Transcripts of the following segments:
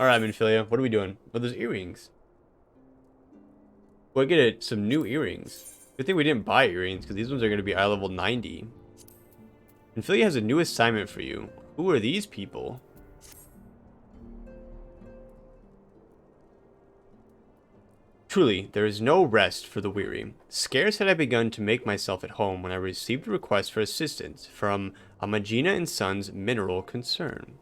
Alright, Minfilia, what are we doing? Oh, those earrings. Well, I get some new earrings. Good thing we didn't buy earrings, because these ones are going to be eye level 90. Minfilia has a new assignment for you. Who are these people? Truly, there is no rest for the weary. Scarce had I begun to make myself at home when I received a request for assistance from Amagina and Sons Mineral Concern.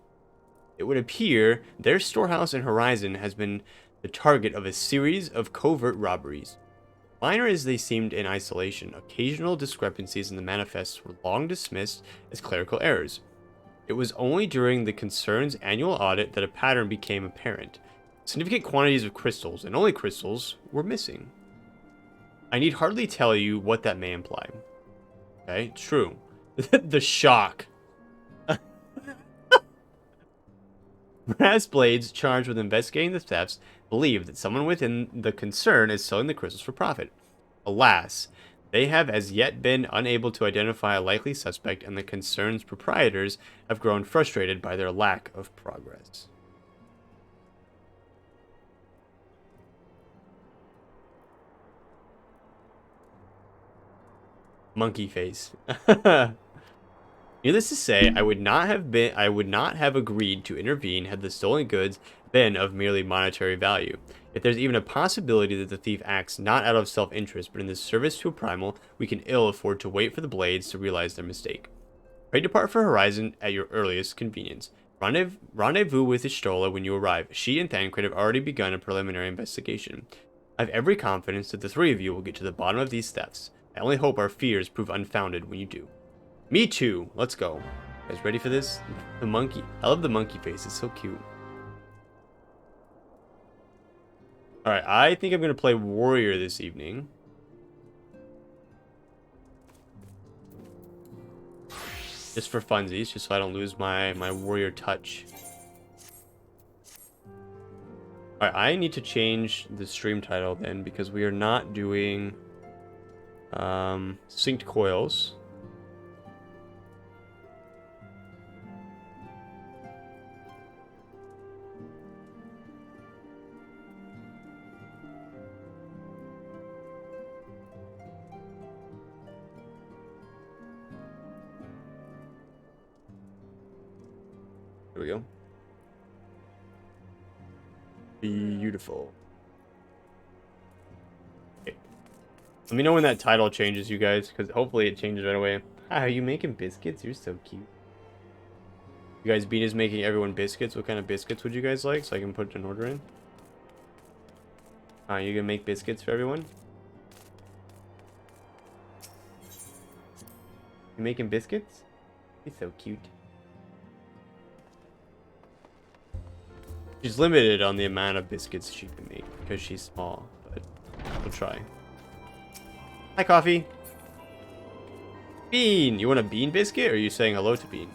It would appear their storehouse in Horizon has been the target of a series of covert robberies. Minor as they seemed in isolation, occasional discrepancies in the manifests were long dismissed as clerical errors. It was only during the concern's annual audit that a pattern became apparent. Significant quantities of crystals, and only crystals, were missing. I need hardly tell you what that may imply. Okay, true. The shock. Brass Blades, charged with investigating the thefts, believe that someone within the concern is selling the crystals for profit. Alas, they have as yet been unable to identify a likely suspect, and the concern's proprietors have grown frustrated by their lack of progress. Monkey face. Needless to say, I would not have agreed to intervene had the stolen goods been of merely monetary value. If there's even a possibility that the thief acts not out of self-interest, but in the service to a primal, we can ill afford to wait for the blades to realize their mistake. Pray depart for Horizon at your earliest convenience. Rendezvous with Ishtola when you arrive. She and Thancred have already begun a preliminary investigation. I have every confidence that the three of you will get to the bottom of these thefts. I only hope our fears prove unfounded when you do. Me too. Let's go. You guys ready for this? The monkey. I love the monkey face. It's so cute. Alright, I think I'm going to play Warrior this evening. Just for funsies, just so I don't lose my Warrior touch. Alright, I need to change the stream title then, because we are not doing synced coils. There we go. Beautiful. Okay. Let me know when that title changes, you guys, because hopefully it changes right away. Hi, are you making biscuits? You're so cute. You guys, Bean is making everyone biscuits. What kind of biscuits would you guys like, so I can put an order in? You gonna make biscuits for everyone? You making biscuits? He's so cute. She's limited on the amount of biscuits she can make because she's small, but we'll try. Hi, Coffee. Bean! You want a bean biscuit, or are you saying hello to Bean?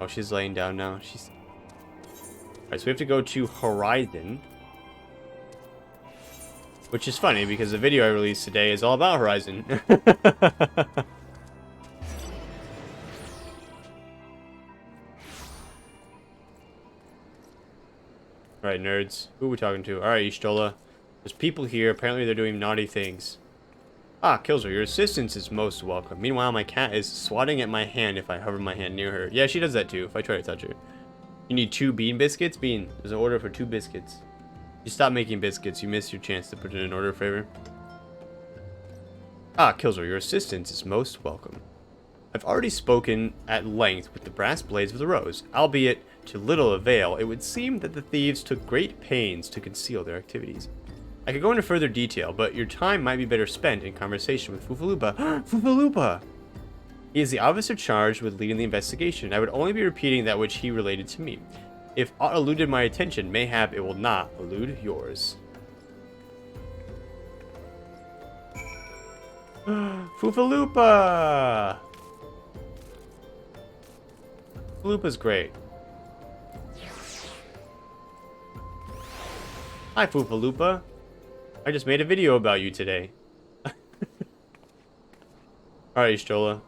Oh, she's laying down now. She's... Alright, so we have to go to Horizon. Which is funny, because the video I released today is all about Horizon. Alright, nerds. Who are we talking to? Alright, Ishtola. There's people here. Apparently they're doing naughty things. Ah, Kilzor, your assistance is most welcome. Meanwhile, my cat is swatting at my hand if I hover my hand near her. Yeah, she does that too, if I try to touch her. You need 2 bean biscuits? Bean, there's an order for 2 biscuits. You stop making biscuits, you missed your chance to put in an order favor. Ah, Kilzor, your assistance is most welcome. I've already spoken at length with the brass blades of the rose, albeit to little avail. It would seem that the thieves took great pains to conceal their activities. I could go into further detail, but your time might be better spent in conversation with Fufulupa. Fufulupa! He is the officer charged with leading the investigation. I would only be repeating that which he related to me. If aught eluded my attention, mayhap it will not elude yours. Fufulupa! Fufulupa's great. Hi, Fufulupa. I just made a video about you today. Alright, Ishtola.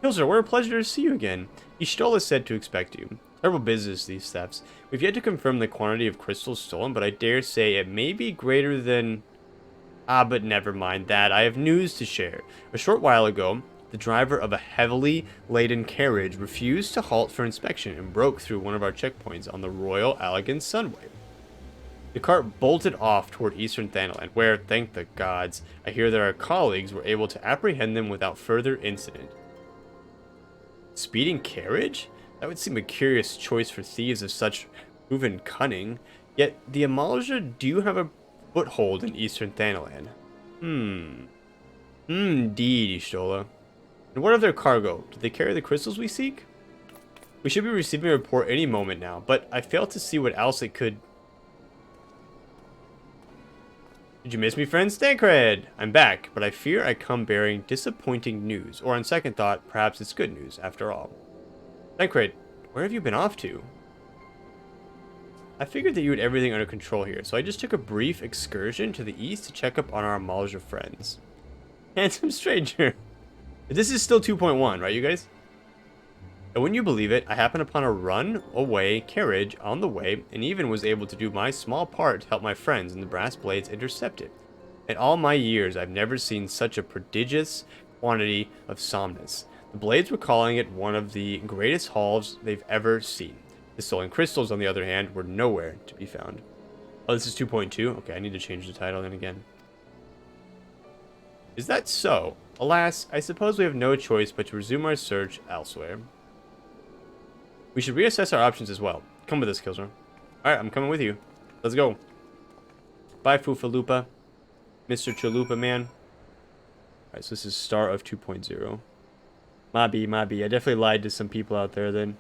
Kilzer, what a pleasure to see you again. Y'shtola said to expect you. Terrible business, these thefts. We've yet to confirm the quantity of crystals stolen, but I dare say it may be greater than... Ah, but never mind that. I have news to share. A short while ago, the driver of a heavily laden carriage refused to halt for inspection and broke through one of our checkpoints on the Royal Allegan Sunway. The cart bolted off toward eastern Thanaland, where, thank the gods, I hear that our colleagues were able to apprehend them without further incident. Speeding carriage? That would seem a curious choice for thieves of such proven cunning. Yet the Amalja do have a foothold in eastern Thanaland. Indeed, Y'shtola. And what of their cargo? Do they carry the crystals we seek? We should be receiving a report any moment now, but I fail to see what else it could... Did you miss me, friend? Stancred! I'm back, but I fear I come bearing disappointing news. Or on second thought, perhaps it's good news, after all. Stancred, where have you been off to? I figured that you had everything under control here, so I just took a brief excursion to the east to check up on our Amalja friends. Handsome stranger. This is still 2.1, right, you guys? And wouldn't you believe it, I happened upon a run-away carriage on the way, and even was able to do my small part to help my friends and the brass blades intercept it. In all my years, I've never seen such a prodigious quantity of somnus. The blades were calling it one of the greatest hauls they've ever seen. The stolen crystals, on the other hand, were nowhere to be found. Oh, this is 2.2? Okay, I need to change the title then again. Is that so? Alas, I suppose we have no choice but to resume our search elsewhere. We should reassess our options as well. Come with us, Kilzor. Alright, I'm coming with you. Let's go. Bye, Fufalupa. Mr. Chalupa, man. Alright, so this is start of 2.0. Mabi. I definitely lied to some people out there then.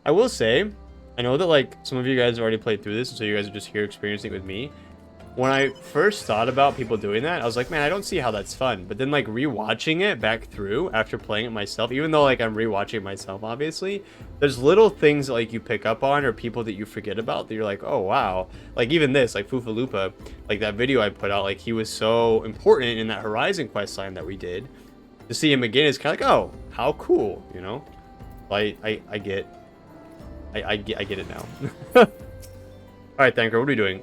I will say, I know that like some of you guys have already played through this, and so you guys are just here experiencing it with me. When I first thought about people doing that, I was like, man, I don't see how that's fun. But then like rewatching it back through after playing it myself, even though like I'm rewatching it myself, obviously, there's little things that, like you pick up on or people that you forget about that you're like, oh wow. Like even this, like Fufalupa, like that video I put out, like he was so important in that Horizon quest line that we did. To see him again is kind of like, oh, how cool, you know? Like I get it now. All right, Thanker, what are we doing?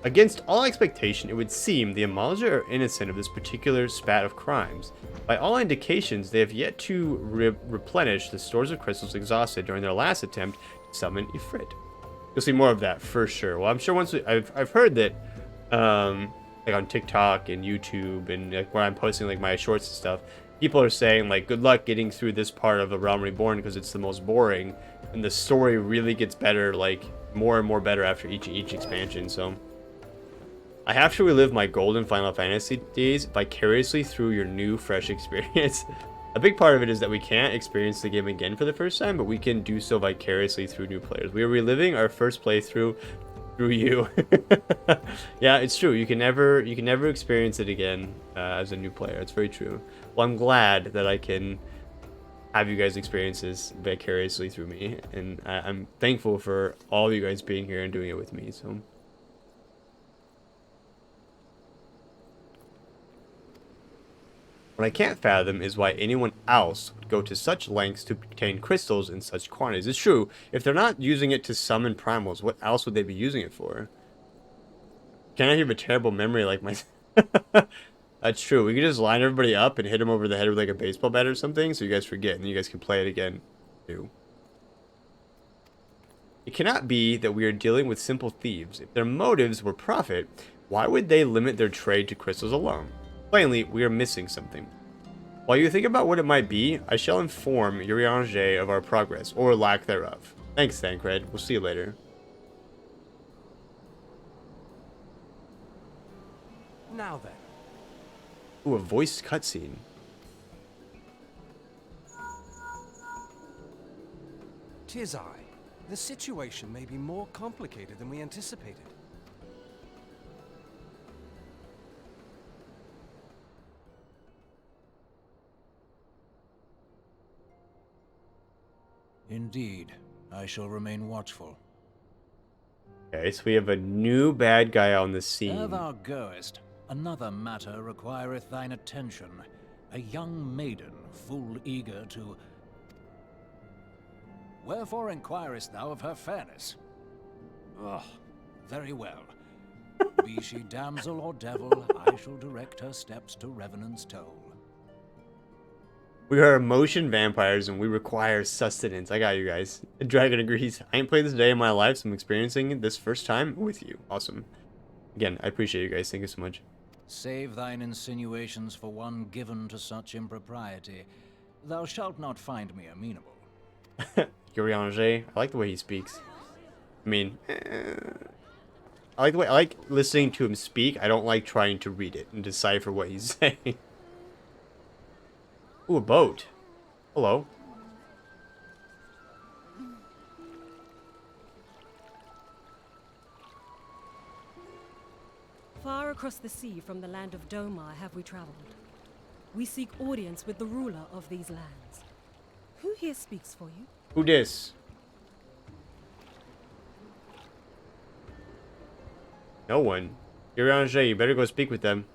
Against all expectation, it would seem the Amalja are innocent of this particular spat of crimes. By all indications, they have yet to replenish the stores of crystals exhausted during their last attempt to summon Ifrit. You'll see more of that for sure. Well, I'm sure once I've heard that, like on TikTok and YouTube and like where I'm posting like my shorts and stuff, people are saying like, good luck getting through this part of the Realm Reborn because it's the most boring, and the story really gets better, like more and more better after each expansion. So. I have to relive my golden Final Fantasy days vicariously through your new, fresh experience. A big part of it is that we can't experience the game again for the first time, but we can do so vicariously through new players. We are reliving our first playthrough through you. Yeah, it's true. You can never experience it again as a new player. It's very true. Well, I'm glad that I can have you guys experience this vicariously through me, and I'm thankful for all of you guys being here and doing it with me. So. What I can't fathom is why anyone else would go to such lengths to obtain crystals in such quantities. It's true, if they're not using it to summon primals, what else would they be using it for? Can I have a terrible memory like my... That's true, we could just line everybody up and hit them over the head with like a baseball bat or something, so you guys forget, and you guys can play it again, too. It cannot be that we are dealing with simple thieves. If their motives were profit, why would they limit their trade to crystals alone? Plainly, we are missing something. While you think about what it might be, I shall inform Urianger of our progress, or lack thereof. Thanks, Thancred. We'll see you later. Now then. Ooh, a voiced cutscene. Tis I. The situation may be more complicated than we anticipated. Indeed, I shall remain watchful. Okay, so we have a new bad guy on the Ere scene. thou goest, another matter requireth thine attention. A young maiden, full eager to... Wherefore inquirest thou of her fairness? Oh, very well. Be she damsel or devil, I shall direct her steps to Revenant's Toll. We are emotion vampires and we require sustenance. I got you guys. Dragon agrees. I ain't played this a day in my life, so I'm experiencing this first time with you. Awesome. Again, I appreciate you guys. Thank you so much. Save thine insinuations for one given to such impropriety. Thou shalt not find me amenable. Yuriange, I like the way he speaks. I mean, I like the way I like listening to him speak. I don't like trying to read it and decipher what he's saying. Ooh, a boat. Hello. Far across the sea from the land of Domans have we traveled. We seek audience with the ruler of these lands. Who here speaks for you? Who dis? No one. Yuriange, you better go speak with them.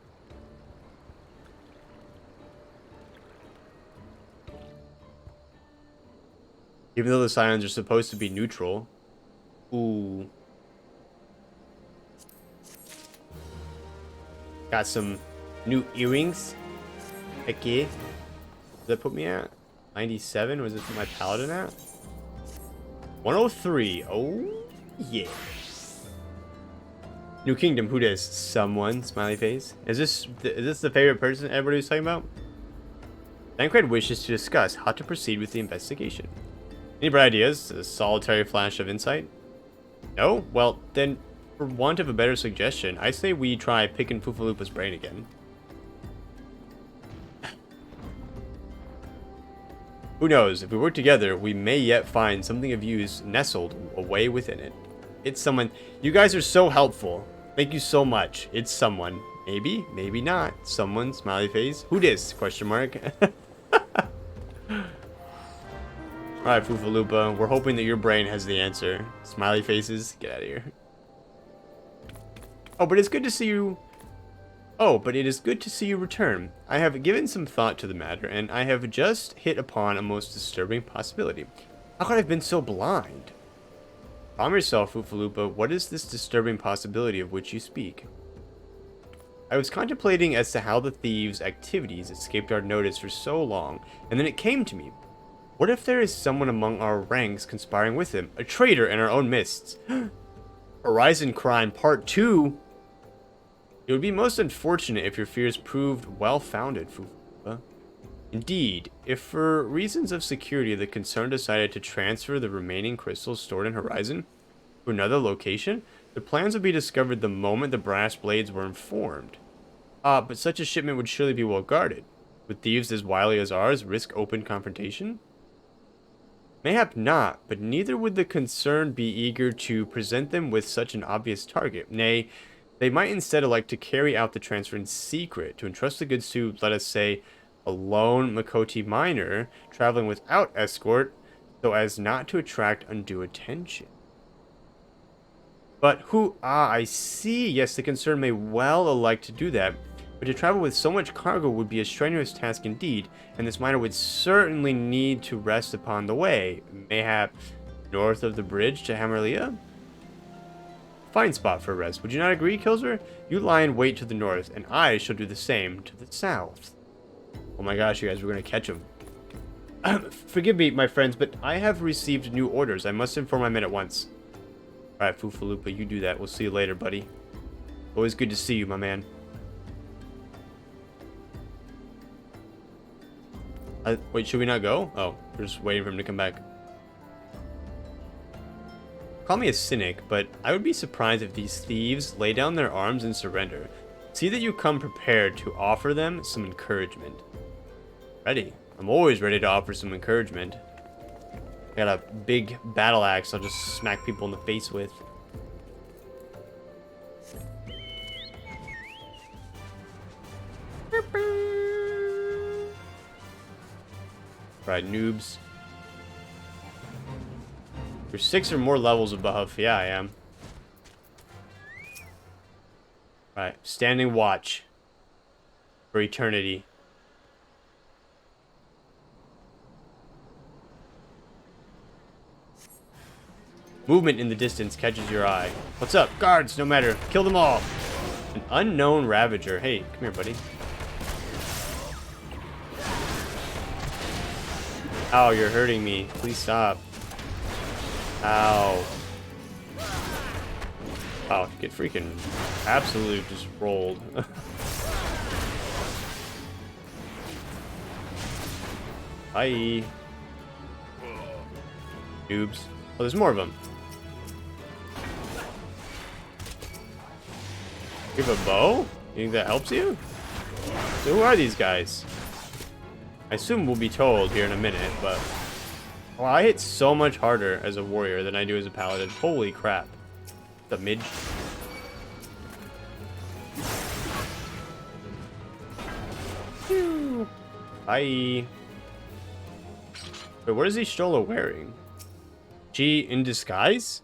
Even though the Scions are supposed to be neutral. Ooh. Got some new earrings. Heck yeah. Does that put me at 97? Was it my paladin at? 103. Oh, yeah. New Kingdom. Who dis? Someone. Smiley face. Is this the favorite person everybody was talking about? Tancred wishes to discuss how to proceed with the investigation. Any bright ideas? A solitary flash of insight? No? Well, then, for want of a better suggestion, I say we try picking Fufalupa's brain again. Who knows? If we work together, we may yet find something of use nestled away within it. It's someone. You guys are so helpful. Thank you so much. It's someone. Maybe, maybe not. Someone. Smiley face. Who dis? Question mark. Alright, Fufalupa, we're hoping that your brain has the answer. Smiley faces, get out of here. Oh, but it's good to see you... Oh, but it is good to see you return. I have given some thought to the matter, and I have just hit upon a most disturbing possibility. How could I have been so blind? Calm yourself, Fufalupa. What is this disturbing possibility of which you speak? I was contemplating as to how the thieves' activities escaped our notice for so long, and then it came to me. What if there is someone among our ranks conspiring with him? A traitor in our own midst. Horizon Crime Part 2. It would be most unfortunate if your fears proved well-founded, Fufalupa. Indeed, if for reasons of security the concern decided to transfer the remaining crystals stored in Horizon to another location, the plans would be discovered the moment the brass blades were informed. But such a shipment would surely be well guarded. Would thieves as wily as ours risk open confrontation? Mayhap not, but neither would the concerned be eager to present them with such an obvious target. Nay, they might instead elect to carry out the transfer in secret, to entrust the goods to, let us say, a lone Makoti miner traveling without escort, so as not to attract undue attention. But who... I see. Yes, the concerned may well elect to do that, but to travel with so much cargo would be a strenuous task indeed, and this miner would certainly need to rest upon the way, mayhap north of the bridge to Hammerlia? Fine spot for rest. Would you not agree, Kilzor? You lie in wait to the north, and I shall do the same to the south. Oh my gosh, you guys, we're going to catch him. Forgive me, my friends, but I have received new orders. I must inform my men at once. Alright, Fufalupa, you do that. We'll see you later, buddy. Always good to see you, my man. Wait, should we not go? Oh, we're just waiting for him to come back. Call me a cynic, but I would be surprised if these thieves lay down their arms and surrender. See that you come prepared to offer them some encouragement. Ready. I'm always ready to offer some encouragement. I got a big battle axe I'll just smack people in the face with. Right, noobs. You're 6 or more levels above. Yeah, I am. Alright, standing watch for eternity. Movement in the distance catches your eye. What's up? Guards, no matter. Kill them all. An unknown Ravager. Hey, come here, buddy. Ow, you're hurting me. Please stop. Ow. Wow, get freaking absolutely just rolled. Bye. Noobs. Oh, there's more of them. You have a bow? You think that helps you? So who are these guys? I assume we'll be told here in a minute, but... Well, I hit so much harder as a warrior than I do as a paladin. Holy crap. The midge. Bye. Wait, what is Y'shtola wearing? She in disguise?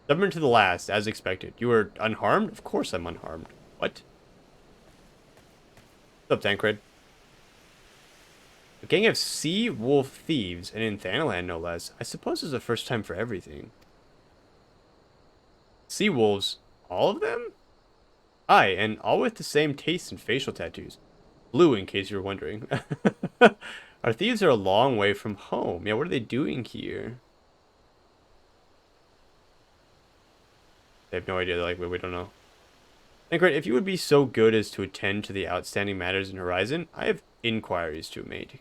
Stubborn to the last, as expected. You were unharmed? Of course I'm unharmed. What? What's up, Tancred? A gang of sea wolf thieves, and in Thanalan no less. I suppose it's the first time for everything. Sea wolves? All of them? Aye, and all with the same taste and facial tattoos. Blue, in case you were wondering. Our thieves are a long way from home. Yeah, what are they doing here? They have no idea. They're like, we don't know. Tancred, if you would be so good as to attend to the outstanding matters in Horizon, I have inquiries to make.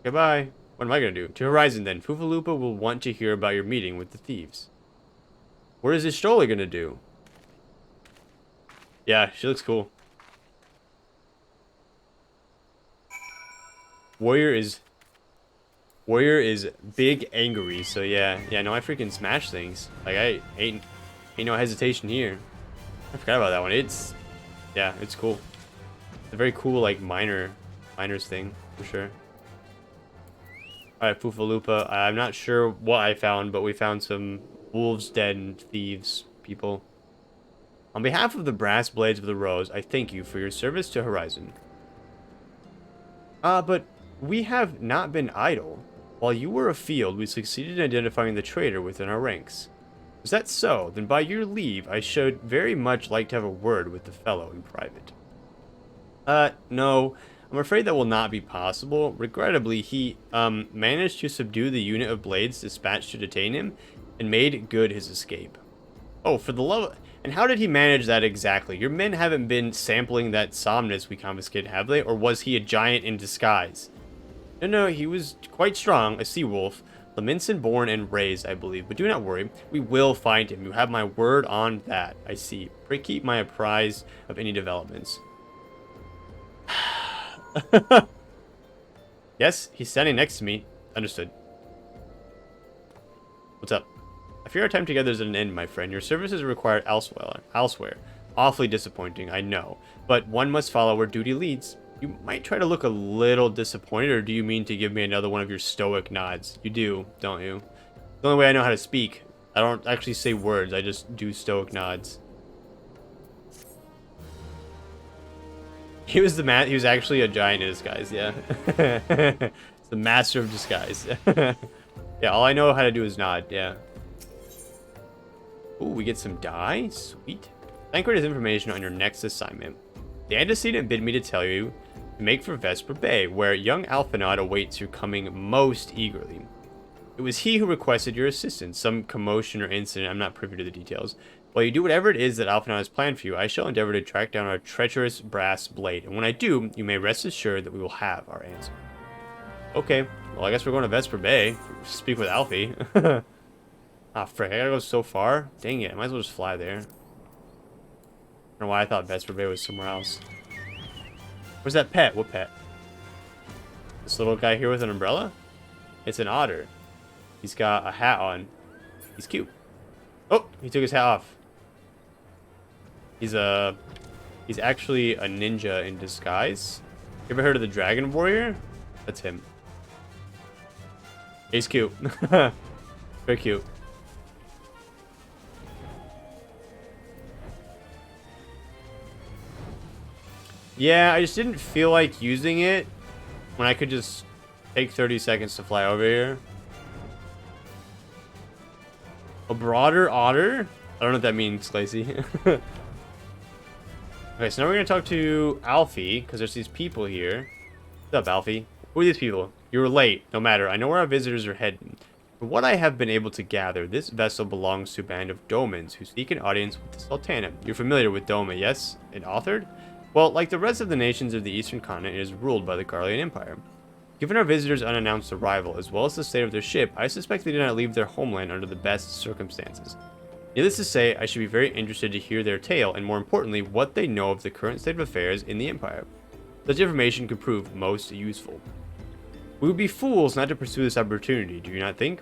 Goodbye. What am I going to do? To Horizon, then. Fufalupa will want to hear about your meeting with the thieves. What is Y'shtola going to do? Yeah, she looks cool. Warrior is big angry, so yeah, no, I freaking smash things. Like I ain't no hesitation here. I forgot about that one. It's cool. It's a very cool like miners thing for sure. All right, Fufalupa. I'm not sure what I found, but we found some wolves, den, thieves, people. On behalf of the Brass Blades of the Rose, I thank you for your service to Horizon. But we have not been idle. While you were afield, we succeeded in identifying the traitor within our ranks. Is that so? Then by your leave, I should very much like to have a word with the fellow in private. No. I'm afraid that will not be possible. Regrettably, he, managed to subdue the unit of blades dispatched to detain him, and made good his escape. Oh, for the love of... And how did he manage that exactly? Your men haven't been sampling that Somnus we confiscated, have they? Or was he a giant in disguise? No, he was quite strong, a sea wolf. Leminson born and raised, I believe. But do not worry, we will find him. You have my word on that, I see. Pray keep my apprised of any developments. Yes, he's standing next to me. Understood. What's up? I fear our time together is at an end, my friend. Your services are required elsewhere. Awfully disappointing, I know. But one must follow where duty leads. You might try to look a little disappointed, or do you mean to give me another one of your stoic nods? You do, don't you? The only way I know how to speak. I don't actually say words, I just do stoic nods. He was actually a giant in disguise, yeah. It's the master of disguise. Yeah, all I know how to do is nod, yeah. Ooh, we get some dye? Sweet. Tancred has information on your next assignment. The antecedent bid me to tell you to make for Vesper Bay, where young Alphinaud awaits your coming most eagerly. It was he who requested your assistance. Some commotion or incident, I'm not privy to the details. While you do whatever it is that Alphinaud has planned for you, I shall endeavor to track down our treacherous brass blade. And when I do, you may rest assured that we will have our answer. Okay, well I guess we're going to Vesper Bay. Speak with Alfie. Ah, frick, I gotta go so far? Dang it, I might as well just fly there. I don't know why I thought Vesper Bay was somewhere else. Where's that pet? What pet? This little guy here with an umbrella? It's an otter. He's got a hat on. He's cute. Oh, he took his hat off. He's actually a ninja in disguise. You ever heard of the Dragon Warrior? That's him. He's cute. Very cute. Yeah, I just didn't feel like using it when I could just take 30 seconds to fly over here. A broader otter? I don't know what that means, Lacey. Okay, so now we're going to talk to Alfie, because there's these people here. What's up, Alfie? Who are these people? You were late. No matter. I know where our visitors are heading. From what I have been able to gather, this vessel belongs to a band of Domans who seek an audience with the Sultana. You're familiar with Doma, yes? It authored? Well, like the rest of the nations of the Eastern Continent, it is ruled by the Garlean Empire. Given our visitors' unannounced arrival, as well as the state of their ship, I suspect they did not leave their homeland under the best circumstances. Needless to say, I should be very interested to hear their tale, and more importantly, what they know of the current state of affairs in the Empire. Such information could prove most useful. We would be fools not to pursue this opportunity, do you not think?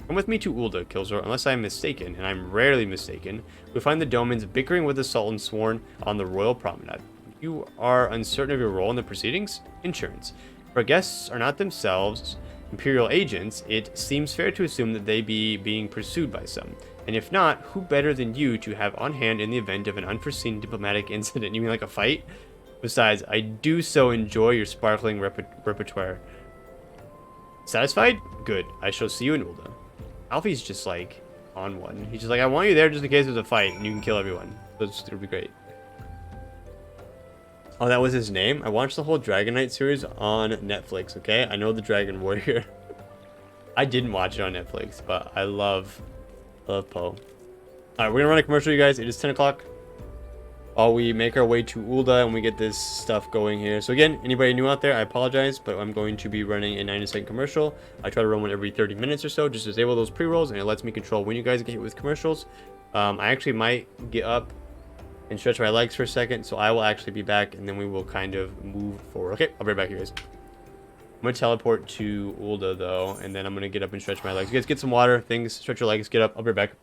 Come with me to Ulda, Kilzor, unless I am mistaken, and I'm rarely mistaken. We find the Domans bickering with the Sultan sworn on the royal promenade. You are uncertain of your role in the proceedings? Insurance. If our guests are not themselves Imperial agents, it seems fair to assume that they be being pursued by some. And if not, who better than you to have on hand in the event of an unforeseen diplomatic incident? You mean like a fight? Besides, I do so enjoy your sparkling repertoire. Satisfied? Good. I shall see you in Ulda. Alfie's just like on one. He's just like, I want you there just in case there's a fight and you can kill everyone. It'll be great. Oh, that was his name? I watched the whole Dragon Knight series on Netflix, okay? I know the Dragon Warrior. I didn't watch it on Netflix, but I love Poe. Alright, we're gonna run a commercial, you guys. It is 10 o'clock. While we make our way to Ulda and we get this stuff going here. So again, anybody new out there, I apologize, but I'm going to be running a 90-second commercial. I try to run one every 30 minutes or so, just to disable those pre-rolls, and it lets me control when you guys get hit with commercials. I actually might get up and stretch my legs for a second, so I will actually be back, and then we will kind of move forward. Okay, I'll be right back, you guys. I'm going to teleport to Ulda, though, and then I'm going to get up and stretch my legs. You guys get some water, things, stretch your legs, get up. I'll be right back.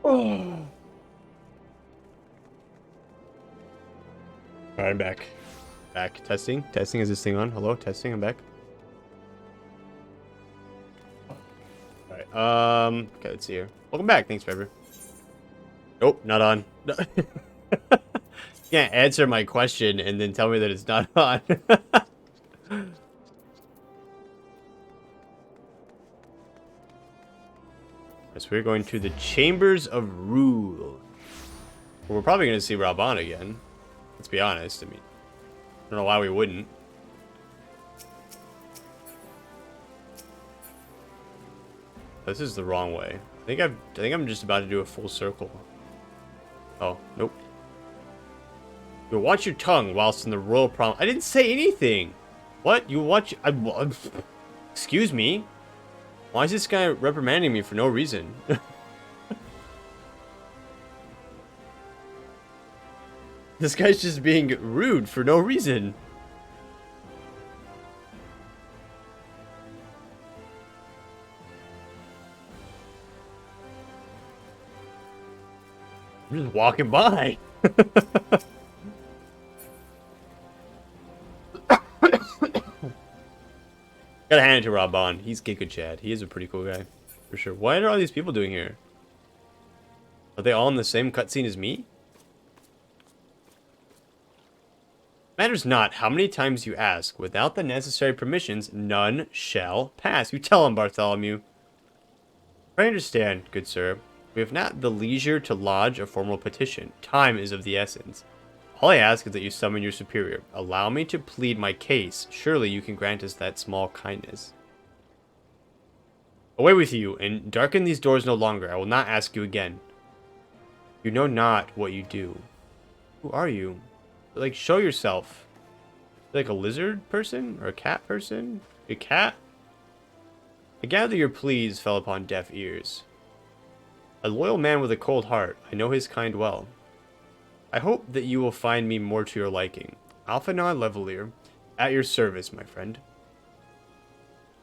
Oh. Alright, I'm back. Back. Testing. Testing. Is this thing on? Hello? Testing. I'm back. Alright. Okay, let's see here. Welcome back. Thanks, Trevor. Nope, not on. Can't answer my question and then tell me that it's not on. So we're going to the Chambers of Rule. Well, we're probably going to see Reborn again. Let's be honest. I mean, I don't know why we wouldn't. This is the wrong way. I think I'm just about to do a full circle. Oh, nope. You'll watch your tongue whilst in the royal prom. I didn't say anything. What? You watch? Excuse me. Why is this guy reprimanding me for no reason? This guy's just being rude for no reason. I'm just walking by. Gotta hand it to Reborn. He's Giga Chad. He is a pretty cool guy. For sure. What are all these people doing here? Are they all in the same cutscene as me? Matters not how many times you ask. Without the necessary permissions, none shall pass. You tell him, Bartholomew. I understand, good sir. We have not the leisure to lodge a formal petition. Time is of the essence. All I ask is that you summon your superior. Allow me to plead my case. Surely you can grant us that small kindness. Away with you, and darken these doors no longer. I will not ask you again. You know not what you do. Who are you? Like, show yourself. Like a lizard person? Or a cat person? A cat? I gather your pleas fell upon deaf ears. A loyal man with a cold heart. I know his kind well. I hope that you will find me more to your liking. Alphanon Levelier, at your service, my friend.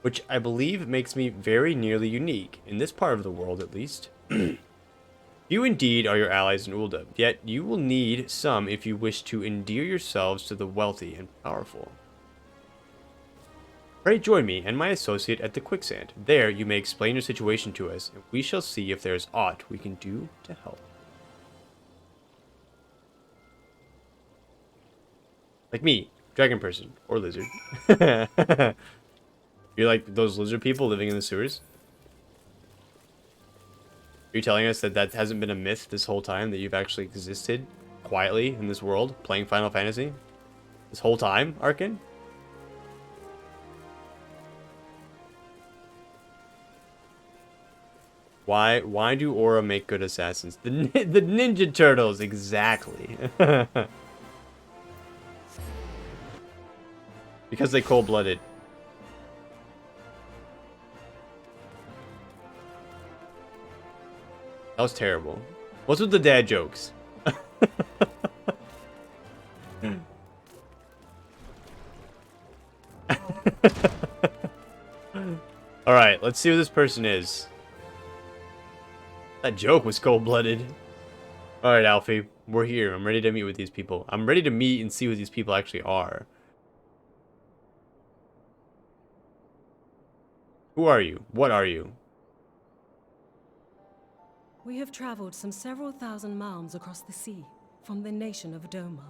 Which I believe makes me very nearly unique, in this part of the world at least. You indeed are your allies in Ul'dah, yet you will need some if you wish to endear yourselves to the wealthy and powerful. Pray join me and my associate at the quicksand. There you may explain your situation to us, and we shall see if there is aught we can do to help. Like me, dragon person, or lizard. You're like those lizard people living in the sewers? Are you telling us that that hasn't been a myth this whole time? That you've actually existed quietly in this world, playing Final Fantasy? This whole time, Arkin? Why do Aura make good assassins? The Ninja Turtles, exactly. Because they cold-blooded. That was terrible. What's with the dad jokes? Alright, let's see who this person is. That joke was cold-blooded. Alright, Alfie. We're here. I'm ready to meet with these people. I'm ready to meet and see who these people actually are. Who are you? What are you? We have traveled some several thousand miles across the sea from the nation of Doma,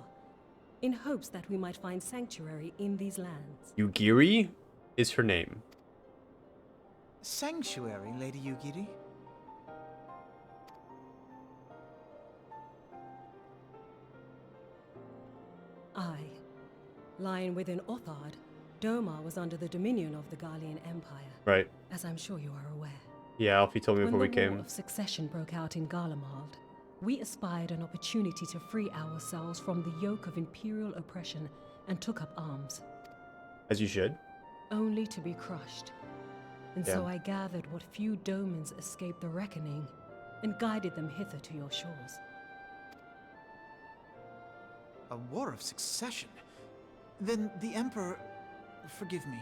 in hopes that we might find sanctuary in these lands. Yugiri is her name. Sanctuary, Lady Yugiri? Aye. Lying within Othard, Doma was under the dominion of the Garlean Empire. Right. As I'm sure you are aware. Yeah, Alfie told me before we When the came. War of Succession broke out in Garlemald, we espied an opportunity to free ourselves from the yoke of imperial oppression and took up arms. As you should. Only to be crushed. And so I gathered what few Domans escaped the reckoning and guided them hither to your shores. A war of succession? Then the Emperor... Forgive me.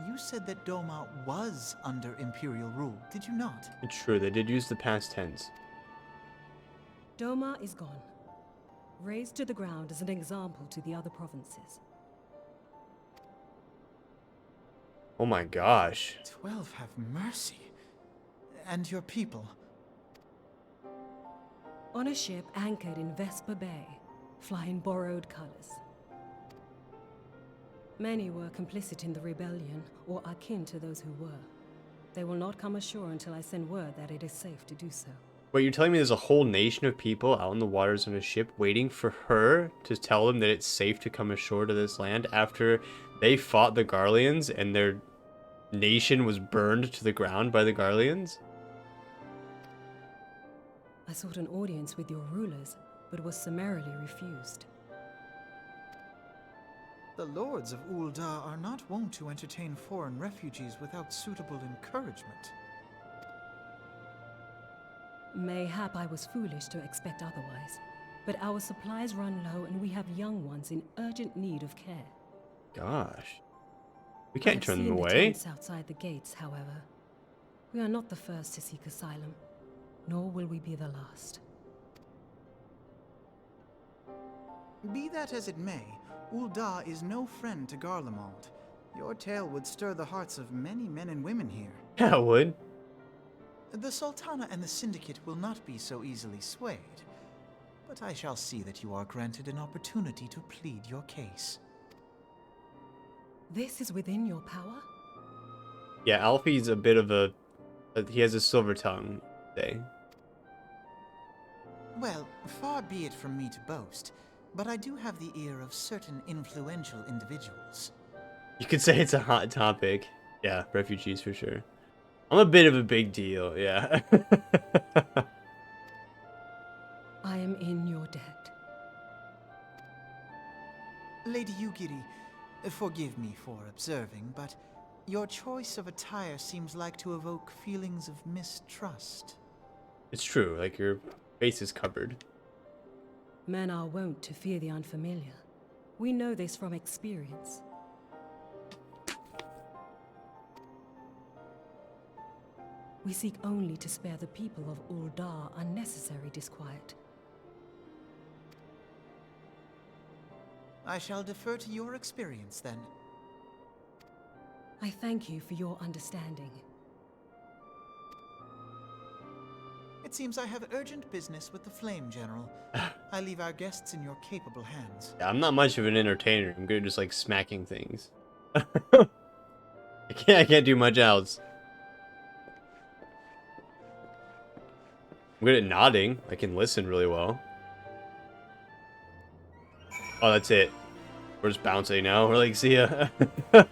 You said that Doma was under Imperial rule, did you not? It's true, they did use the past tense. Doma is gone. Razed to the ground as an example to the other provinces. Oh my gosh. 12 have mercy. And your people? On a ship anchored in Vesper Bay, flying borrowed colors. Many were complicit in the rebellion, or akin to those who were. They will not come ashore until I send word that it is safe to do so. Wait, you're telling me there's a whole nation of people out in the waters on a ship waiting for her to tell them that it's safe to come ashore to this land after they fought the Garleans and their nation was burned to the ground by the Garleans? I sought an audience with your rulers, but was summarily refused. The lords of Ul'dah are not wont to entertain foreign refugees without suitable encouragement. Mayhap I was foolish to expect otherwise, but our supplies run low and we have young ones in urgent need of care. Gosh. We can't I've turn them seen the away. tents outside the gates, however. We are not the first to seek asylum, nor will we be the last. Be that as it may, Ul'dah is no friend to Garlemald. Your tale would stir the hearts of many men and women here. Yeah, it would. The Sultana and the Syndicate will not be so easily swayed, but I shall see that you are granted an opportunity to plead your case. This is within your power? Yeah, Alfie's a bit of a... He has a silver tongue, say. Well, far be it from me to boast, but I do have the ear of certain influential individuals. You could say it's a hot topic. Yeah, refugees for sure. I'm a bit of a big deal, yeah. I am in your debt. Lady Yugiri, forgive me for observing, but your choice of attire seems like to evoke feelings of mistrust. It's true, like your face is covered. Men are wont to fear the unfamiliar. We know this from experience. We seek only to spare the people of Ul'dah unnecessary disquiet. I shall defer to your experience, then. I thank you for your understanding. It seems I have urgent business with the Flame General. I leave our guests in your capable hands. Yeah, I'm not much of an entertainer. I'm good at just like smacking things. I can't do much else. I'm good at nodding. I can listen really well. Oh, that's it. We're just bouncing now. We're like, see ya. If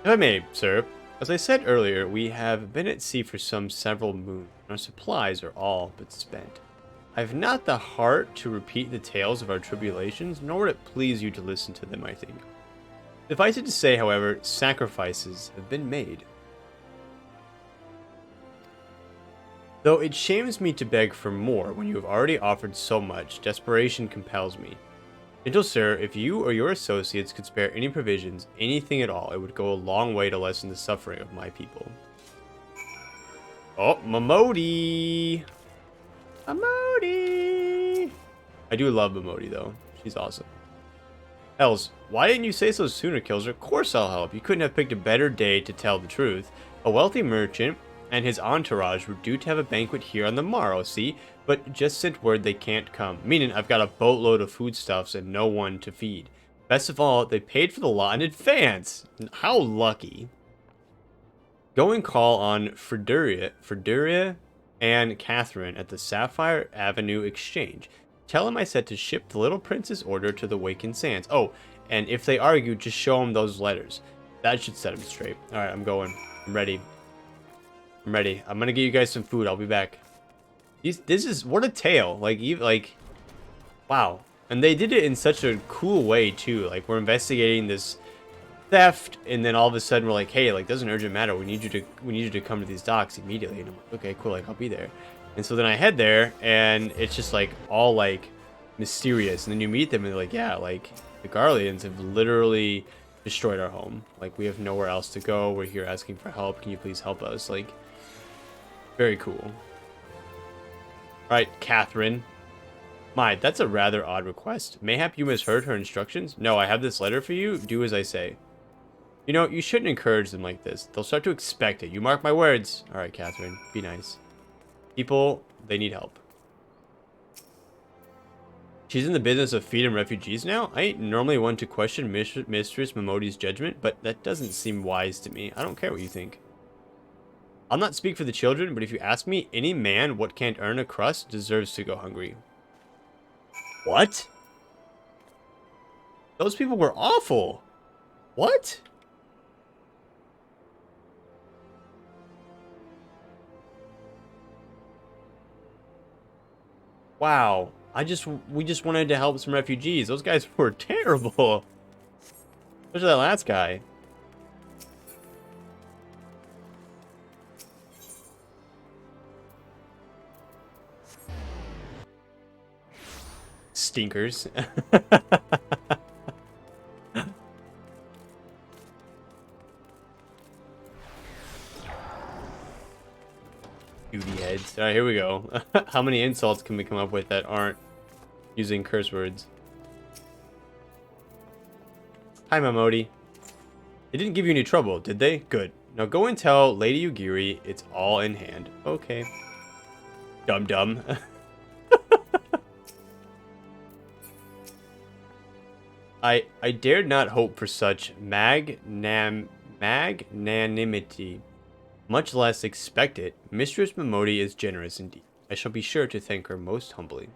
I may, sir, as I said earlier, we have been at sea for several moons. Our supplies are all but spent. I have not the heart to repeat the tales of our tribulations, nor would it please you to listen to them, I think. Suffice it to say, however, sacrifices have been made. Though it shames me to beg for more when you have already offered so much, desperation compels me. Gentle sir, if you or your associates could spare any provisions, anything at all, it would go a long way to lessen the suffering of my people. Oh, Momodi! Momodi! I do love Momodi, though. She's awesome. Hells, why didn't you say so sooner, Kilzer? Of course I'll help. You couldn't have picked a better day to tell the truth. A wealthy merchant and his entourage were due to have a banquet here on the morrow, see? But just sent word they can't come. Meaning I've got a boatload of foodstuffs and no one to feed. Best of all, they paid for the lot in advance. How lucky. Go and call on Freduria and Catherine at the Sapphire Avenue Exchange. Tell them I said to ship the little prince's order to the Wakened Sands. Oh, and if they argue, just show them those letters. That should set them straight. Alright, I'm going. I'm ready. I'm ready. I'm gonna get you guys some food. I'll be back. This is... What a tale. Like... Wow. And they did it in such a cool way, too. Like, we're investigating this theft, and then all of a sudden we're like, hey, like, doesn't urgent matter. We need you to come to these docks immediately. And I'm like, okay, cool. Like, I'll be there. And so then I head there, and it's just, like, all, like, mysterious. And then you meet them, and they're like, yeah, like, the Garleans have literally destroyed our home. Like, we have nowhere else to go. We're here asking for help. Can you please help us? Like, Very cool. Alright, Catherine. My, that's a rather odd request. Mayhap you misheard her instructions? No, I have this letter for you. Do as I say. You know, you shouldn't encourage them like this. They'll start to expect it. You mark my words. Alright, Catherine. Be nice. People, they need help. She's in the business of feeding refugees now? I ain't normally one to question Mistress Momodi's judgment, but that doesn't seem wise to me. I don't care what you think. I'll not speak for the children, but if you ask me, any man what can't earn a crust deserves to go hungry. What? Those people were awful. What? Wow. We just wanted to help some refugees. Those guys were terrible. Especially that last guy. Stinkers. Duty heads. Alright, here we go. How many insults can we come up with that aren't using curse words? Hi, Momodi. They didn't give you any trouble, did they? Good. Now go and tell Lady Ugiri it's all in hand. Okay. Dum-dum. I dared not hope for such magnanimity, much less expect it. Mistress Momodi is generous indeed. I shall be sure to thank her most humbly.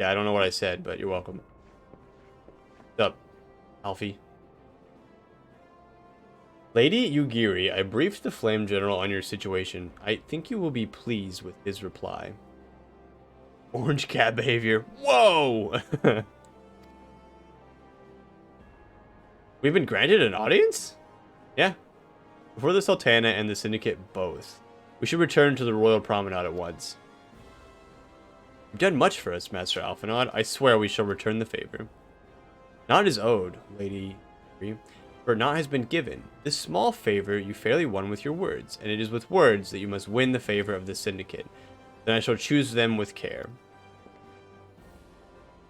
Yeah, I don't know what I said, but you're welcome. What's up, Alfie? Lady Ugiri, I briefed the Flame General on your situation. I think you will be pleased with his reply. Orange cat behavior. Whoa! We've been granted an audience? Yeah. Before the Sultana and the Syndicate both. We should return to the Royal Promenade at once. You've done much for us, Master Alphanod. I swear we shall return the favor. Naught is owed, Lady Ugiri, for naught has been given. This small favor you fairly won with your words, and it is with words that you must win the favor of the Syndicate. Then I shall choose them with care.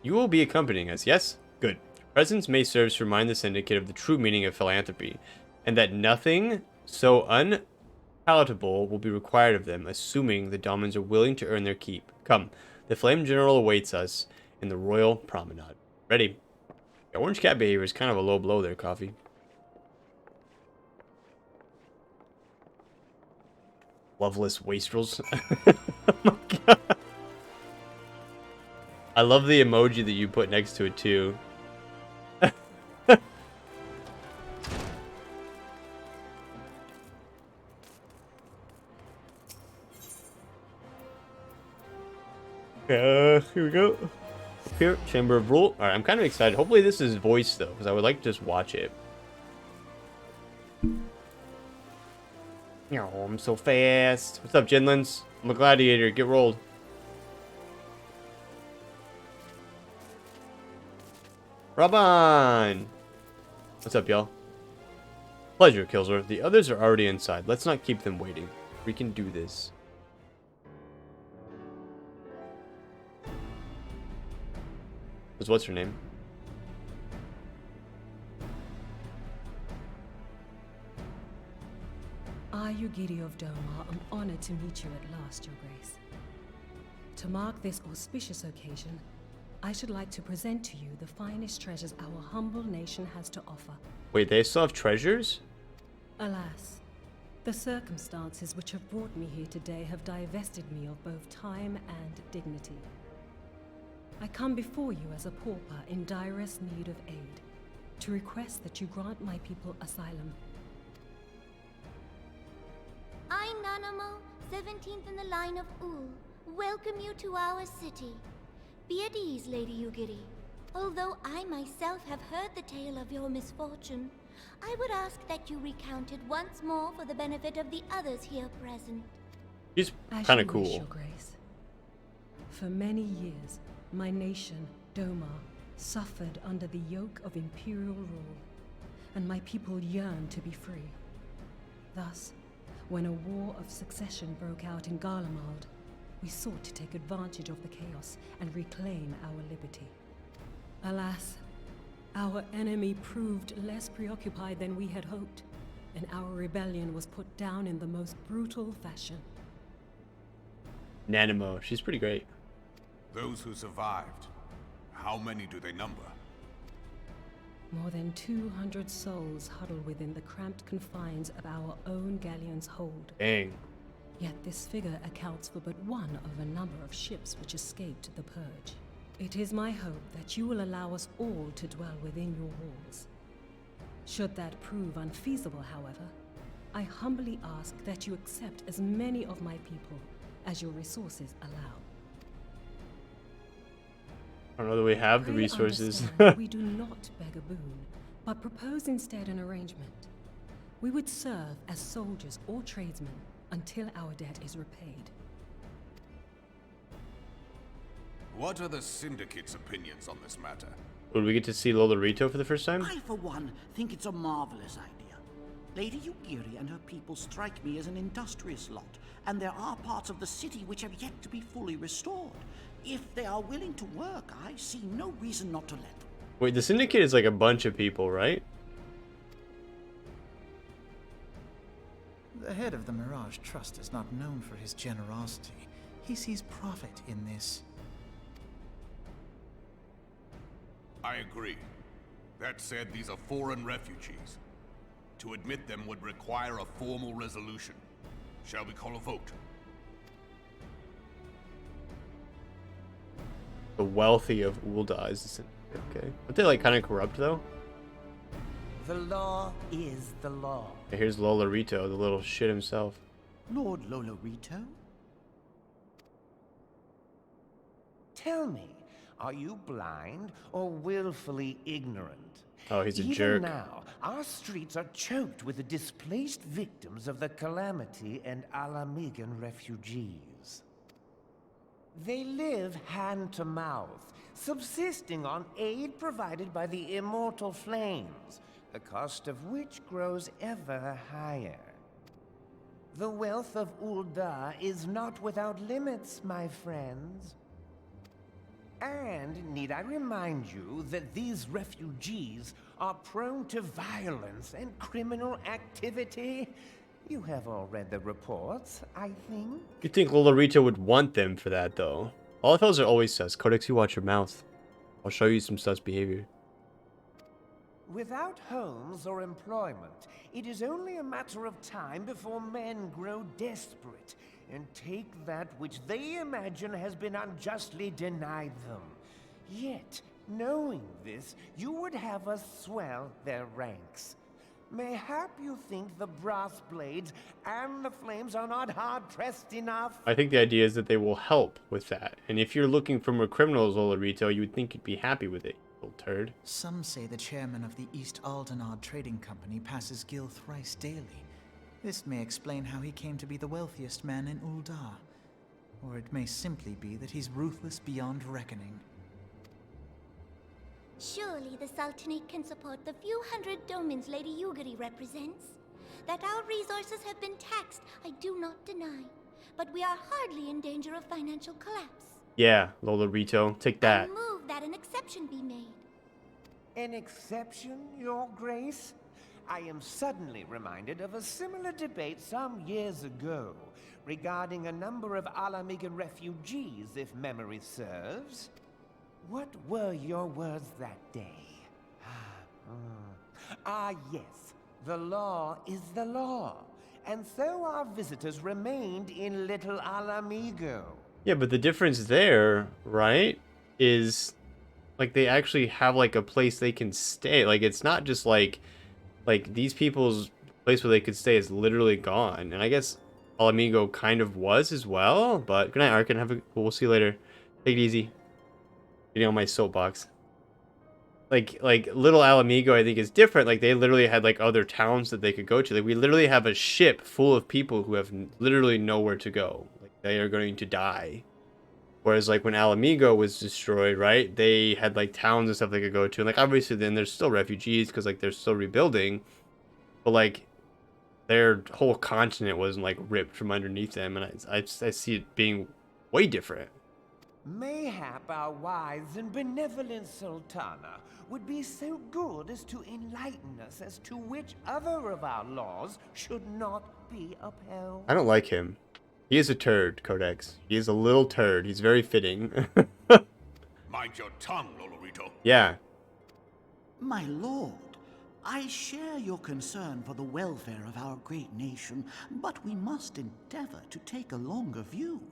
You will be accompanying us, yes? Good. Your presence may serve to remind the Syndicate of the true meaning of philanthropy, and that nothing so unpalatable will be required of them, assuming the Domans are willing to earn their keep. Come, the Flame General awaits us in the Royal Promenade. Ready. The orange cat behavior is kind of a low blow there, Coffee. Loveless wastrels. Oh my god. I love the emoji that you put next to it too. Here we go. Here, Chamber of Rule. Alright, I'm kind of excited. Hopefully this is voice though, because I would like to just watch it. Oh, I'm so fast. What's up, Jinlins? I'm a gladiator. Get rolled. Raban! What's up, y'all? Pleasure, Kilzor. The others are already inside. Let's not keep them waiting. We can do this. What's her name? I, Ugiri of Doma, am honored to meet you at last, Your Grace. To mark this auspicious occasion, I should like to present to you the finest treasures our humble nation has to offer. Wait, they still have treasures? Alas, the circumstances which have brought me here today have divested me of both time and dignity. I come before you as a pauper in direst need of aid, to request that you grant my people asylum. I, Nanamo, 17th in the line of Ul, welcome you to our city. Be at ease, Lady Ugiri. Although I myself have heard the tale of your misfortune, I would ask that you recount it once more for the benefit of the others here present. She's As kind you of wish, cool. Your Grace. For many years, my nation, Doma, suffered under the yoke of imperial rule, and my people yearned to be free. Thus, when a war of succession broke out in Garlemald, we sought to take advantage of the chaos and reclaim our liberty. Alas, our enemy proved less preoccupied than we had hoped, and our rebellion was put down in the most brutal fashion. Nanimo, she's pretty great. Those who survived, how many do they number? More than 200 souls huddle within the cramped confines of our own galleon's hold. Dang. Yet this figure accounts for but one of a number of ships which escaped the purge. It is my hope that you will allow us all to dwell within your walls. Should that prove unfeasible, however, I humbly ask that you accept as many of my people as your resources allow. I don't know that we have the I resources. understand we do not beg a boon, but propose instead an arrangement. We would serve as soldiers or tradesmen until our debt is repaid. What are the Syndicate's opinions on this matter? Would we get to see Lolorito for the first time? I, for one, think it's a marvelous idea. Lady Yugiri and her people strike me as an industrious lot, and there are parts of the city which have yet to be fully restored. If they are willing to work, I see no reason not to let them. Wait, the Syndicate is like a bunch of people, right? The head of the Mirage Trust is not known for his generosity. He sees profit in this. I agree. That said, these are foreign refugees. To admit them would require a formal resolution. Shall we call a vote? The wealthy of Ul'dah is the Syndicate. Okay. Aren't they like kind of corrupt though? The law is the law. Okay, here's Lolorito, the little shit himself. Lord Lolorito? Tell me, are you blind or willfully ignorant? Oh, he's a Even jerk. now, our streets are choked with the displaced victims of the Calamity and Alamigan refugees. They live hand to mouth, subsisting on aid provided by the immortal flames, the cost of which grows ever higher. The wealth of Ul'dah is not without limits, my friends. And need I remind you that these refugees are prone to violence and criminal activity? You have all read the reports, I think. You think Lolorito would want them for that though? All fellas are always sus. Codex, you watch your mouth. I'll show you some sus behavior. Without homes or employment, it is only a matter of time before men grow desperate and take that which they imagine has been unjustly denied them. Yet, knowing this, you would have us swell their ranks. Mayhap you think the brass blades and the flames are not hard-pressed enough? I think the idea is that they will help with that. And if you're looking for more criminals, Lolorito, you would think you'd be happy with it, you little turd. Some say the chairman of the East Aldenard Trading Company passes Gil thrice daily. This may explain how he came to be the wealthiest man in Ul'dah. Or it may simply be that he's ruthless beyond reckoning. Surely the Sultanate can support the few hundred Domans Lady Yugiri represents. That our resources have been taxed, I do not deny. But we are hardly in danger of financial collapse. Yeah, Lolorito, take that. I move that an exception be made. An exception, Your Grace? I am suddenly reminded of a similar debate some years ago regarding a number of Alamigan refugees, if memory serves. What were your words that day? Yes. The law is the law. And so our visitors remained in Little Alamigo. Yeah, but the difference there, right, is like they actually have like a place they can stay. Like it's not just like these people's place where they could stay is literally gone. And I guess Alamigo kind of was as well. But good night, Arkin. We'll see you later. Take it easy. Getting on my soapbox. Like Little Alamigo, I think is different. Like they literally had like other towns that they could go to. Like we literally have a ship full of people who have literally nowhere to go. Like they are going to die. Whereas like when Alamigo was destroyed, right, they had like towns and stuff they could go to, and like obviously then there's still refugees because like they're still rebuilding, but like their whole continent wasn't like ripped from underneath them, and I see it being way different. Mayhap our wise and benevolent Sultana would be so good as to enlighten us as to which other of our laws should not be upheld. I don't like him. He is a turd, Codex. He is a little turd. He's very fitting. Mind your tongue, Lolorito. Yeah. My lord, I share your concern for the welfare of our great nation, but we must endeavor to take a longer view.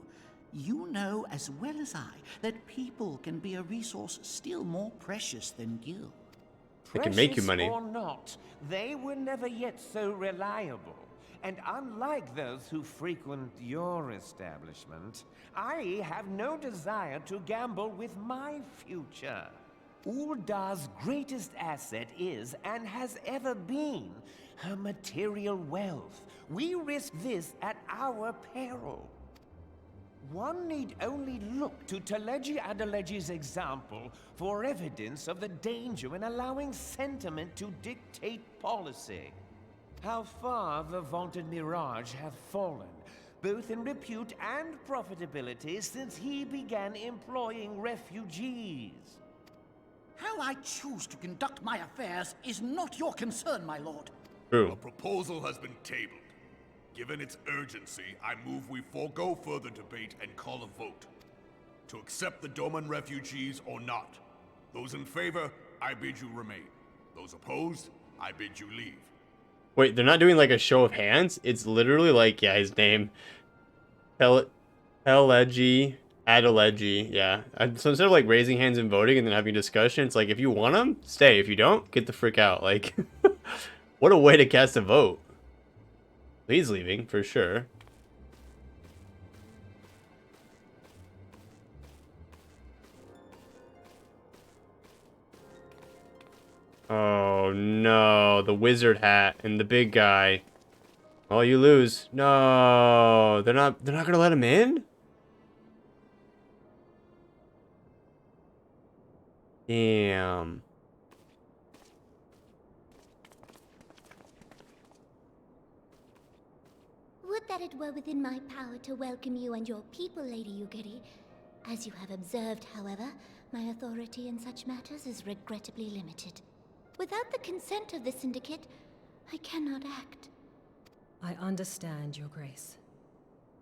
You know as well as I that people can be a resource still more precious than gil. They can make you money. Precious or not, they were never yet so reliable. And unlike those who frequent your establishment, I have no desire to gamble with my future. Uldar's greatest asset is, and has ever been, her material wealth. We risk this at our peril. One need only look to Teleji Adeleji's example for evidence of the danger in allowing sentiment to dictate policy. How far the vaunted Mirage have fallen, both in repute and profitability, since he began employing refugees. How I choose to conduct my affairs is not your concern, my lord. True. A proposal has been tabled. Given its urgency, I move we forego further debate and call a vote. To accept the Doman refugees or not. Those in favor, I bid you remain. Those opposed, I bid you leave. Wait, they're not doing like a show of hands? It's literally like, yeah, his name. Teleji Adeleji, yeah. So instead of like raising hands and voting and then having a discussion, it's like if you want them, stay. If you don't, get the frick out. Like, what a way to cast a vote. He's leaving for sure. Oh no, the wizard hat and the big guy. Oh, you lose. No, they're not gonna let him in? Damn. Would that it were within my power to welcome you and your people, Lady Yugiri. As you have observed, however, my authority in such matters is regrettably limited. Without the consent of the Syndicate, I cannot act. I understand, Your Grace.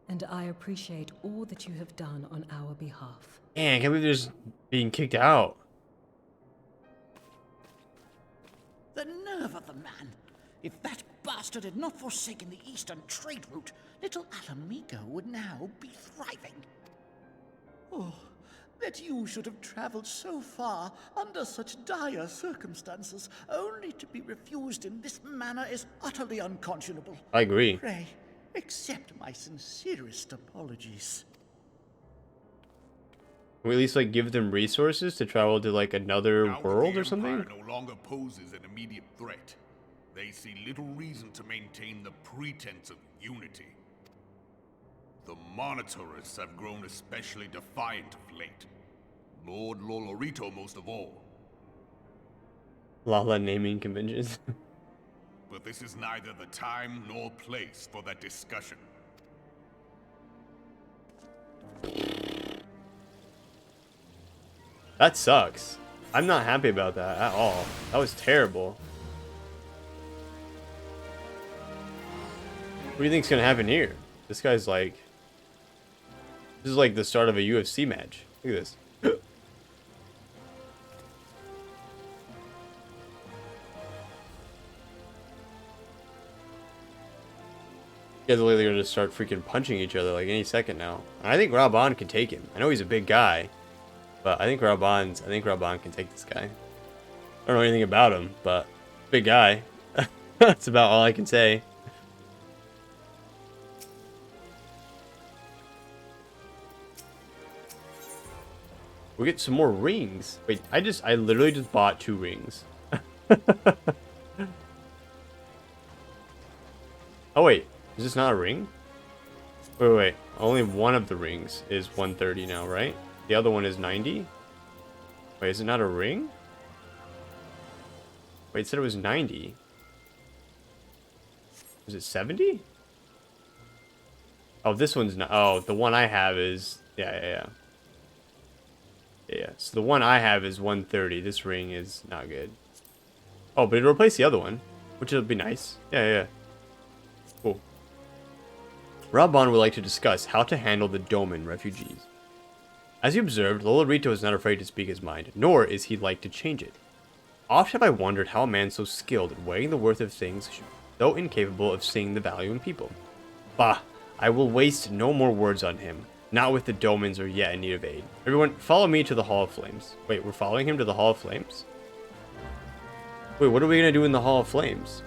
And I appreciate all that you have done on our behalf. Man, I can't believe they're just being kicked out. The nerve of the man! If that bastard had not forsaken the eastern trade route, little Alamigo would now be thriving. Oh, that you should have traveled so far under such dire circumstances, only to be refused in this manner is utterly unconscionable. I agree. Pray, accept my sincerest apologies. Can we at least like give them resources to travel to like another Now that world the or something? Empire no longer poses an immediate threat. They see little reason to maintain the pretense of unity. The Monitorists have grown especially defiant of late. Lord Lolorito most of all. Lala naming conventions. But this is neither the time nor place for that discussion. That sucks. I'm not happy about that at all. That was terrible. What do you think's gonna happen here? This guy's like... This is like the start of a UFC match. Look at this. You guys are literally gonna start freaking punching each other like any second now. And I think Raban can take him. I know he's a big guy, but I think Raban can take this guy. I don't know anything about him, but big guy. That's about all I can say. We get some more rings. Wait, I literally just bought 2 rings. Oh wait, is this not a ring? Wait. Only one of the rings is 130 now, right? The other one is 90? Wait, is it not a ring? Wait, it said it was 90. Is it 70? Oh, this one's not. Oh, the one I have is... Yeah. So the one I have is 130. This ring is not good. Oh, but it'll replace the other one, which will be nice. Yeah. Cool. Reborn would like to discuss how to handle the Doman refugees. As you observed, Lolorito is not afraid to speak his mind, nor is he like to change it. Oft have I wondered how a man so skilled at weighing the worth of things should be so incapable of seeing the value in people. Bah, I will waste no more words on him. Not with the Domans are yet in need of aid. Everyone, follow me to the Hall of Flames. Wait, we're following him to the Hall of Flames? Wait, what are we gonna do in the Hall of Flames?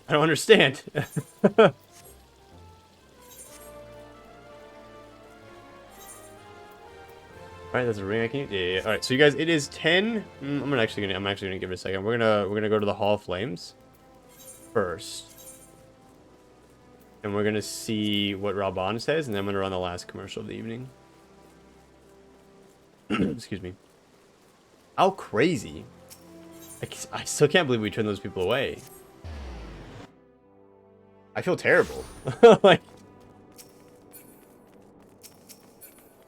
I don't understand. Alright, that's a ring I can use. Yeah. Alright, so you guys, it is 10. I'm actually gonna give it a second. We're gonna go to the Hall of Flames first. And we're gonna see what Reborn says, and then I'm gonna run the last commercial of the evening. Excuse me. How crazy. I still can't believe we turned those people away. I feel terrible. Like,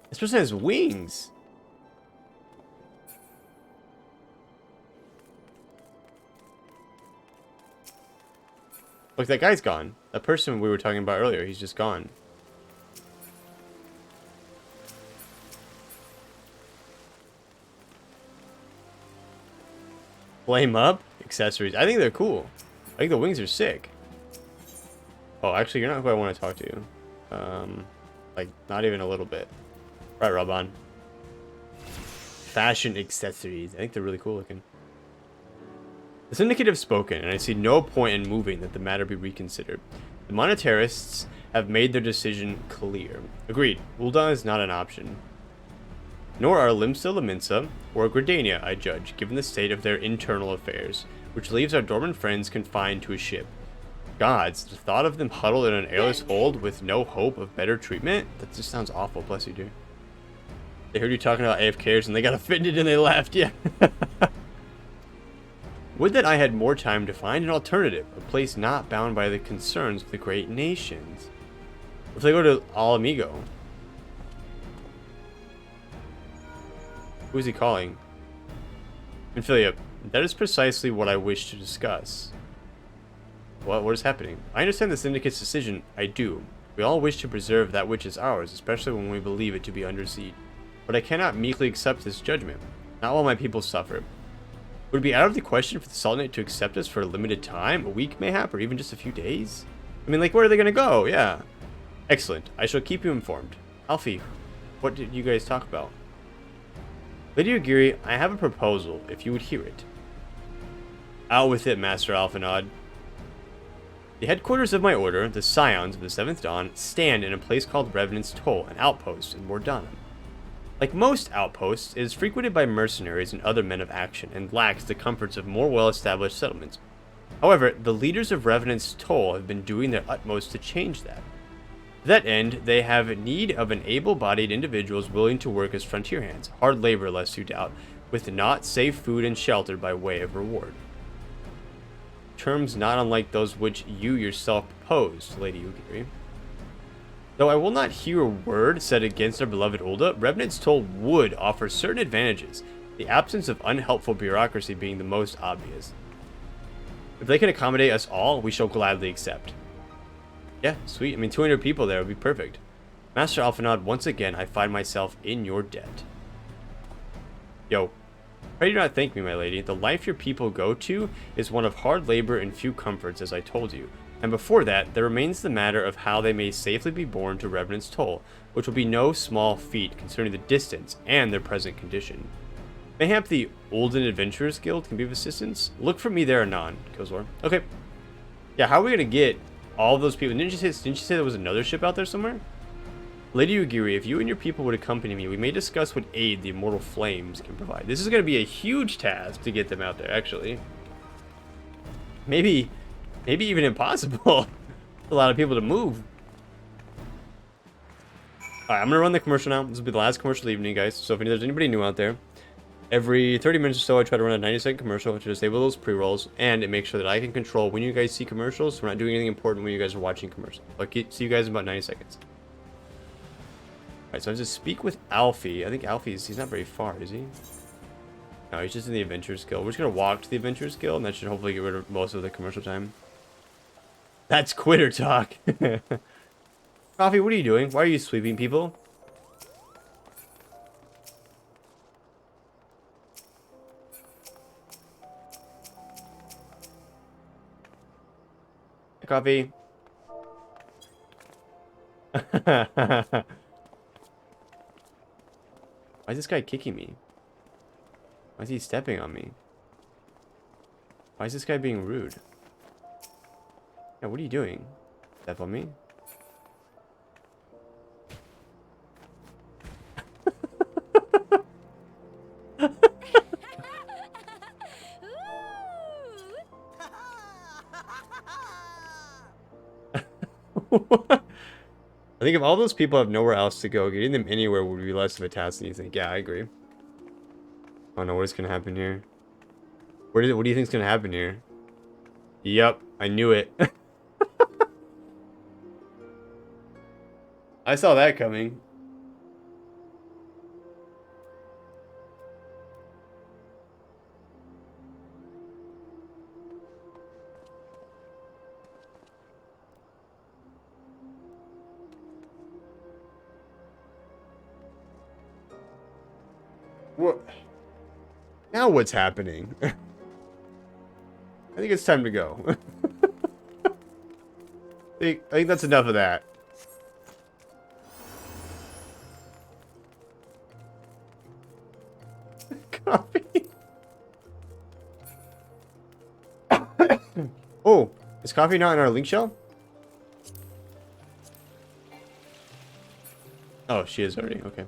this person has wings. Look, that guy's gone. That person we were talking about earlier, he's just gone. Flame up? Accessories. I think they're cool. I think the wings are sick. Oh, actually, you're not who I want to talk to. Like, not even a little bit. Right, Reborn. Fashion accessories. I think they're really cool looking. The Syndicate have spoken, and I see no point in moving that the matter be reconsidered. The monetarists have made their decision clear. Agreed. Ul'dah is not an option. Nor are Limsa Laminsa or Gridania, I judge, given the state of their internal affairs, which leaves our dormant friends confined to a ship. Gods, the thought of them huddled in an airless hold with no hope of better treatment? That just sounds awful, bless you, dude. They heard you talking about AFKers and they got offended and they left, yeah. Would that I had more time to find an alternative, a place not bound by the concerns of the great nations. If they go to Al Amigo. Who is he calling? Philip, that is precisely what I wish to discuss. What is happening? I understand the Syndicate's decision. I do. We all wish to preserve that which is ours, especially when we believe it to be under siege. But I cannot meekly accept this judgment. Not while my people suffer. Would it be out of the question for the Sultanate to accept us for a limited time? A week, mayhap, or even just a few days? I mean, like, where are they gonna go? Yeah. Excellent. I shall keep you informed. Alfie, what did you guys talk about? Lady Ugiri, I have a proposal, if you would hear it. Out with it, Master Alphanod. The headquarters of my order, the Scions of the 7th Dawn, stand in a place called Revenant's Toll, an outpost in Mor Dhona. Like most outposts, it is frequented by mercenaries and other men of action, and lacks the comforts of more well-established settlements. However, the leaders of Revenant's Toll have been doing their utmost to change that. To that end, they have need of an able-bodied individuals willing to work as frontier hands, hard labor lest you doubt, with not safe food and shelter by way of reward. Terms not unlike those which you yourself proposed, Lady Ugiri. Though I will not hear a word said against our beloved Ul'dah, Revenant's Toll would offer certain advantages, the absence of unhelpful bureaucracy being the most obvious. If they can accommodate us all, we shall gladly accept. Yeah, sweet. I mean, 200 people there would be perfect. Master Alphanod, once again, I find myself in your debt. Yo, pray do not thank me, my lady. The life your people go to is one of hard labor and few comforts, as I told you. And before that, there remains the matter of how they may safely be borne to Revenant's Toll, which will be no small feat concerning the distance and their present condition. Mayhap the Ul'dah Adventurers Guild can be of assistance? Look for me there anon, Kilzor. Okay. Yeah, how are we gonna get all those people? Didn't you say there was another ship out there somewhere? Lady Ugiri, if you and your people would accompany me, we may discuss what aid the Immortal Flames can provide. This is gonna be a huge task to get them out there, actually. Maybe even impossible. A lot of people to move. Alright, I'm gonna run the commercial now. This will be the last commercial of the evening, guys. So if there's anybody new out there, every 30 minutes or so, I try to run a 90-second commercial to disable those pre-rolls, and it makes sure that I can control when you guys see commercials. So we're not doing anything important when you guys are watching commercials. I'll see you guys in about 90 seconds. Alright, so I have to speak with Alfie. I think he's not very far, is he? No, he's just in the Adventurers Guild. We're just gonna walk to the Adventurers Guild, and that should hopefully get rid of most of the commercial time. That's quitter talk. Coffee, what are you doing? Why are you sweeping people? Coffee. Why is this guy kicking me? Why is he stepping on me? Why is this guy being rude? Yeah, what are you doing? Step on me? I think if all those people have nowhere else to go, getting them anywhere would be less of a task than you think. Yeah, I agree. Oh no, what is gonna happen here? What do you think is gonna happen here? Yep, I knew it. I saw that coming. What? Now what's happening? I think it's time to go. I think that's enough of that. Coffee. Oh, is Coffee not in our link shell? Oh, she is already. Okay.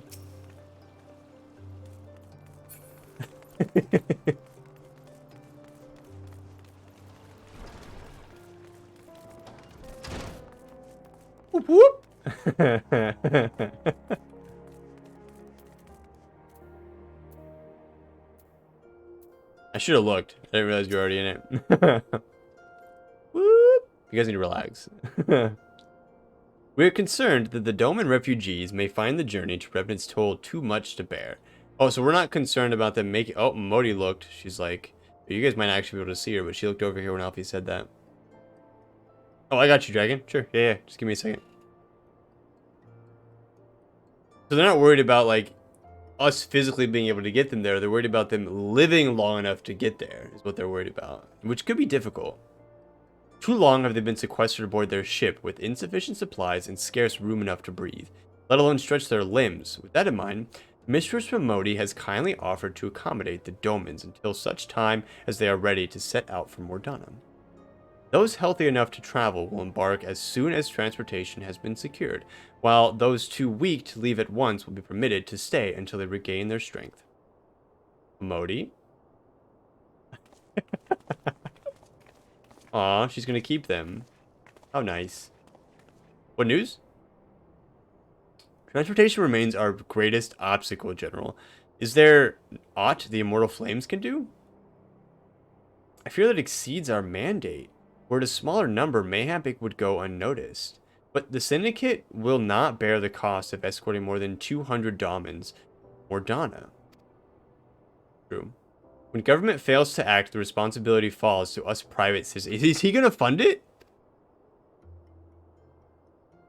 Whoop whoop. I should have looked. I didn't realize you're already in it. Whoop. You guys need to relax. We are concerned that the Doman refugees may find the journey to Revenant's Toll too much to bear. Oh, so we're not concerned about them making... Oh, Modi looked. She's like... You guys might not actually be able to see her, but she looked over here when Alfie said that. Oh, I got you, Dragon. Sure. Yeah. Just give me a second. So they're not worried about, like, us physically being able to get them there. They're worried about them living long enough to get there, is what they're worried about. Which could be difficult. Too long have they been sequestered aboard their ship with insufficient supplies and scarce room enough to breathe, let alone stretch their limbs. With that in mind, Mistress Modi has kindly offered to accommodate the Domans until such time as they are ready to set out for Mor Dhona. Those healthy enough to travel will embark as soon as transportation has been secured, while those too weak to leave at once will be permitted to stay until they regain their strength. Modi? Aw, she's gonna keep them. How nice. What news? Transportation remains our greatest obstacle, General. Is there aught the Immortal Flames can do? I fear that exceeds our mandate. Were it a smaller number, mayhap it would go unnoticed. But the Syndicate will not bear the cost of escorting more than 200 Domans or Dhona. True. When government fails to act, the responsibility falls to us private citizens. Is he going to fund it?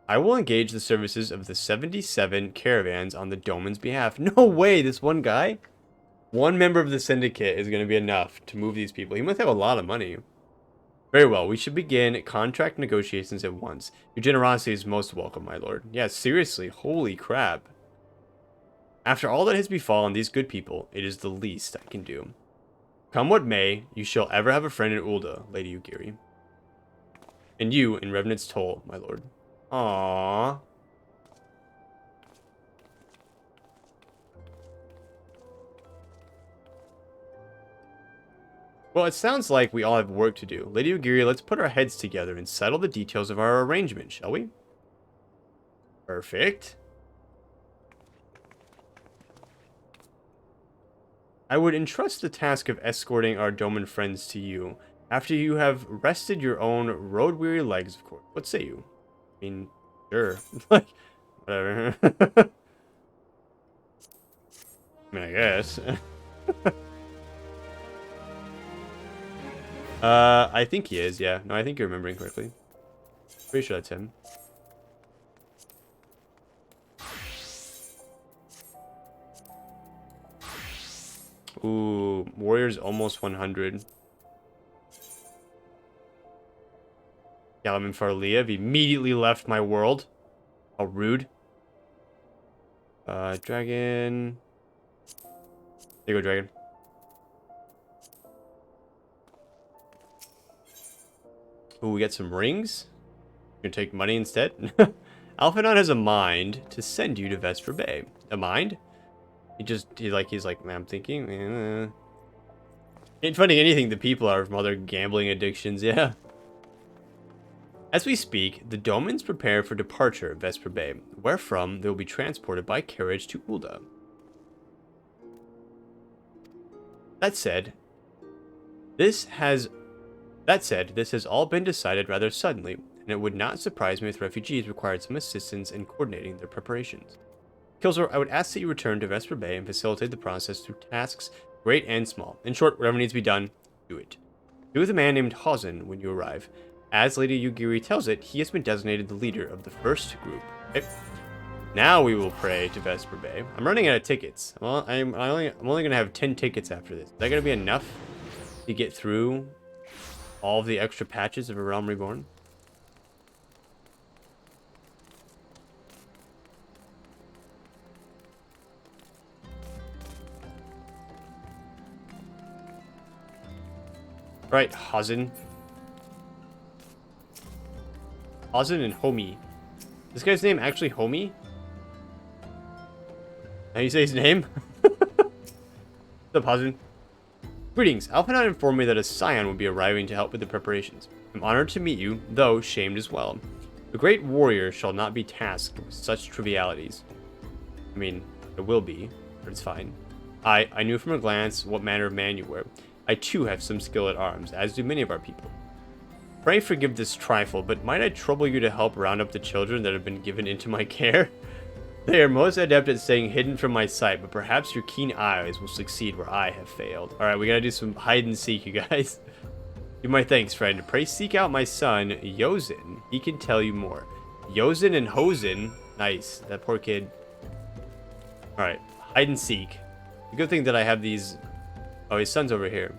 I will engage the services of the 77 caravans on the Doman's behalf. No way, this one guy? One member of the Syndicate is going to be enough to move these people. He must have a lot of money. Very well, we should begin contract negotiations at once. Your generosity is most welcome, my lord. Yeah, seriously, holy crap. After all that has befallen these good people, it is the least I can do. Come what may, you shall ever have a friend in Ul'dah, Lady Ugiri. And you in Revenant's Toll, my lord. Aww. Well, it sounds like we all have work to do. Lady Ugiri, let's put our heads together and settle the details of our arrangement, shall we? Perfect. I would entrust the task of escorting our Doman friends to you, after you have rested your own road-weary legs, of course. What say you? I mean, sure. Like, whatever. I mean, I guess. I think he is, yeah. No, I think you're remembering correctly. Pretty sure that's him. Ooh, Warrior's almost 100. Galaman Farliev immediately left my world. How rude. Dragon. There you go, dragon. Ooh, we got some rings. You're gonna take money instead? Alphanon has a mind to send you to Vesper Bay. A mind? He's like, man, I'm thinking. Ain't funding anything the people are from other gambling addictions, yeah. As we speak, the Domans prepare for departure of Vesper Bay, wherefrom they will be transported by carriage to Ul'dah. That said, this has all been decided rather suddenly, and it would not surprise me if refugees required some assistance in coordinating their preparations. Kilzor, I would ask that you return to Vesper Bay and facilitate the process through tasks great and small. In short, whatever needs to be done, do it. Be with a man named Hausen when you arrive. As Lady Yugiri tells it, he has been designated the leader of the first group. Okay. Now we will pray to Vesper Bay. I'm running out of tickets. Well, I'm only going to have 10 tickets after this. Is that going to be enough to get through all of the extra patches of A Realm Reborn? Right, Hausen. Hausen and Homie. This guy's name actually Homie? How you say his name? What's up, Hausen? Greetings. Alphanon informed me that a Scion will be arriving to help with the preparations. I'm honored to meet you, though shamed as well. The great warrior shall not be tasked with such trivialities. I mean, it will be, but it's fine. I knew from a glance what manner of man you were. I too have some skill at arms, as do many of our people. Pray forgive this trifle, but might I trouble you to help round up the children that have been given into my care? They are most adept at staying hidden from my sight, but perhaps your keen eyes will succeed where I have failed. Alright, we gotta do some hide and seek, you guys. Give my thanks, friend. Pray seek out my son, Yozen. He can tell you more. Yozen and Hosen. Nice. That poor kid. Alright, hide and seek. The good thing that I have these... Oh, his son's over here.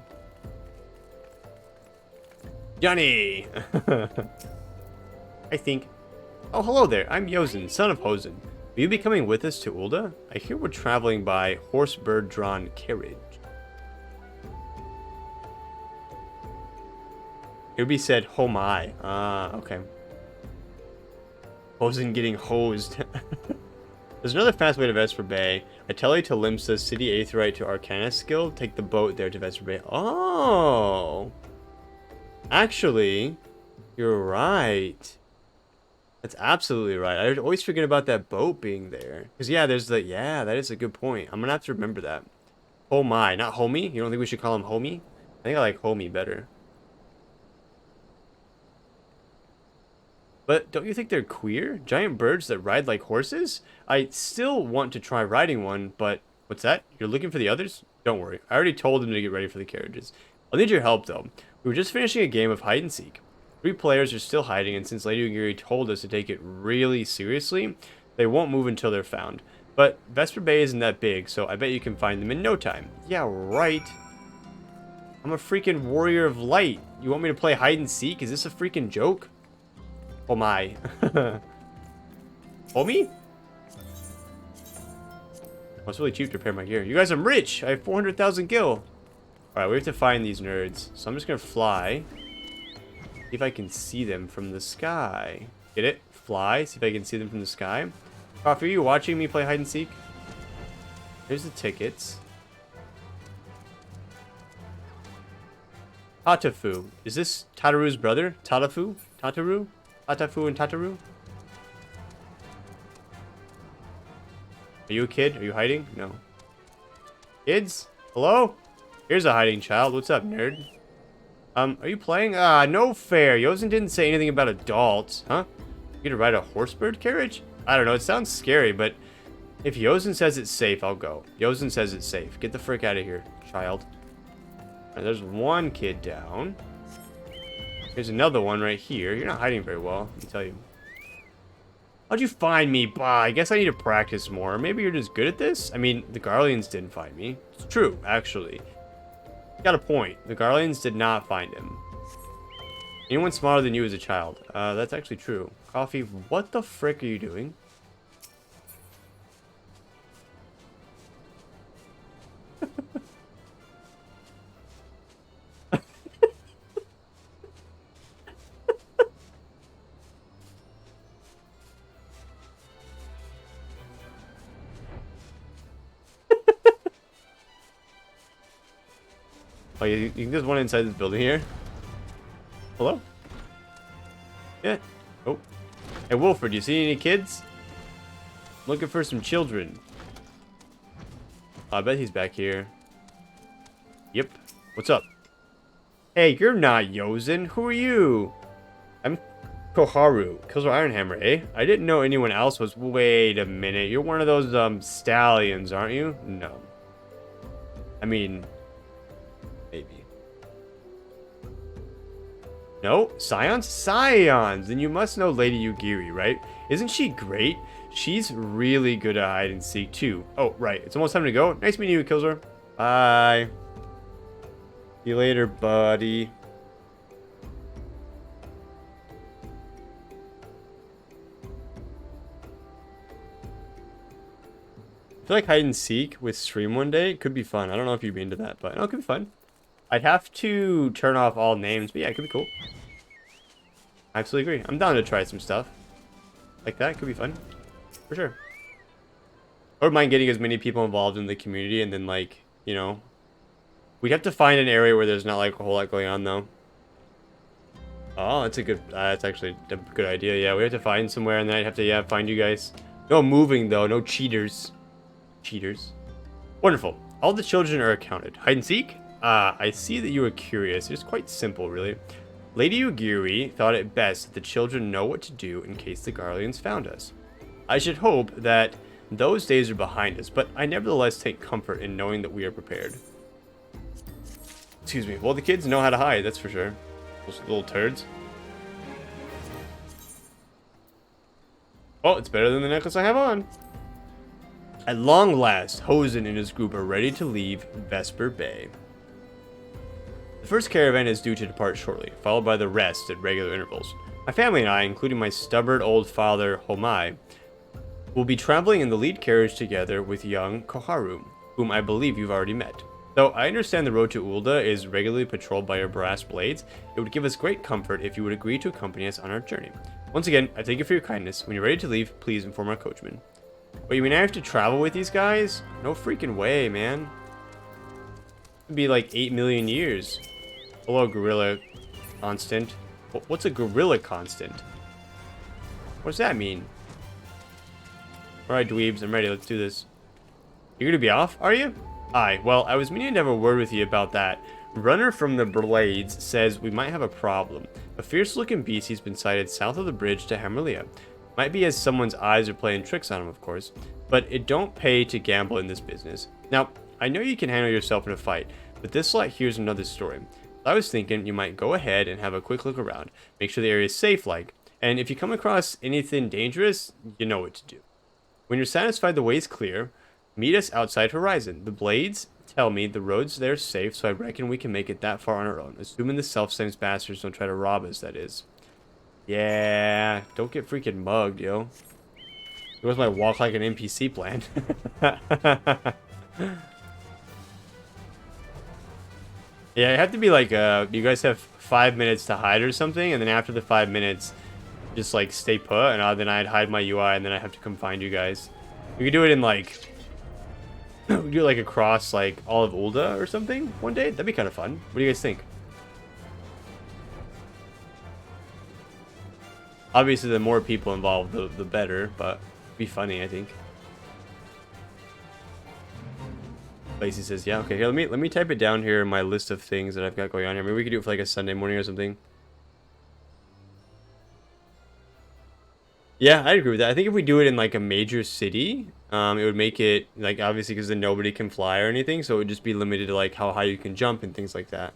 Johnny! I think... Oh, hello there. I'm Yozen, son of Hosen. Will you be coming with us to Ul'dah? I hear we're traveling by horse-bird-drawn carriage. It would be said, oh my. Ah, okay. Hosen getting hosed. There's another fast way to Vesper Bay. I tell you to Limsa, City Aetheryte to Arcana skill. Take the boat there to Vesper Bay. Oh! Actually, you're right. That's absolutely right. I always forget about that boat being there. Because, yeah, there's the... Yeah, that is a good point. I'm going to have to remember that. Oh my, not Homie? You don't think we should call him Homie? I think I like Homie better. But don't you think they're queer? Giant birds that ride like horses? I still want to try riding one, but... What's that? You're looking for the others? Don't worry. I already told them to get ready for the carriages. I'll need your help, though. We were just finishing a game of hide and seek. 3 players are still hiding, and since Lady Ugiri told us to take it really seriously, they won't move until they're found. But Vesper Bay isn't that big, so I bet you can find them in no time. Yeah, right. I'm a freaking warrior of light. You want me to play hide and seek? Is this a freaking joke? Oh my. Homie? Oh, it's really cheap to repair my gear. You guys, I'm rich. I have 400,000 gil. Alright, we have to find these nerds. So I'm just going to fly. See if I can see them from the sky. Get it? Fly. See if I can see them from the sky. Coffee, are you watching me play hide and seek? Here's the tickets. Tatafu. Is this Tataru's brother? Tatafu? Tataru? Tatafu and Tataru? Are you a kid? Are you hiding? No. Kids? Hello? Here's a hiding child. What's up, nerd? Are you playing? Ah, no fair. Yozen didn't say anything about adults. Huh? You get to ride a horsebird carriage? I don't know. It sounds scary, but if Yozen says it's safe, I'll go. Yozen says it's safe. Get the frick out of here, child. Right, there's one kid down. There's another one right here. You're not hiding very well, let me tell you. How'd you find me? Bah, I guess I need to practice more. Maybe you're just good at this? I mean, the Garleans didn't find me. It's true, actually. Got a point. The Garleans did not find him. Anyone smarter than you as a child. That's actually true. Coffee, what the frick are you doing? Oh, you think there's one inside this building here? Hello? Yeah. Oh. Hey, Wilford, you see any kids? Looking for some children. Oh, I bet he's back here. Yep. What's up? Hey, you're not Yozen. Who are you? I'm Koharu. Killzor Ironhammer, eh? I didn't know anyone else was... Wait a minute. You're one of those, stallions, aren't you? No. I mean... Maybe. No? Scions? Scions! Then you must know Lady Yugiri, right? Isn't she great? She's really good at hide and seek, too. Oh, right. It's almost time to go. Nice meeting you, Killzor. Bye. See you later, buddy. I feel like hide and seek with stream one day could be fun. I don't know if you'd be into that, but no, it could be fun. I'd have to turn off all names, but yeah, it could be cool. I absolutely agree. I'm down to try some stuff like that. It could be fun, for sure. I would mind getting as many people involved in the community, and then, like, you know, we'd have to find an area where there's not like a whole lot going on, though. Oh, that's a good. That's actually a good idea. Yeah, we have to find somewhere, and then I'd have to find you guys. No moving though. No cheaters. Cheaters. Wonderful. All the children are accounted. Hide and seek. I see that you are curious. It's quite simple, really. Lady Yugiri thought it best that the children know what to do in case the Garleans found us. I should hope that those days are behind us, but I nevertheless take comfort in knowing that we are prepared. Excuse me. Well, the kids know how to hide, that's for sure. Those little turds. Oh, it's better than the necklace I have on. At long last, Hosen and his group are ready to leave Vesper Bay. The first caravan is due to depart shortly, followed by the rest at regular intervals. My family and I, including my stubborn old father, Homai, will be traveling in the lead carriage together with young Koharu, whom I believe you've already met. Though I understand the road to Ulda is regularly patrolled by your brass blades, it would give us great comfort if you would agree to accompany us on our journey. Once again, I thank you for your kindness. When you're ready to leave, please inform our coachman. Wait, you mean I have to travel with these guys? No freaking way, man. It'd be like 8 million years. Hello, gorilla constant. What's a gorilla constant? What does that mean? Alright, dweebs, I'm ready. Let's do this. You're gonna be off, are you? Aye, well, I was meaning to have a word with you about that. Runner from the Blades says we might have a problem. A fierce-looking beast has been sighted south of the bridge to Hammerlia. Might be as someone's eyes are playing tricks on him, of course. But it don't pay to gamble in this business. Now, I know you can handle yourself in a fight, but this lot here's another story. I was thinking you might go ahead and have a quick look around. Make sure the area is safe, like. And if you come across anything dangerous, you know what to do. When you're satisfied the way's clear, meet us outside Horizon. The Blades tell me the road's there safe, so I reckon we can make it that far on our own. Assuming the self-same bastards don't try to rob us, that is. Yeah, don't get freaking mugged, yo. It was my walk like an NPC plan. Yeah, it had to be like, you guys have 5 minutes to hide or something, and then after the 5 minutes, just like stay put, and then I'd hide my UI, and then I have to come find you guys. We could do it in like, we could do it like across like all of Ulda or something one day. That'd be kind of fun. What do you guys think? Obviously, the more people involved, the better, but it'd be funny, I think. Lacey says, yeah, okay, here, let me type it down here in my list of things that I've got going on here. Maybe we could do it for like a Sunday morning or something. Yeah, I agree with that. I think if we do it in like a major city, it would make it like obviously because then nobody can fly or anything, so it would just be limited to like how high you can jump and things like that,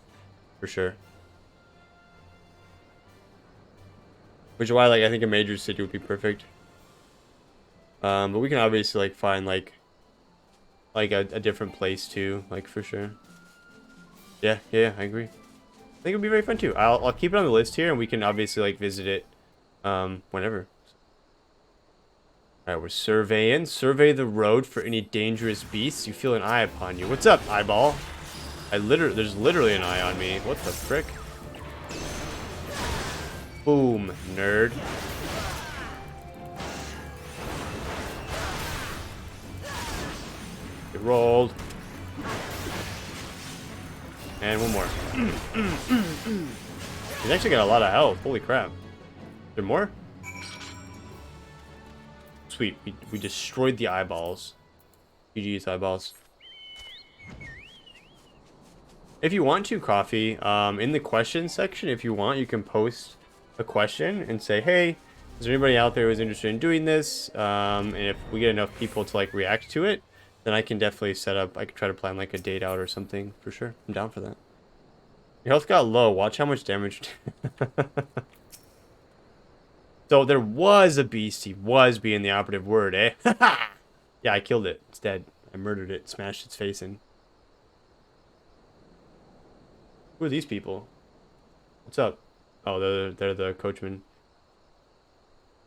for sure. Which is why like I think a major city would be perfect. But we can obviously like find like a different place too, like for sure. Yeah, I agree. I think it'd be very fun too. I'll keep it on the list here, and we can obviously like visit it, whenever. All right, we're surveying. Survey the road for any dangerous beasts. You feel an eye upon you. What's up, eyeball? There's literally an eye on me. What the frick? Boom, nerd. Get rolled. And one more. He's actually got a lot of health. Holy crap. Is there more? Sweet. We destroyed the eyeballs. GG's eyeballs. If you want to, Coffee, in the question section, if you want, you can post a question and say, hey, is there anybody out there who's interested in doing this? And if we get enough people to like react to it, then I can definitely set up, I could try to plan like a date out or something for sure. I'm down for that. Your health got low. Watch how much damage. So there was a beast. He was being the operative word, eh? Yeah, I killed it. It's dead. I murdered it. Smashed its face in. Who are these people? What's up? Oh, they're the coachman.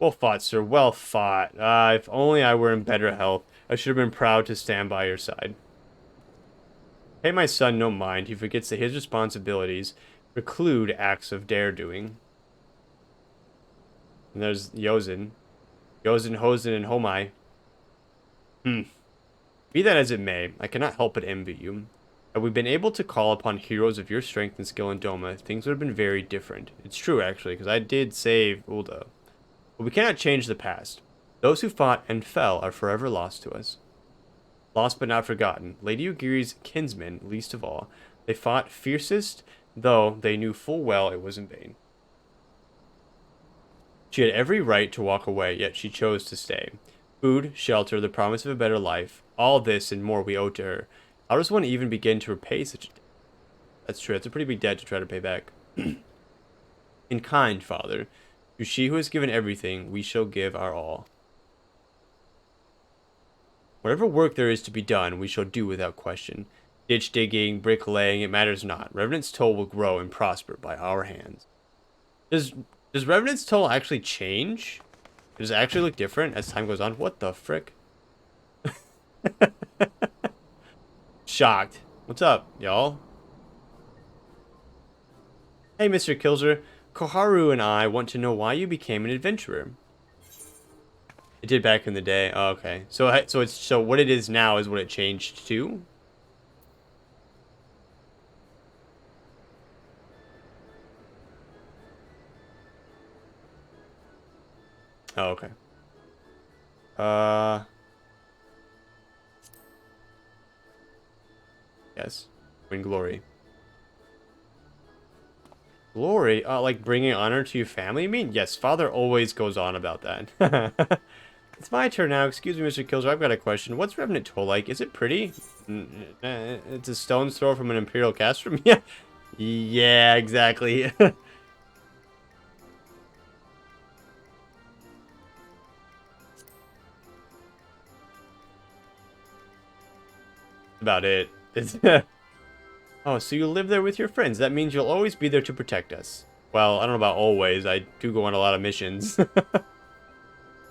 Well fought, sir. Well fought. If only I were in better health. I should have been proud to stand by your side. Pay my son no mind. He forgets that his responsibilities preclude acts of dare-doing. And there's Yozen. Yozen, Hosen, and Homai. Be that as it may, I cannot help but envy you. Had we been able to call upon heroes of your strength and skill in Doma, things would have been very different. It's true, actually, because I did save Ulda. But we cannot change the past. Those who fought and fell are forever lost to us. Lost but not forgotten. Lady Ugiri's kinsmen, least of all. They fought fiercest, though they knew full well it was in vain. She had every right to walk away, yet she chose to stay. Food, shelter, the promise of a better life, all this and more we owe to her. How does one even begin to repay such a debt? That's true, it's a pretty big debt to try to pay back. In kind, Father, to she who has given everything, we shall give our all. Whatever work there is to be done, we shall do without question. Ditch digging, bricklaying, it matters not. Revenant's toll will grow and prosper by our hands. Does Revenant's toll actually change? Does it actually look different as time goes on? What the frick? Shocked. What's up, y'all? Hey, Mr. Kilzer. Koharu and I want to know why you became an adventurer. It did back in the day. Oh, okay. So what it is now is what it changed to? Oh, okay. Yes. Win glory. Glory? Like bringing honor to your family, you mean? Yes, Father always goes on about that. It's my turn now. Excuse me, Mr. Kilzer. I've got a question. What's Revenant Toll like? Is it pretty? It's a stone's throw from an Imperial castrum? Yeah. Yeah, exactly. About it. Oh, so you live there with your friends. That means you'll always be there to protect us. Well, I don't know about always. I do go on a lot of missions.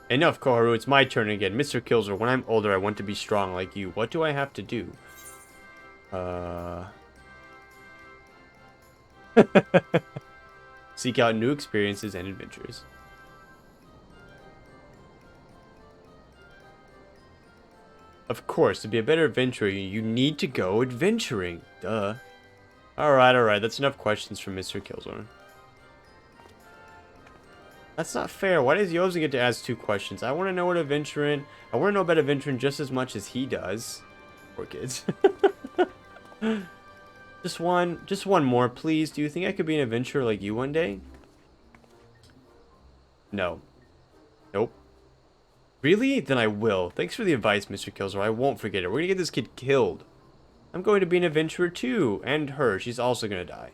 Enough, Koharu. It's my turn again. Mr. Kilzer, when I'm older, I want to be strong like you. What do I have to do? Seek out new experiences and adventures. Of course, to be a better adventurer, you need to go adventuring. Duh. Alright. That's enough questions from Mr. Kilzorn. That's not fair. Why does Yozen get to ask 2 questions? I want to know what adventuring... I want to know about adventuring just as much as he does. Poor kids. Just one more, please. Do you think I could be an adventurer like you one day? No. Nope. Really? Then I will. Thanks for the advice, Mr. Kilzor. I won't forget it. We're gonna get this kid killed. I'm going to be an adventurer too. And her. She's also gonna die.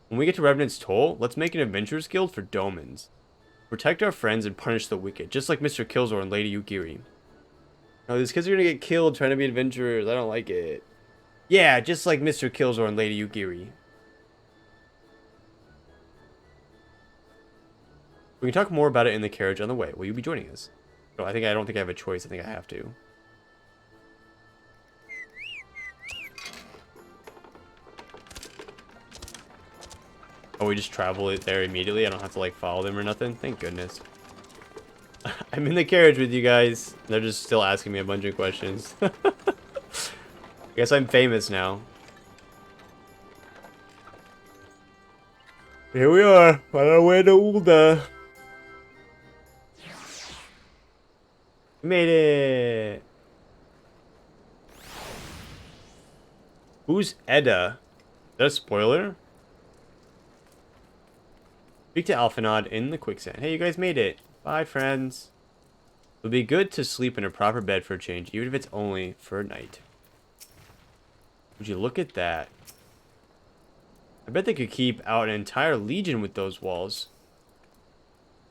When we get to Revenant's Toll, let's make an adventurers guild for Domans. Protect our friends and punish the wicked, just like Mr. Kilzor and Lady Yugiri. No, these kids are gonna get killed trying to be adventurers. I don't like it. Yeah, just like Mr. Kilzor and Lady Yugiri. We can talk more about it in the carriage on the way. Will you be joining us? No, I don't think I have a choice. I think I have to. Oh, we just travel it there immediately? I don't have to, like, follow them or nothing? Thank goodness. I'm in the carriage with you guys. They're just still asking me a bunch of questions. I guess I'm famous now. Here we are, on our way to Ul'dah. We made it. Who's Edda? Is that a spoiler? Speak to Alphanod in the quicksand. Hey, you guys made it. Bye, friends. It would be good to sleep in a proper bed for a change, even if it's only for a night. Would you look at that? I bet they could keep out an entire legion with those walls.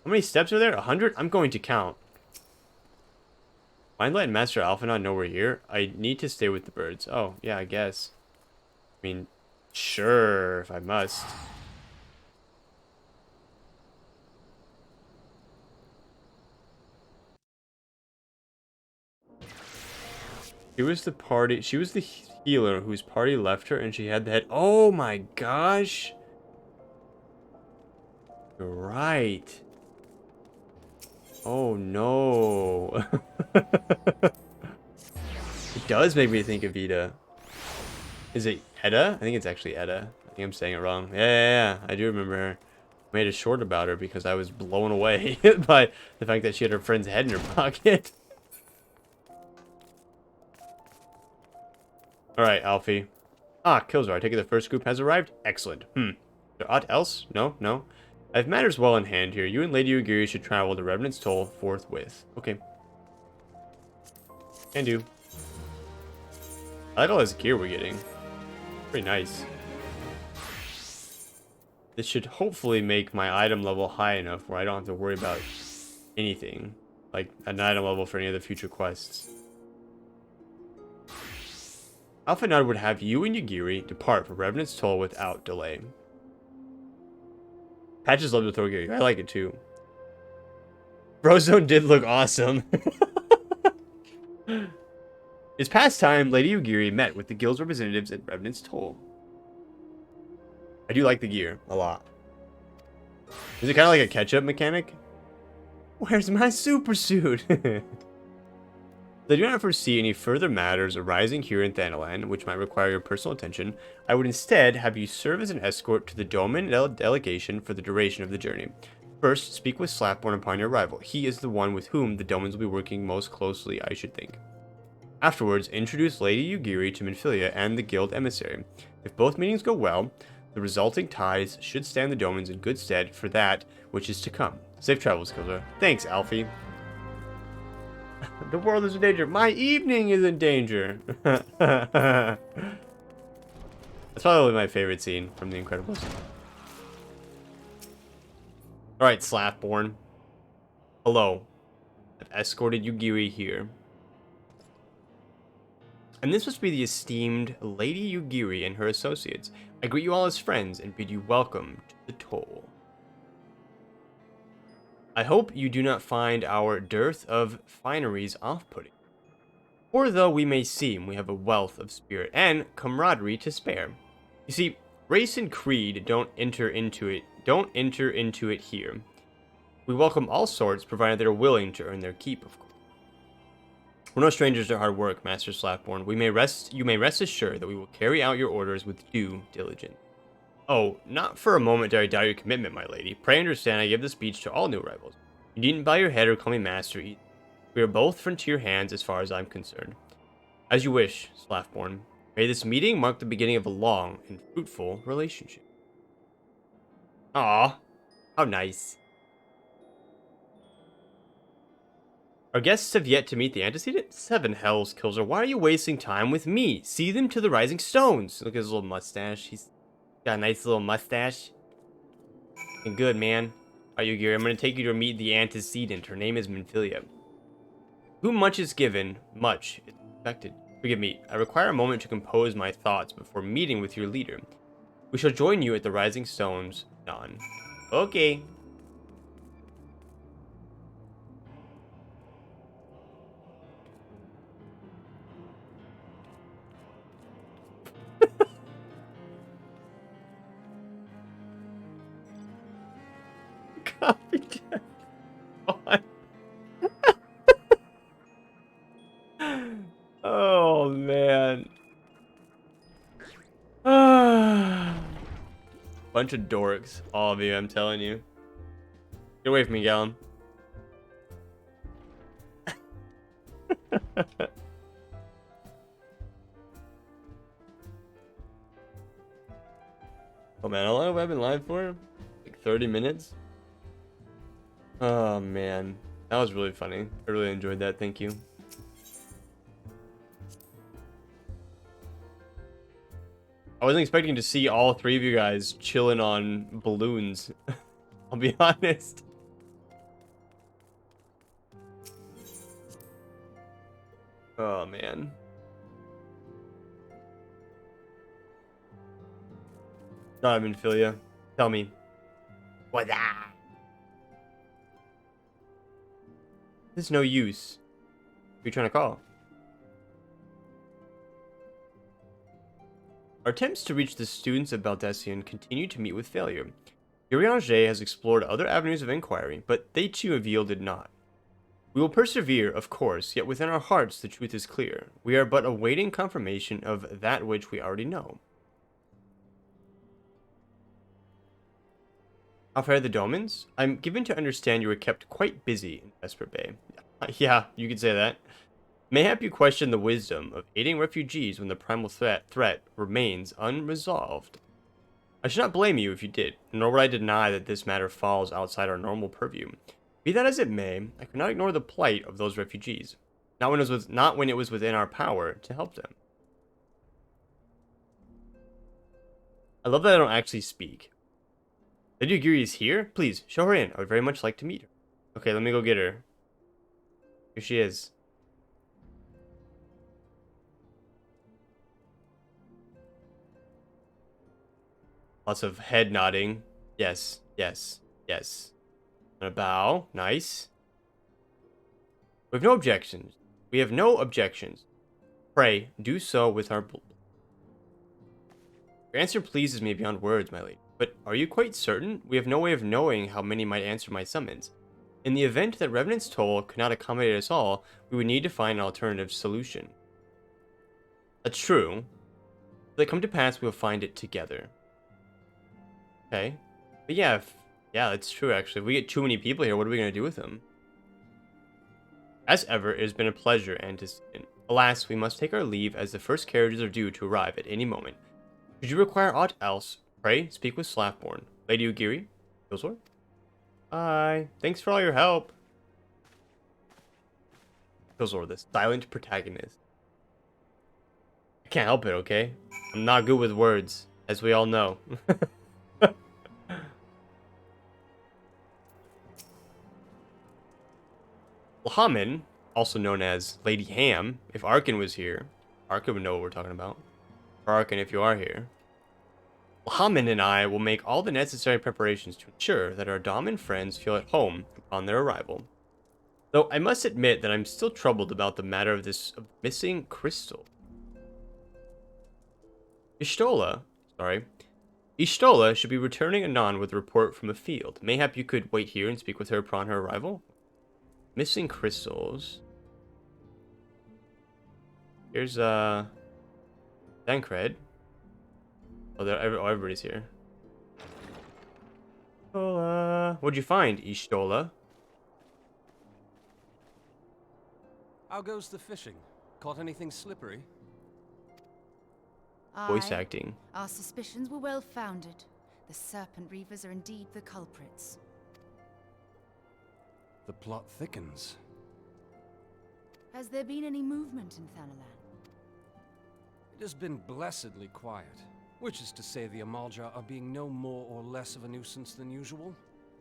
How many steps are there? 100? I'm going to count. Mind letting Master Alphanod know we're here? I need to stay with the birds. Oh, yeah, I guess. I mean, sure, if I must. She was the healer whose party left her and she had the head. Oh my gosh. You're right. Oh no. It does make me think of Ida. Is it Edda? I think it's actually Edda. I think I'm saying it wrong. Yeah. I do remember her. I made a short about her because I was blown away by the fact that she had her friend's head in her pocket. Alright, Alfie. Ah, Kilzor, I take it the first group has arrived? Excellent. Is there aught else? No. I have matters well in hand here. You and Lady Yugiri should travel to Revenant's Toll forthwith. Okay. Can do. I like all this gear we're getting. Pretty nice. This should hopefully make my item level high enough where I don't have to worry about anything. Like an item level for any of the future quests. Alphanod would have you and Yugiri depart for Revenant's Toll without delay. Patches love to throw gear. I like it too. Brozone did look awesome. It's past time Lady Yugiri met with the guild's representatives at Revenant's Toll. I do like the gear a lot. Is it kind of like a catch-up mechanic? Where's my super suit? I do not foresee any further matters arising here in Thanalan, which might require your personal attention. I would instead have you serve as an escort to the Doman delegation for the duration of the journey. First, speak with Slapborn upon your arrival. He is the one with whom the Domans will be working most closely, I should think. Afterwards, introduce Lady Yugiri to Minfilia and the guild emissary. If both meetings go well, the resulting ties should stand the Domans in good stead for that which is to come. Safe travels, Kilzor. Thanks, Alfie. The world is in danger. My evening is in danger. That's probably my favorite scene from The Incredibles. Alright, Slapborn. Hello. I've escorted Yugiri here. And this must be the esteemed Lady Yugiri and her associates. I greet you all as friends and bid you welcome to the Toll. I hope you do not find our dearth of fineries off-putting. For though we may seem, we have a wealth of spirit and camaraderie to spare. You see, race and creed don't enter into it here. We welcome all sorts, provided they're willing to earn their keep, of course. We're no strangers to hard work, Master Slapborn. You may rest assured that we will carry out your orders with due diligence. Oh, not for a moment dare I doubt your commitment, my lady. Pray understand I give this speech to all new arrivals. You needn't bow your head or call me master either. We are both frontier hands as far as I'm concerned. As you wish, Slapborn. May this meeting mark the beginning of a long and fruitful relationship. Aw, how nice. Our guests have yet to meet the antecedent. Seven hells, Kilzor. Why are you wasting time with me? See them to the rising stones. Look at his little mustache. He's got a nice little mustache. And good, man. Are you Gary? I'm going to take you to meet the antecedent. Her name is Minfilia. Whom much is given, much is expected. Forgive me, I require a moment to compose my thoughts before meeting with your leader. We shall join you at the rising stones, dawn. Okay. Copy that. Oh man. Bunch of dorks, all of you, I'm telling you. Get away from me, Gallum. Oh man, how long have I been live for? Like 30 minutes? Oh man, that was really funny. I really enjoyed that, thank you. I wasn't expecting to see all three of you guys chilling on balloons. I'll be honest. Oh man. No, I'm in Philia. Tell me. What's that? There's no use. Who are you trying to call? Our attempts to reach the students of Baldesion continue to meet with failure. Urianger has explored other avenues of inquiry, but they too have yielded not. We will persevere, of course, yet within our hearts the truth is clear. We are but awaiting confirmation of that which we already know. How fare the Domans? I'm given to understand you were kept quite busy in Vesper Bay. Yeah, you could say that. Mayhap you question the wisdom of aiding refugees when the primal threat remains unresolved. I should not blame you if you did, nor would I deny that this matter falls outside our normal purview. Be that as it may, I could not ignore the plight of those refugees, not when it was within our power to help them. I love that I don't actually speak. Lady Ugiri is here? Please, show her in. I would very much like to meet her. Okay, let me go get her. Here she is. Lots of head nodding. Yes, yes, yes. And a bow. Nice. We have no objections. We have no objections. Pray, do so with our... Your answer pleases me beyond words, my lady. But are you quite certain? We have no way of knowing how many might answer my summons. In the event that Revenant's toll could not accommodate us all, we would need to find an alternative solution. That's true. If they come to pass, we will find it together. Okay. But yeah, yeah, that's true actually. If we get too many people here, what are we going to do with them? As ever, it has been a pleasure, Antecedent. Alas, we must take our leave as the first carriages are due to arrive at any moment. Should you require aught else, pray speak with Slaffborn. Lady Ugiri? Kilzor? Hi. Thanks for all your help. Kilzor, the silent protagonist. I can't help it, okay? I'm not good with words, as we all know. Lahamin, also known as Lady Ham, if Arkin was here, Arkin would know what we're talking about. Or Arkin, if you are here. Lahamin and I will make all the necessary preparations to ensure that our Domin friends feel at home upon their arrival. Though I must admit that I'm still troubled about the matter of this missing crystal. Ishtola should be returning anon with a report from a field. Mayhap you could wait here and speak with her upon her arrival? Missing crystals. Here's Thancred. Oh, everybody's here. Ishtola. What'd you find, Ishtola? How goes the fishing? Caught anything slippery? Voice Aye, acting. our suspicions were well founded. The Serpent Reavers are indeed the culprits. The plot thickens. Has there been any movement in Thanalan? It has been blessedly quiet, which is to say the Amalja are being no more or less of a nuisance than usual,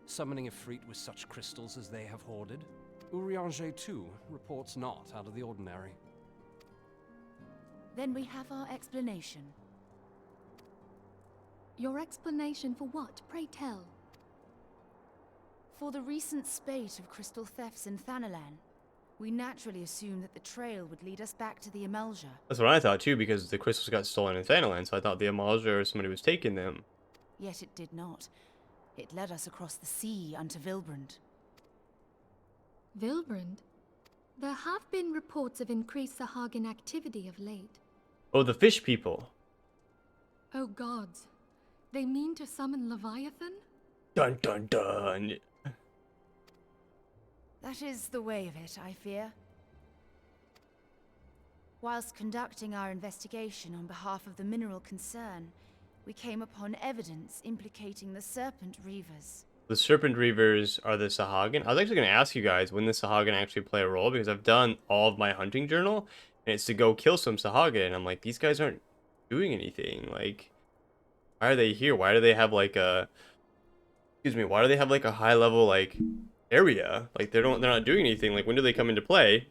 summoning Ifrit with such crystals as they have hoarded. Urianger, too, reports not out of the ordinary. Then we have our explanation. Your explanation for what, pray tell? For the recent spate of crystal thefts in Thanalan, we naturally assumed that the trail would lead us back to the Amalja. That's what I thought too, because the crystals got stolen in Thanalan, so I thought the Amalja or somebody was taking them. Yet it did not. It led us across the sea unto Vilbrand. Vilbrand? There have been reports of increased Sahagin activity of late. Oh, the fish people. Oh gods. They mean to summon Leviathan? Dun dun dun. That is the way of it, I fear. Whilst conducting our investigation on behalf of the mineral concern, we came upon evidence implicating the Serpent Reavers. The Serpent Reavers are the Sahagin. I was actually going to ask you guys when the Sahagin actually play a role, because I've done all of my hunting journal, and it's to go kill some Sahagin, and I'm like, these guys aren't doing anything. Like, why are they here? Why do they have like a... Excuse me, why do they have like a high level like area? Like they're not doing anything. Like when do they come into play?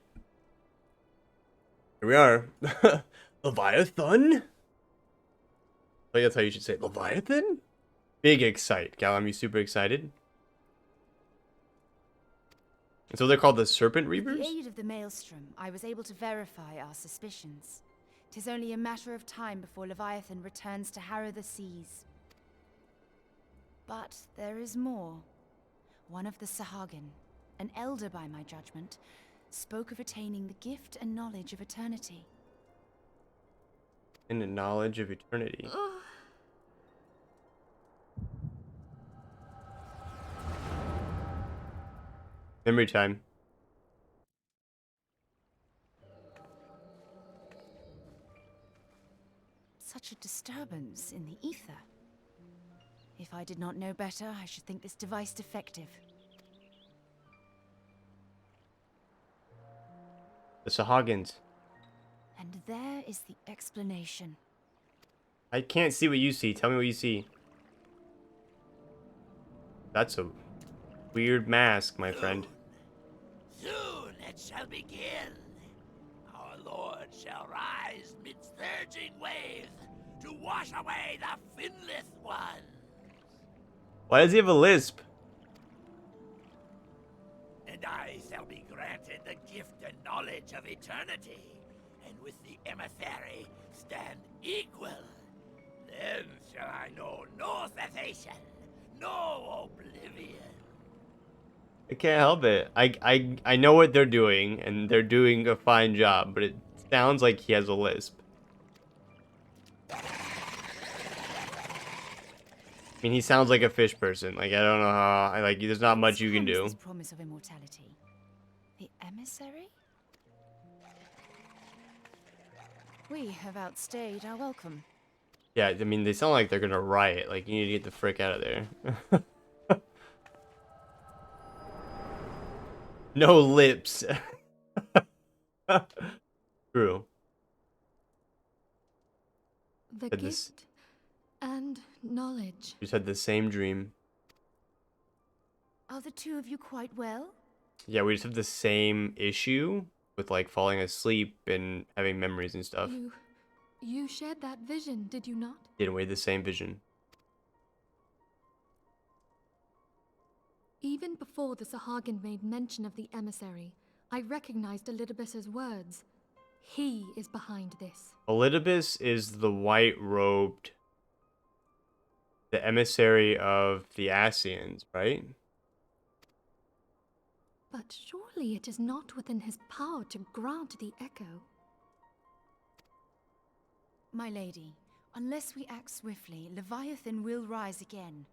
Here we are. Leviathan? Like that's how you should say it. Leviathan? Big excite. Gal, I'm super excited. And so they're called the Serpent Reavers? With the aid of the Maelstrom, I was able to verify our suspicions. 'Tis only a matter of time before Leviathan returns to harrow the seas. But there is more. One of the Sahagin, an elder by my judgment, spoke of attaining the gift and knowledge of eternity. In the knowledge of eternity. Memory time. Such a disturbance in the ether. If I did not know better, I should think this device defective. The Sahagins. And there is the explanation. I can't see what you see. Tell me what you see. That's a weird mask, my friend. Soon it shall begin. Our Lord shall rise midst surging waves to wash away the finless ones. Why does he have a lisp? And I shall be granted the gift and knowledge of eternity, and with the emissary stand equal. Then shall I know no cessation, no oblivion. I can't help it. I know what they're doing, and they're doing a fine job, but it sounds like he has a lisp. I mean, he sounds like a fish person. Like, I don't know how... there's not much you can do. This promise of immortality. The emissary? We have outstayed our welcome. Yeah, I mean, they sound like they're gonna riot. Like, you need to get the frick out of there. No lips. True. The Had this- gift and knowledge. Just had the same dream. Are the two of you quite well? Yeah, we just have the same issue with like falling asleep and having memories and stuff. You shared that vision, did you not? Didn't we? The same vision. Even before the Sahagin made mention of the emissary, I recognized Elidibus's words. He is behind this. Elidibus is the white-robed, the emissary of the Scions, right? But surely it is not within his power to grant the echo. My lady, unless we act swiftly, Leviathan will rise again.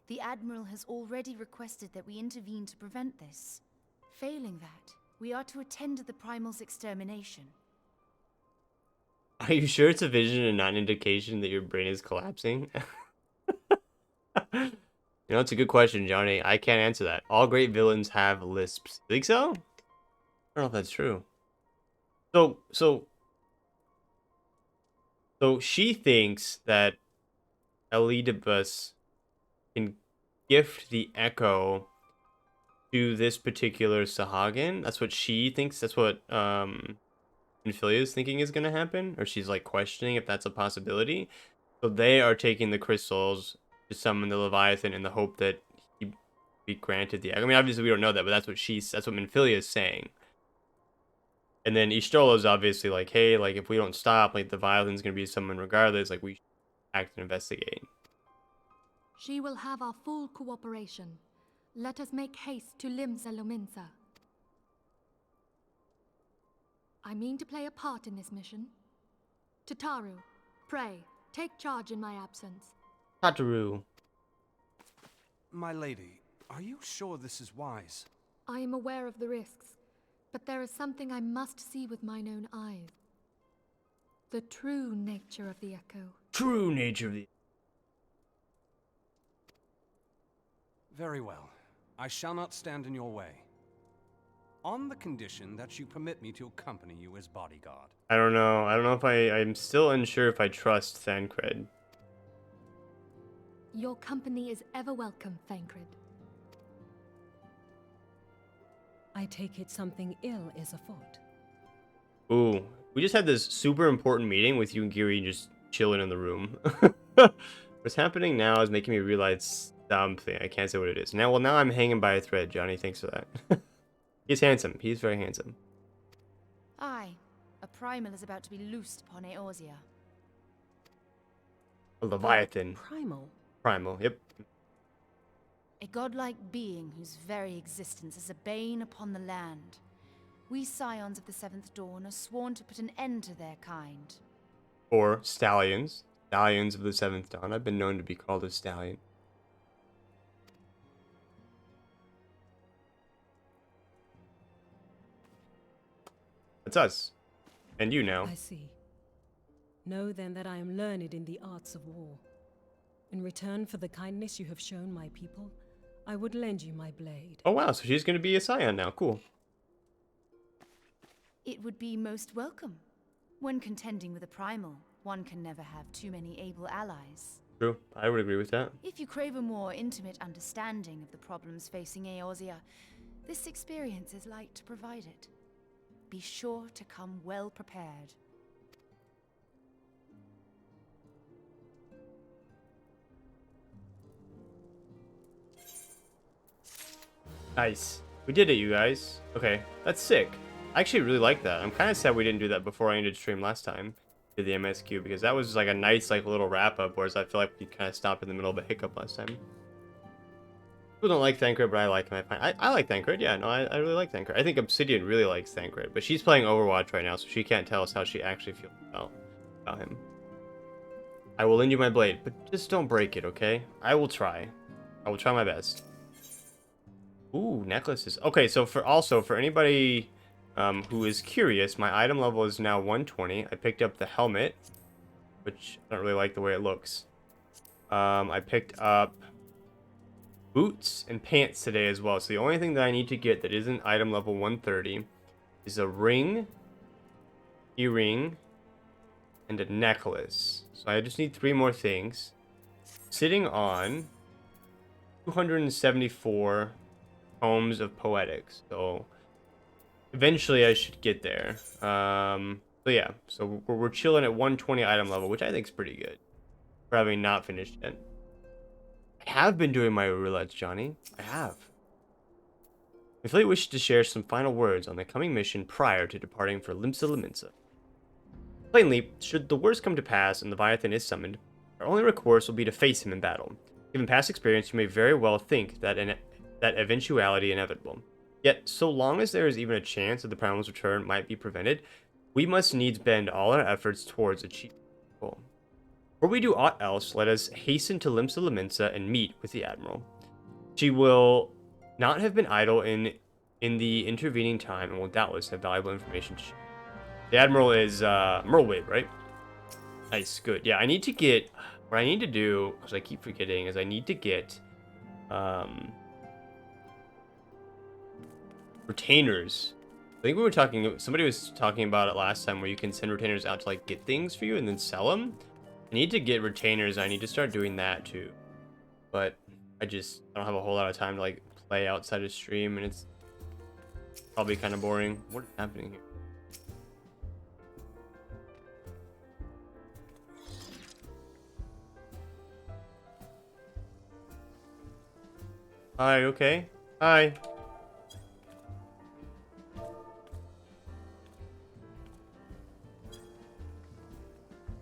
The Admiral has already requested that we intervene to prevent this. Failing that, we are to attend to the Primal's extermination. Are you sure it's a vision and not an indication that your brain is collapsing? You know, it's a good question, Johnny. I can't answer that. All great villains have lisps. Think so? I don't know if that's true. So she thinks that Elidibus can gift the echo to this particular Sahagin. That's what she thinks. That's what Ophelia is thinking is going to happen, or she's like questioning if that's a possibility. So they are taking the crystals to summon the Leviathan in the hope that he be granted the. I mean, obviously we don't know that, but that's what Minfilia is saying. And then Ishtola's obviously like, hey, like if we don't stop, like the Leviathan's going to be summoned regardless. Like we should act and investigate. She will have our full cooperation. Let us make haste to Limsa Lominsa. I mean to play a part in this mission. Tataru, pray, take charge in my absence. Tataru. My lady, are you sure this is wise? I am aware of the risks, but there is something I must see with mine own eyes. The true nature of the echo. True nature of the... Very well. I shall not stand in your way. On the condition that you permit me to accompany you as bodyguard. I don't know. I don't know if I'm still unsure if I trust Thancred. Your company is ever welcome, Thancred. I take it something ill is afoot. Ooh, we just had this super important meeting with you and Giri just chilling in the room. What's happening now is making me realize something. I can't say what it is. Now I'm hanging by a thread, Johnny. Thanks for that. He's handsome. He's very handsome. Aye. A Primal is about to be loosed upon Eorzea. A Leviathan. Primal, yep. A godlike being whose very existence is a bane upon the land. We Scions of the Seventh Dawn are sworn to put an end to their kind. Or Stallions. Stallions of the Seventh Dawn. I've been known to be called a stallion. It's us. And you now. I see. Know then that I am learned in the arts of war. In return for the kindness you have shown my people, I would lend you my blade. Oh wow, so she's going to be a Scion now. Cool. It would be most welcome. When contending with a Primal, one can never have too many able allies. True, I would agree with that. If you crave a more intimate understanding of the problems facing Eorzea, this experience is like to provide it. Be sure to come well prepared. Nice. We did it, you guys. Okay, that's sick. I actually really like that. I'm kind of sad we didn't do that before I ended stream last time. Did the MSQ, because that was like a nice like little wrap up, whereas I feel like we kind of stopped in the middle of a hiccup last time. People don't like Thancred, but I like him. I like Thancred, yeah, no, I really like Thancred. I think Obsidian really likes Thancred, but she's playing Overwatch right now, so she can't tell us how she actually feels about him. I will lend you my blade, but just don't break it, okay? I will try. I will try my best. Ooh, necklaces. Okay, so for anybody who is curious, my item level is now 120. I picked up the helmet, which I don't really like the way it looks. I picked up boots and pants today as well. So the only thing that I need to get that isn't item level 130 is a ring, earring, and a necklace. So I just need 3 more things. Sitting on 274 tomes of poetics. So eventually I should get there. So yeah, so we're chilling at 120 item level, which I think is pretty good for having not finished yet. I have been doing my roulettes, Johnny. I have. If Fleet wishes to share some final words on the coming mission prior to departing for Limsa Lominsa. Plainly, should the worst come to pass and Leviathan is summoned, our only recourse will be to face him in battle. Given past experience, you may very well think that that eventuality inevitable. Yet, so long as there is even a chance that the Primal's return might be prevented, we must needs bend all our efforts towards achieving the goal. Before we do aught else, let us hasten to Limsa Lominsa and meet with the Admiral. She will not have been idle in the intervening time and will doubtless have valuable information to share. The Admiral is Merlwib, right? Nice, good. Yeah, I need to get... What I need to do, because I keep forgetting, is I need to get... retainers. I think we were talking... Somebody was talking about it last time, where you can send retainers out to, like, get things for you and then sell them. I need to get retainers. I need to start doing that, too. But I don't have a whole lot of time to, like, play outside of stream, and it's probably kind of boring. What is happening here? Hi, okay? Hi.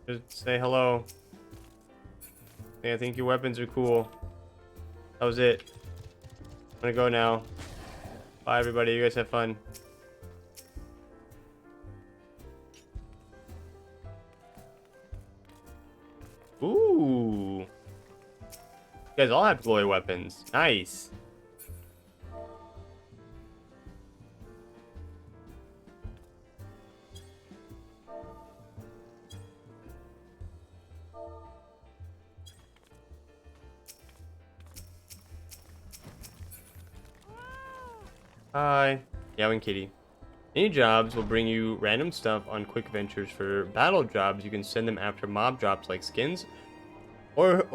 Just say hello. Hey, I think your weapons are cool. That was it. I'm gonna go now. Bye, everybody. You guys have fun. Ooh. You guys all have glory weapons. Nice. Hi. Yow and Kitty. Any jobs will bring you random stuff on quick ventures. For battle jobs, you can send them after mob drops like skins or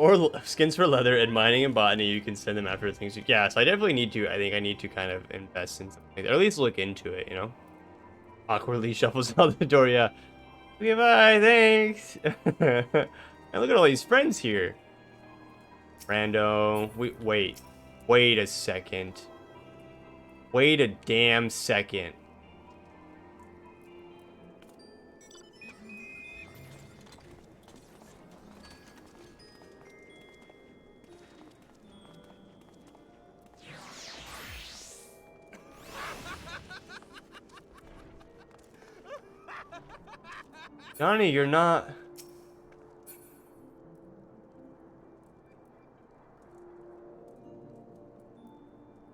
skins for leather, and mining and botany, you can send them after things. Yeah, so I definitely need to, I think I need to kind of invest in something, or at least look into it, you know? Awkwardly shuffles out the door, yeah. Okay, bye, thanks. And look at all these friends here. Rando, wait a second. Wait a damn second. Johnny, you're not...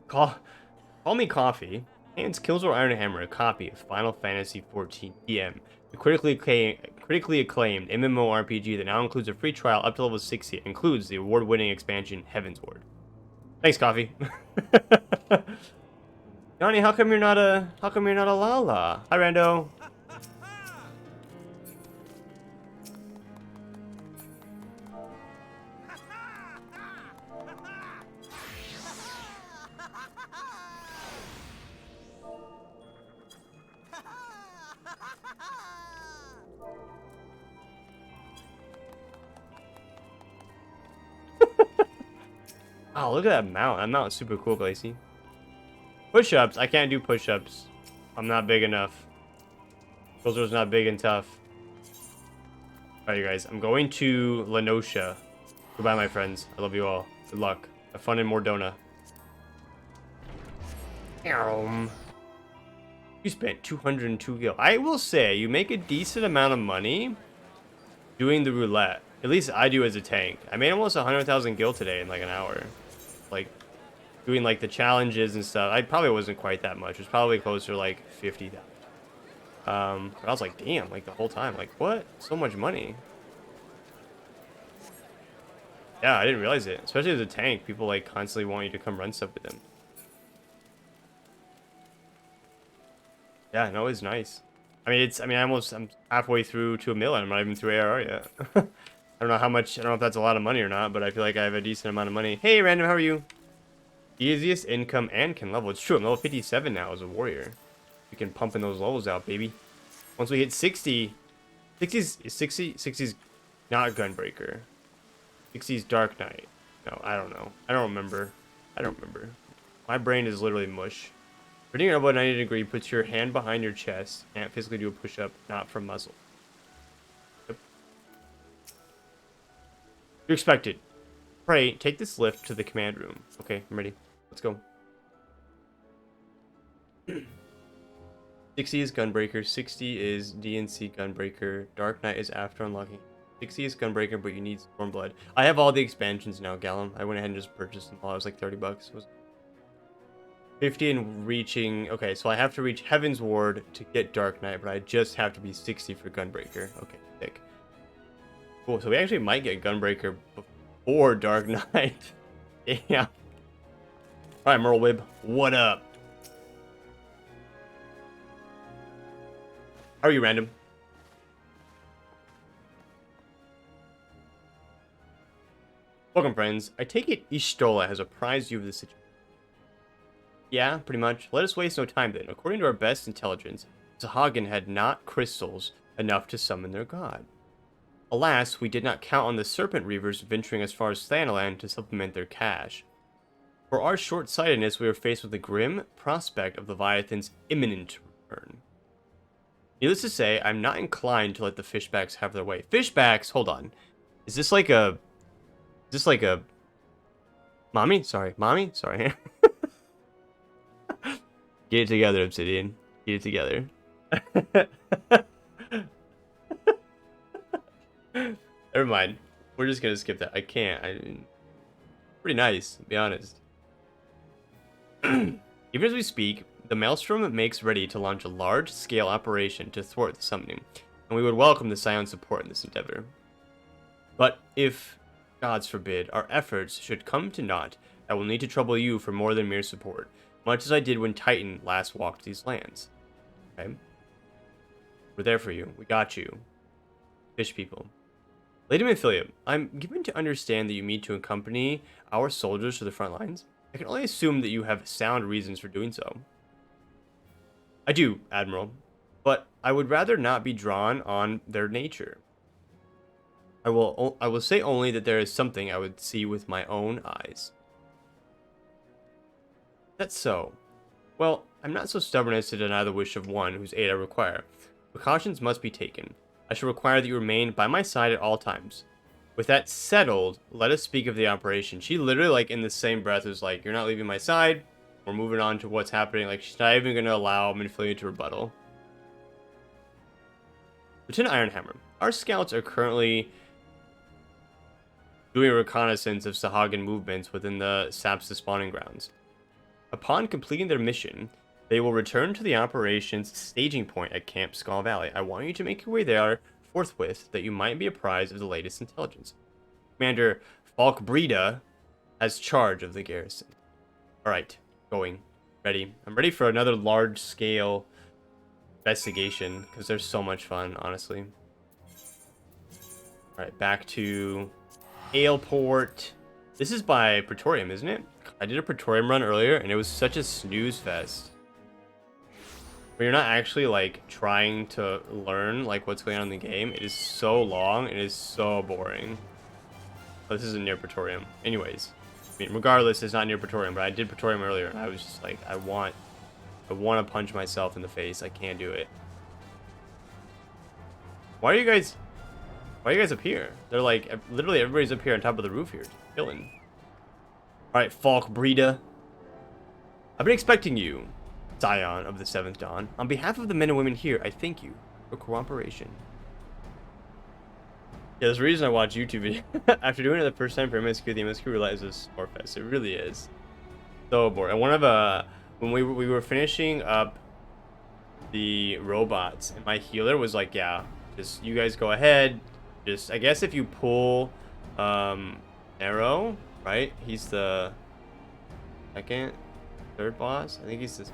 Call me Coffee. Hands Killzor Iron Hammer, a copy of Final Fantasy XIV PM, the critically acclaimed MMORPG that now includes a free trial up to level 60. It includes the award-winning expansion Heaven's Ward. Thanks, Coffee. Johnny, how come you're not a Lala? Hi, Rando. Oh, look at that mount. That mount is super cool, Glacy. Push-ups. I can't do push-ups. I'm not big enough. Killzor's not big and tough. Alright, you guys. I'm going to Lenosha. Goodbye, my friends. I love you all. Good luck. Have fun in Mor Dhona. You spent 202 gil. I will say, you make a decent amount of money doing the roulette. At least I do as a tank. I made almost 100,000 gil today in like an hour. Like, doing like the challenges and stuff. I probably wasn't quite that much. It was probably closer to like 50,000. But I was like, damn, like the whole time. Like, what? So much money. Yeah, I didn't realize it. Especially as a tank, people like constantly want you to come run stuff with them. Yeah, no, it's nice. I mean, I'm halfway through to a million. I'm not even through ARR yet. I don't know how much, I don't know if that's a lot of money or not, but I feel like I have a decent amount of money. Hey, Random, how are you? Easiest income and can level. It's true, I'm level 57 now as a warrior. We can pump in those levels out, baby. Once we hit 60, 60's not Gunbreaker. 60's Dark Knight. No, I don't know. I don't remember. My brain is literally mush. Turning your elbow at 90 degree puts your hand behind your chest. Can't physically do a push-up, not from muscle. Yep. You're expected. Pray, take this lift to the command room. Okay, I'm ready. Let's go. 60 is Gunbreaker, 60 is DNC Gunbreaker, Dark Knight is after unlocking. 60 is Gunbreaker, but you need Stormblood. I have all the expansions now, Gallum. I went ahead and just purchased them all. It was like 30 bucks. It was 50 and reaching... Okay, so I have to reach Heaven's Ward to get Dark Knight, but I just have to be 60 for Gunbreaker. Okay, sick. Cool, so we actually might get Gunbreaker before Dark Knight. Yeah. Alright, Merlwib, what up? How are you, random? Welcome, friends. I take it Ishtola has apprised you of the situation. Yeah, pretty much. Let us waste no time then. According to our best intelligence, Sahagin had not crystals enough to summon their god. Alas, we did not count on the Serpent Reavers venturing as far as Thanalan to supplement their cache. For our short-sightedness, we were faced with the grim prospect of Leviathan's imminent return. Needless to say, I'm not inclined to let the fishbacks have their way. Fishbacks? Hold on. Is this like a... Mommy? Sorry. Mommy? Sorry. Get it together, Obsidian. Get it together. Never mind. We're just gonna skip that. I can't. Pretty nice, to be honest. Even as we speak, the Maelstrom makes ready to launch a large-scale operation to thwart the summoning, and we would welcome the Scions' support in this endeavor. But if, gods forbid, our efforts should come to naught, I will need to trouble you for more than mere support, much as I did when Titan last walked these lands. Okay? We're there for you. We got you. Fish people. Lady Mephilia, I'm given to understand that you mean to accompany our soldiers to the front lines. I can only assume that you have sound reasons for doing so. I do, Admiral, but I would rather not be drawn on their nature. I will say only that there is something I would see with my own eyes. That's so. Well, I'm not so stubborn as to deny the wish of one whose aid I require. Precautions must be taken. I shall require that you remain by my side at all times. With that settled, let us speak of the operation. She literally, like, in the same breath was like, you're not leaving my side. We're moving on to what's happening. Like, she's not even going to allow Minfilia to rebuttal. Lieutenant Ironhammer, our scouts are currently doing a reconnaissance of Sahagin movements within the Sapsa spawning grounds. Upon completing their mission, they will return to the operations staging point at Camp Skull Valley. I want you to make your way there forthwith, that you might be apprised of the latest intelligence. Commander Falkbreda has charge of the garrison. Alright, going. Ready. I'm ready for another large-scale investigation, because they're so much fun, honestly. Alright, back to Aleport. This is by Praetorium, isn't it? I did a Praetorium run earlier, and it was such a snooze fest. Where you're not actually, like, trying to learn, like, what's going on in the game. It is so long, it is so boring. Oh, this isn't near Praetorium. Anyways, I mean, regardless, it's not near Praetorium, but I did Praetorium earlier, and I was just like, I want to punch myself in the face. I can't do it. Why are you guys up here? They're like, literally everybody's up here on top of the roof here, just chilling. Alright, Falkbreda. I've been expecting you, Scion of the 7th Dawn. On behalf of the men and women here, I thank you for cooperation. Yeah, there's a reason I watch YouTube videos. After doing it the first time for MSQ, the MSQ realizes it's more fest. It really is. So boring. And one of when we were finishing up the robots, and my healer was like, yeah, just you guys go ahead. Just, I guess if you pull Arrow, right? He's the third boss. I think he's the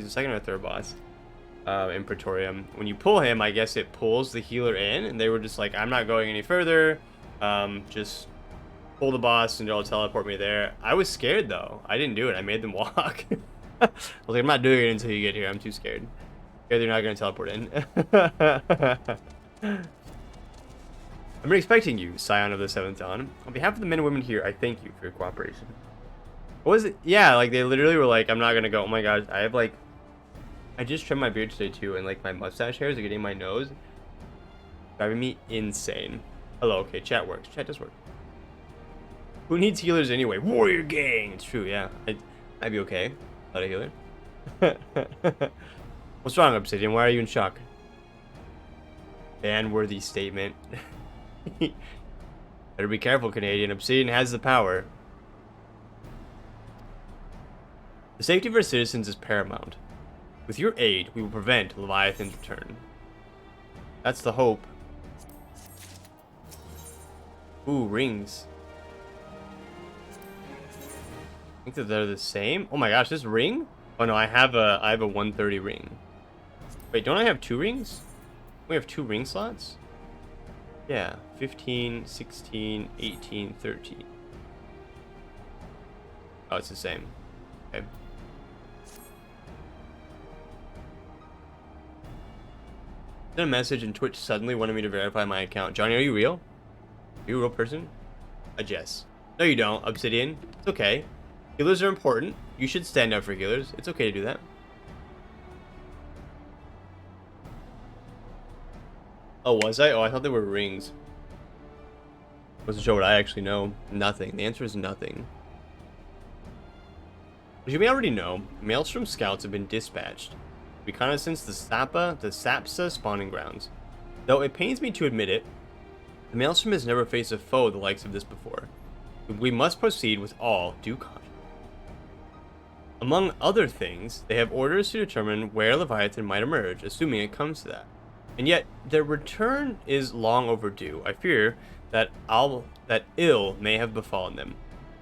second or third boss in Praetorium. When you pull him, I guess it pulls the healer in, and they were just like, I'm not going any further. Just pull the boss and it'll teleport me there. I was scared though. I didn't do it. I made them walk. I was like, I'm not doing it until you get here. I'm too scared. Yeah, they're not going to teleport in. I've been expecting you, Scion of the 7th Dawn. On behalf of the men and women here, I thank you for your cooperation. What was it? Yeah, like they literally were like, I'm not gonna go. Oh my god, I just trimmed my beard today too, and like my mustache hairs are getting in my nose. Driving me insane. Hello, okay, chat works. Chat does work. Who needs healers anyway? Warrior gang! It's true, yeah. I'd be okay without a healer. What's wrong, Obsidian? Why are you in shock? Ban-worthy statement. Better be careful, Canadian. Obsidian has the power. The safety of our citizens is paramount. With your aid, we will prevent Leviathan's return. That's the hope. Ooh, rings. I think that they're the same. Oh my gosh, this ring? Oh no, I have a 130 ring. Wait, don't I have 2 rings? We have 2 ring slots? Yeah, 15, 16, 18, 13. Oh, it's the same. Okay. Sent a message and Twitch suddenly wanted me to verify my account. Johnny, are you real? Are you a real person? I guess. No, you don't, Obsidian. It's okay. Healers are important. You should stand up for healers. It's okay to do that. Oh, was I? Oh, I thought they were rings. Wasn't sure what I actually know. Nothing. The answer is nothing. As you may already know, Maelstrom scouts have been dispatched, reconnaissance the Sapsa spawning grounds. Though it pains me to admit it, the Maelstrom has never faced a foe the likes of this before. We must proceed with all due caution. Among other things, they have orders to determine where Leviathan might emerge, assuming it comes to that. And yet, their return is long overdue. I fear that ill may have befallen them.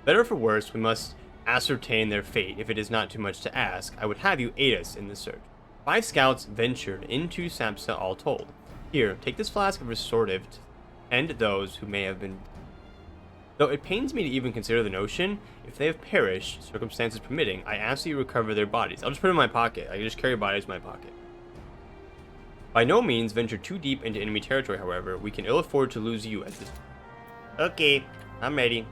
Better for worse, we must ascertain their fate. If it is not too much to ask, I would have you aid us in the search. 5 scouts ventured into Sapsa all told. Here, take this flask of restorative and those who may have been. Though it pains me to even consider the notion, if they have perished, circumstances permitting, I ask that you recover their bodies. I'll just put them in my pocket. I can just carry bodies in my pocket. By no means venture too deep into enemy territory, however. We can ill afford to lose you at this. Okay, I'm ready.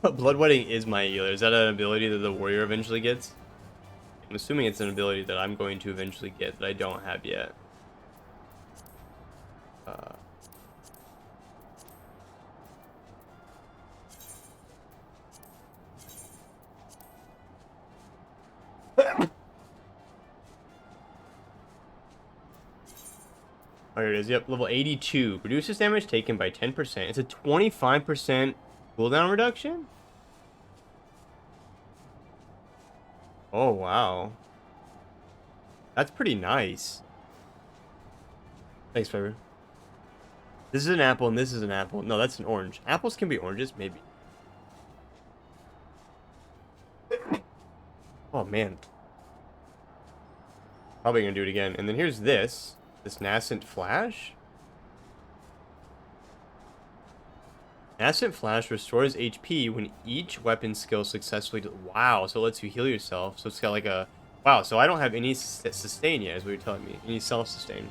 Bloodwedding is my healer. Is that an ability that the warrior eventually gets? I'm assuming it's an ability that I'm going to eventually get that I don't have yet. Oh, here it is. Yep, level 82. Reduces damage taken by 10%. It's a 25% cooldown reduction? Oh, wow. That's pretty nice. Thanks, Trevor. This is an apple and this is an apple. No, that's an orange. Apples can be oranges, maybe. Oh, man. Probably gonna do it again. And then here's this. This nascent flash. Nascent flash restores HP when each weapon skill successfully. Wow, so it lets you heal yourself. So it's got like a. Wow, so I don't have any sustain yet, is what you're telling me. Any self-sustain.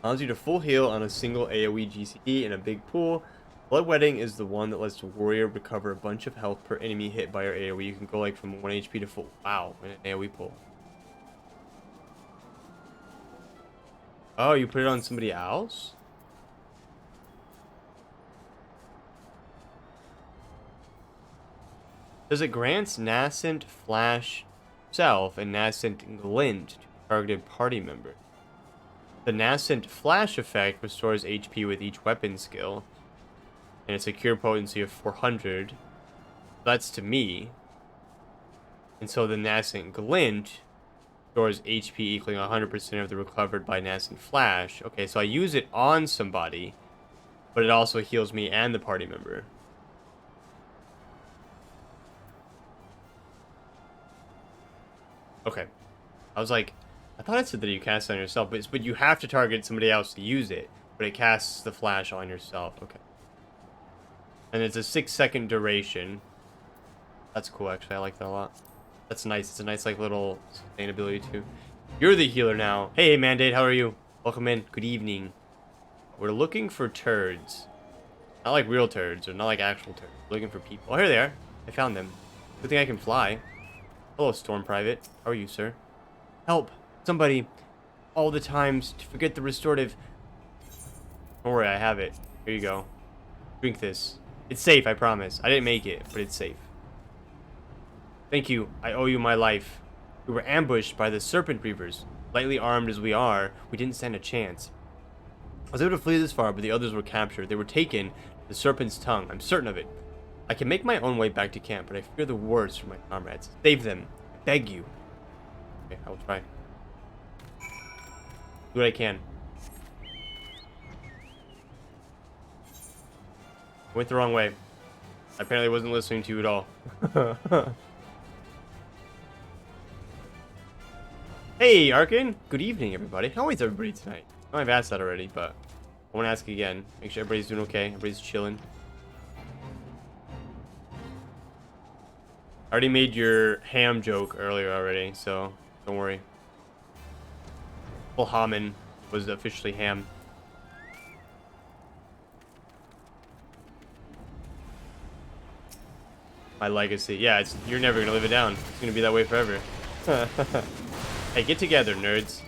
Allows you to full heal on a single AoE GCD in a big pool. Bloodwedding is the one that lets the warrior recover a bunch of health per enemy hit by your AoE. You can go like from 1 HP to full. Wow, in an AoE pool. Oh, you put it on somebody else? Does it grants nascent flash self and nascent glint to targeted party member? The nascent flash effect restores HP with each weapon skill, and it's a cure potency of 400. That's to me. And so the nascent glint restores HP equaling 100% of the recovered by nascent flash. Okay, so I use it on somebody, but it also heals me and the party member. Okay. I was like, I thought it said that you cast it on yourself, but you have to target somebody else to use it, but it casts the flash on yourself. Okay. And it's a 6-second duration. That's cool, actually. I like that a lot. That's nice. It's a nice, like, little sustainability, too. You're the healer now. Hey, Mandate, how are you? Welcome in. Good evening. We're looking for turds. Not like real turds, or not like actual turds. We're looking for people. Oh, here they are. I found them. Good thing I can fly. Hello, Storm Private. How are you, sir? Help! Somebody! All the times to forget the restorative. Don't worry, I have it. Here you go. Drink this. It's safe, I promise. I didn't make it, but it's safe. Thank you. I owe you my life. We were ambushed by the Serpent Reavers. Lightly armed as we are, we didn't stand a chance. I was able to flee this far, but the others were captured. They were taken to the Serpent's tongue. I'm certain of it. I can make my own way back to camp, but I fear the worst for my comrades. Save them. I beg you. Okay, I will try. Do what I can. Went the wrong way. I apparently wasn't listening to you at all. Hey, Arkin. Good evening, everybody. How is everybody tonight? Oh, I've asked that already, but I want to ask again. Make sure everybody's doing okay. Everybody's chilling. I already made your ham joke earlier already, so don't worry. Full Haman was officially ham. My legacy. Yeah, you're never gonna live it down. It's gonna be that way forever. Hey, get together, nerds.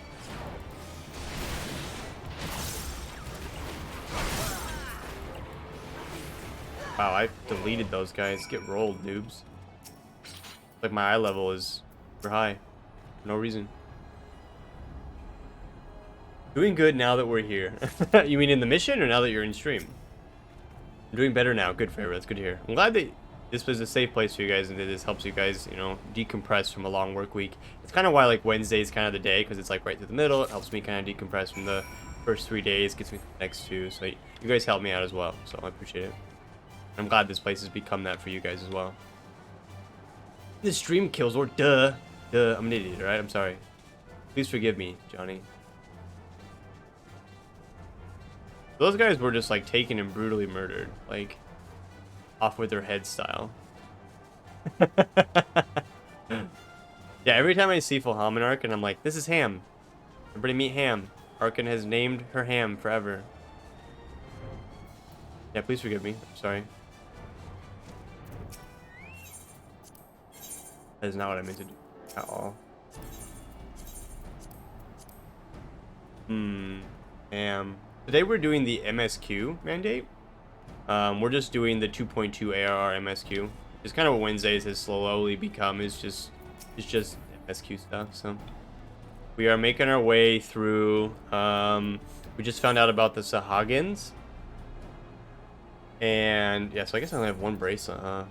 Wow, I deleted those guys. Get rolled, noobs. Like my eye level is super high. For no reason. Doing good now that we're here. You mean in the mission or now that you're in stream? I'm doing better now. Good, favor. That's good to hear. I'm glad that this was a safe place for you guys and that this helps you guys, you know, decompress from a long work week. It's kind of why like Wednesday is kind of the day, because it's like right through the middle. It helps me kind of decompress from the first 3 days, gets me to the next 2. So you guys help me out as well, so I appreciate it. I'm glad this place has become that for you guys as well. This stream kills or duh. I'm an idiot, right? I'm sorry. Please forgive me, Johnny. Those guys were just like taken and brutally murdered, like off with their head style. Yeah, every time I see full Haman Arkin, I'm like, this is Ham. Everybody meet Ham. Arkin has named her Ham forever. Yeah, please forgive me. I'm sorry. That is not what I meant to do at all. Ham. Today we're doing the MSQ mandate. We're just doing the 2.2 ARR MSQ. It's kind of what Wednesdays has slowly become. It's just MSQ stuff. So we are making our way through. We just found out about the Sahagins. And yeah, so I guess I only have one bracelet, huh?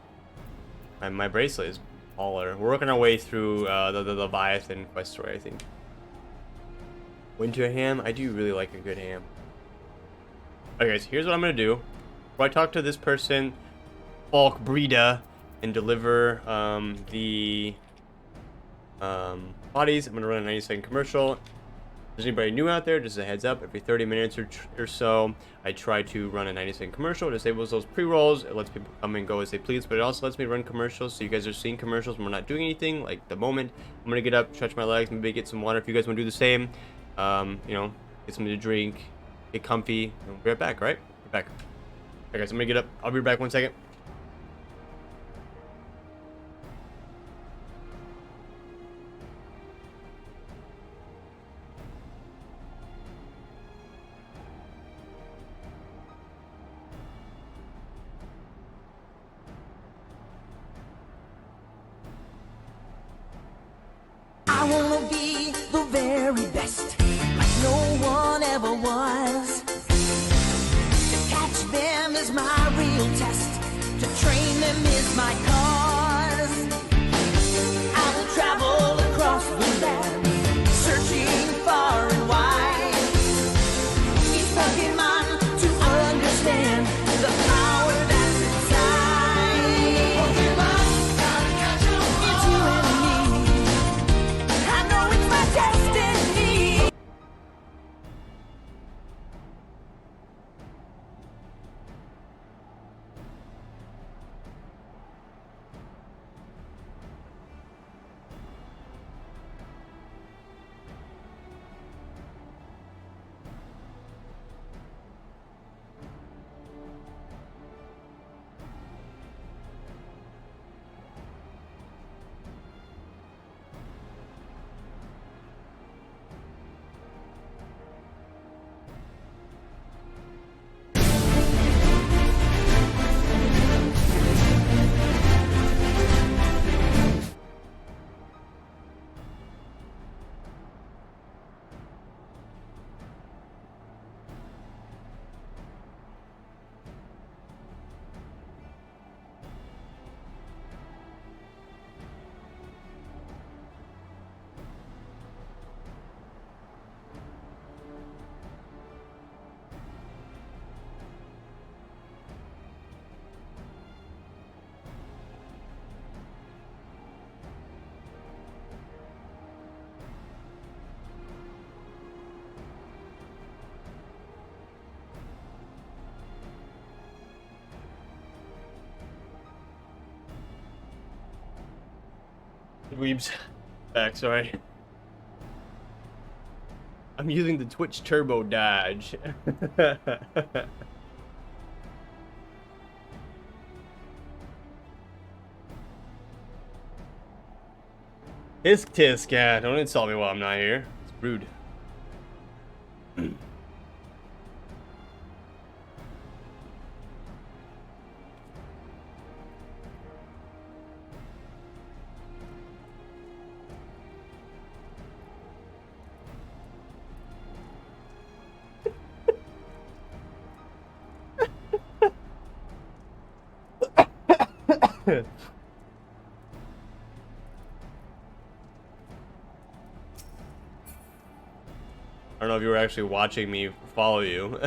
My bracelet is baller. We're working our way through the Leviathan quest story, I think. Winter ham? I do really like a good ham. Okay, guys, here's what I'm gonna do. Before I talk to this person, Falk Breda, and deliver the bodies, I'm gonna run a 90-second commercial. If there's anybody new out there, just a heads up, every 30 minutes or so, I try to run a 90-second commercial. It disables those pre-rolls. It lets people come and go as they please, but it also lets me run commercials, so you guys are seeing commercials when we're not doing anything. Like the moment, I'm gonna get up, stretch my legs, maybe get some water if you guys want to do the same. You know, get something to drink, get comfy, and we'll be right back, right? We're back. Okay, guys, I'm gonna get up. I'll be back 1 second. I wanna be the very best, like no one ever was. To catch them is my real test, to train them is my cause. I will travel across the land, searching far and wide. Each Pokemon to understand the power that's inside. Pokemon, gotta catch 'em all. It's you and me. I know it's my destiny. Weebs. Back, sorry. I'm using the Twitch Turbo Dodge. Tisk tisk, yeah. Don't insult me while I'm not here. It's rude. I don't know if you were actually watching me follow you.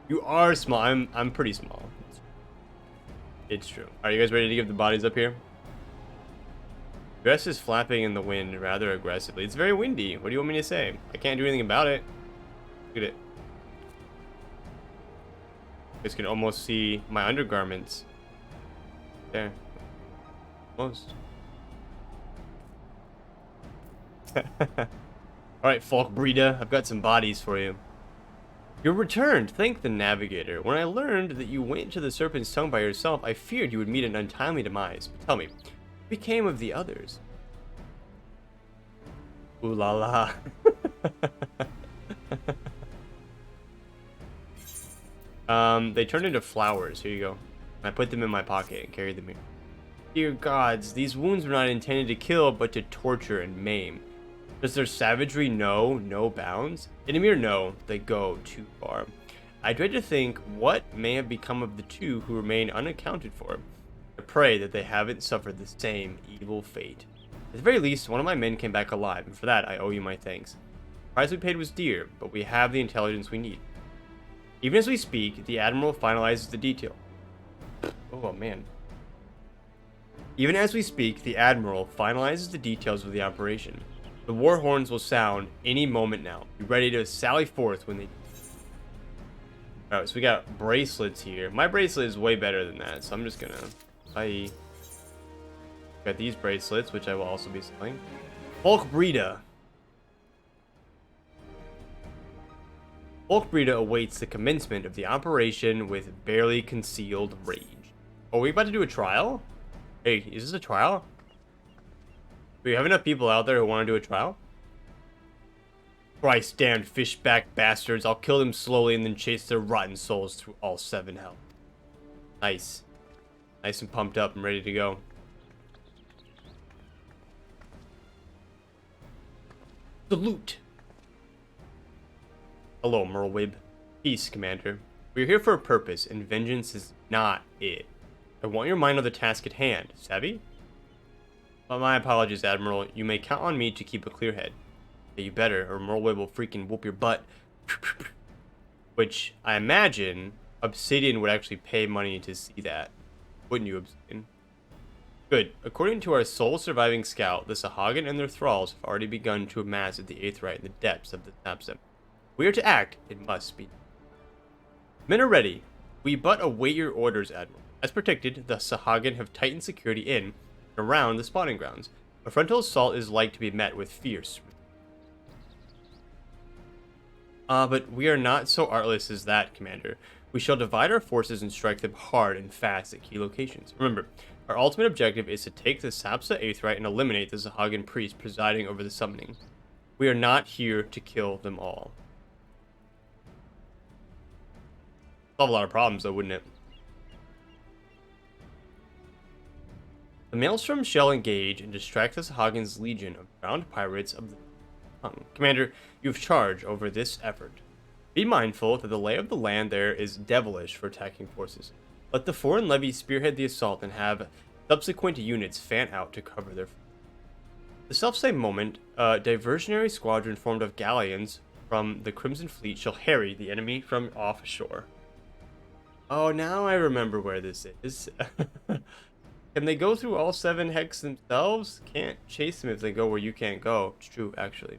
You are small. I'm pretty small. It's true. Are you guys ready to give the bodies up here? Dress is flapping in the wind rather aggressively. It's very windy. What do you want me to say? I can't do anything about it. Look at it. You guys can almost see my undergarments. There. Almost. Alright, Folk Breeder, I've got some bodies for you. You're returned, thank the Navigator. When I learned that you went to the Serpent's Tongue by yourself, I feared you would meet an untimely demise. But tell me, what became of the others? Ooh la la. They turned into flowers. Here you go. I put them in my pocket and carried them here. Dear gods, these wounds were not intended to kill, but to torture and maim. Does their savagery know no bounds? In a mere no, they go too far. I dread to think what may have become of the two who remain unaccounted for. I pray that they haven't suffered the same evil fate. At the very least, one of my men came back alive, and for that I owe you my thanks. The price we paid was dear, but we have the intelligence we need. Even as we speak, the Admiral finalizes the detail. Oh man. Even as we speak, the Admiral finalizes the details of the operation. The war horns will sound any moment now. Be ready to sally forth when they... Alright, so we got bracelets here. My bracelet is way better than that, so I'm just gonna... Bye. Got these bracelets, which I will also be selling. Folk Breeder. Folk Breeder awaits the commencement of the operation with barely concealed rage. Oh, are we about to do a trial? Hey, is this a trial? Do we have enough people out there who want to do a trial? Christ damned fishback bastards. I'll kill them slowly and then chase their rotten souls through all 7 hell. Nice. Nice and pumped up and ready to go. Salute. Hello, Merlwib. Peace, Commander. We are here for a purpose, and vengeance is not it. I want your mind on the task at hand. Savvy? Well, my apologies, Admiral. You may count on me to keep a clear head. Yeah, you better, or Merlwib will freaking whoop your butt. Which, I imagine, Obsidian would actually pay money to see that. Wouldn't you, Obsidian? Good. According to our sole surviving scout, the Sahagin and their thralls have already begun to amass at the Aetheryte in the depths of the Sapsep. We are to act, it must be. Men are ready. We but await your orders, Admiral. As predicted, the Sahagin have tightened security in and around the spawning grounds. A frontal assault is like to be met with fierce. But we are not so artless as that, Commander. We shall divide our forces and strike them hard and fast at key locations. Remember, our ultimate objective is to take the Sapsa Aetheryte and eliminate the Sahagin priest presiding over the summoning. We are not here to kill them all. Solve a lot of problems, though, wouldn't it? The Maelstrom shall engage and distract the Sahagin's legion of drowned pirates of the tongue. Commander, you have charge over this effort. Be mindful that the lay of the land there is devilish for attacking forces. Let the foreign levy spearhead the assault and have subsequent units fan out to cover their... The selfsame moment, a diversionary squadron formed of galleons from the Crimson Fleet shall harry the enemy from offshore. Oh, now I remember where this is. Can they go through all 7 hex themselves? Can't chase them if they go where you can't go. It's true, actually.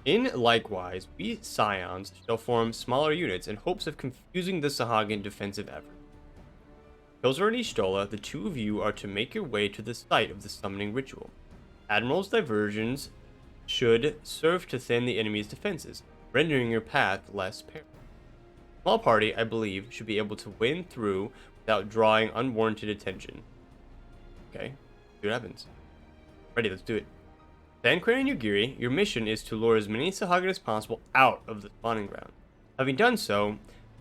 In likewise, we Scions shall form smaller units in hopes of confusing the Sahagin defensive effort. Kilzor and Y'shtola, the two of you are to make your way to the site of the summoning ritual. Admiral's diversions should serve to thin the enemy's defenses, rendering your path less perilous. A small party, I believe, should be able to win through without drawing unwarranted attention. Okay, see what happens. Ready, let's do it. Thancred and Yugiri, your mission is to lure as many Sahagin as possible out of the spawning ground. Having done so,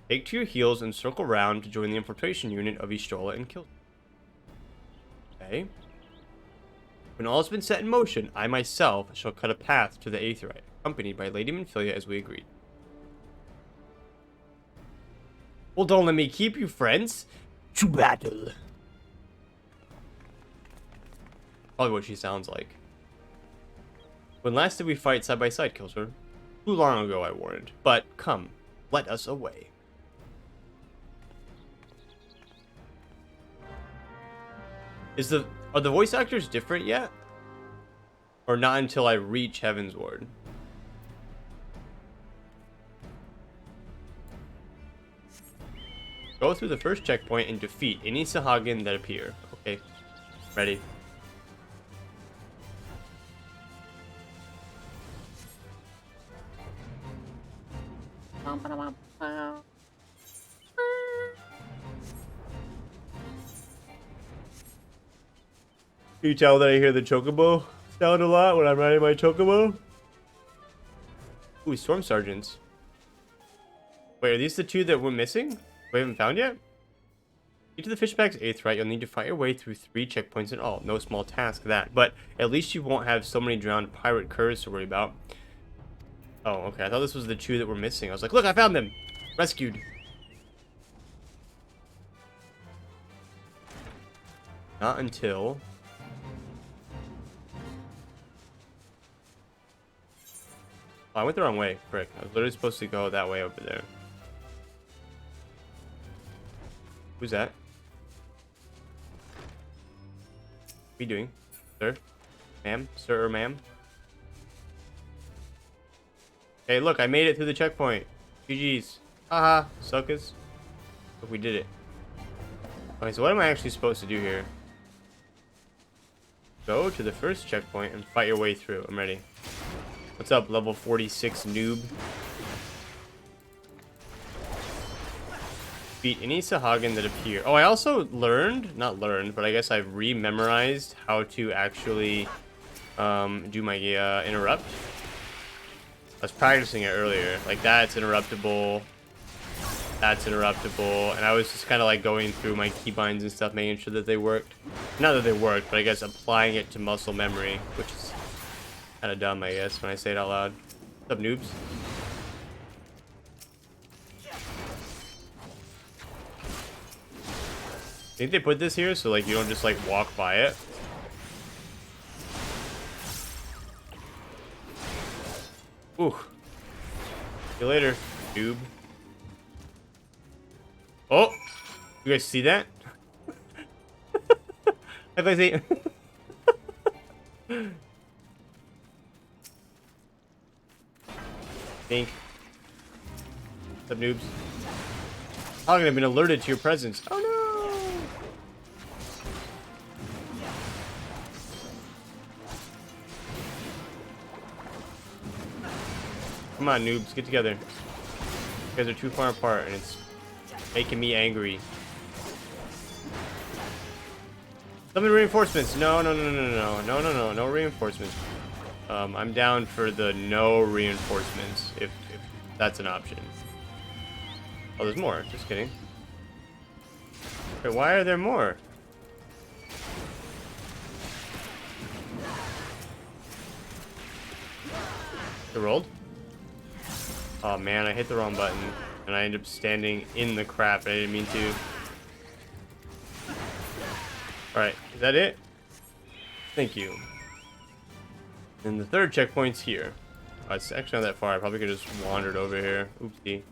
take to your heels and circle round to join the infiltration unit of Y'shtola and Kilzor. Okay. When all has been set in motion, I myself shall cut a path to the Aetheryte, accompanied by Lady Minfilia as we agreed. Well, don't let me keep you, friends. To battle. Probably what she sounds like. When last did we fight side by side, Kilzor? Too long ago, I warned. But come, let us away. Are the voice actors different yet? Or not until I reach Heavensward? Go through the first checkpoint and defeat any Sahagin that appear. Okay, ready. Can you tell that I hear the chocobo sound a lot when I'm riding my chocobo? Ooh, storm sergeants. Wait, are these the two that we're missing? We haven't found yet? Get to the Fishback's Aetheryte, you'll need to fight your way through 3 checkpoints in all. No small task that, but at least you won't have so many drowned pirate curs to worry about. Oh, okay. I thought this was the 2 that were missing. I was like, look, I found them! Rescued. Not until... Oh, I went the wrong way. Frick. I was literally supposed to go that way over there. Who's that? What are you doing? Sir? Ma'am? Sir or ma'am? Hey, look, I made it through the checkpoint. GG's. Haha, suckers. Look, we did it. Okay, so what am I actually supposed to do here? Go to the first checkpoint and fight your way through. I'm ready. What's up, level 46 noob? Beat any Sahagin that appear. Oh, I also learned, not learned, but I guess I've re-memorized how to actually do my interrupt. I was practicing it earlier. Like, that's interruptible. That's interruptible. And I was just kind of like going through my keybinds and stuff, making sure that they worked. Not that they worked, but I guess applying it to muscle memory, which is kind of dumb, I guess, when I say it out loud. What's up, noobs? I think they put this here so like you don't just like walk by it. Ooh. See you later, noob. Oh! You guys see that? If I say think. What's up, noobs? I'm gonna been alerted to your presence. Oh no! Come on, noobs, get together. You guys are too far apart, and it's making me angry. Summon reinforcements. No reinforcements. I'm down for the no reinforcements, if that's an option. Oh, there's more. Just kidding. Wait, why are there more? It rolled? Oh man, I hit the wrong button, and I ended up standing in the crap. I didn't mean to. Alright, is that it? Thank you. And the third checkpoint's here. Oh, it's actually not that far. I probably could have just wandered over here. Oopsie.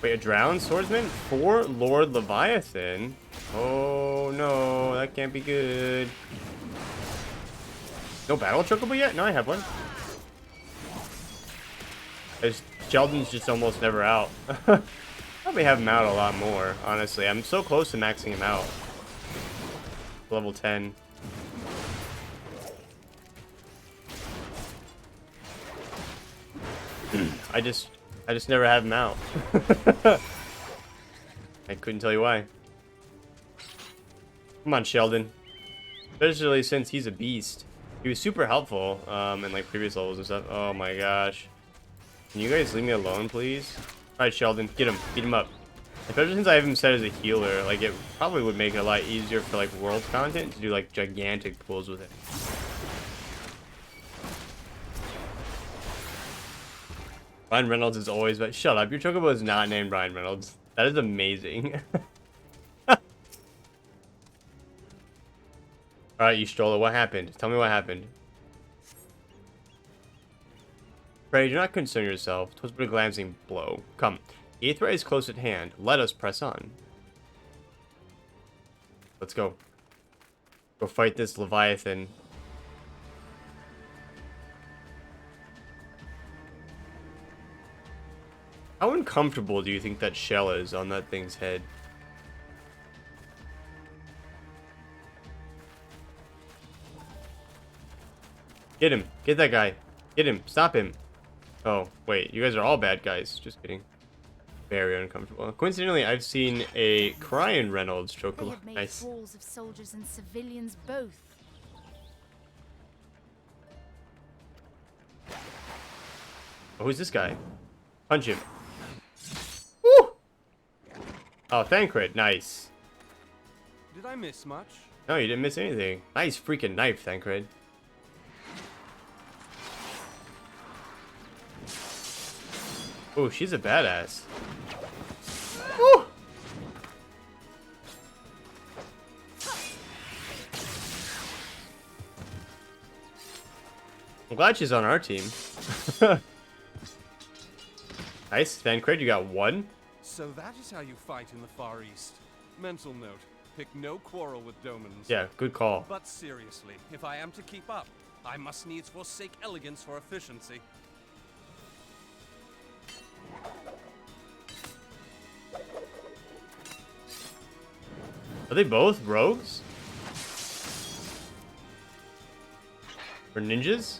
Wait, a drowned swordsman? For Lord Leviathan? Oh no, that can't be good. No battle chocobo yet? No, I have one. Sheldon's just almost never out. Probably have him out a lot more, honestly. I'm so close to maxing him out. Level 10. I just never have him out. I couldn't tell you why. Come on, Sheldon. Especially since he's a beast. He was super helpful in like previous levels and stuff. Oh my gosh. Can you guys leave me alone, please? Alright, Sheldon, get him. Beat him up. Especially since I have him set as a healer, like it probably would make it a lot easier for like world content to do like gigantic pulls with it. Ryan Reynolds is always, but shut up. Your Chocobo is not named Ryan Reynolds. That is amazing. Alright, you stroller, what happened? Tell me what happened. Pray, do not concern yourself. 'Twas but a glancing blow. Come, Aethra is close at hand. Let us press on. Let's go. Go fight this Leviathan. How uncomfortable do you think that shell is on that thing's head? Get him. Get that guy. Get him. Stop him. Oh, wait. You guys are all bad guys. Just kidding. Very uncomfortable. Coincidentally, I've seen a crying Reynolds chocobo. Nice. Walls of soldiers and civilians both. Oh, who's this guy? Punch him. Woo! Oh, Thancred. Nice. Did I miss much? No, you didn't miss anything. Nice freaking knife, Thancred. Oh, she's a badass. Woo! I'm glad she's on our team. Nice, Thancred, you got one. So that is how you fight in the Far East. Mental note, pick no quarrel with Domans. Yeah, good call. But seriously, if I am to keep up, I must needs forsake elegance for efficiency. Are they both rogues? Or ninjas?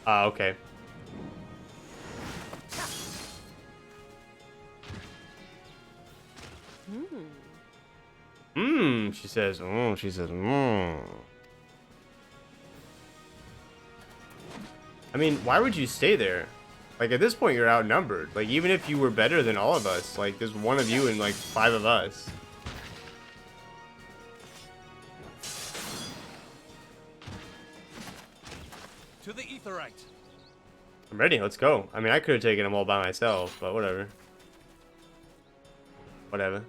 Ah, okay. She says, she says, I mean, why would you stay there? Like, at this point, you're outnumbered. Like, even if you were better than all of us, like, there's one of you and, like, 5 of us. To the Aetherite. I'm ready, let's go. I mean, I could have taken them all by myself, but whatever. Whatever.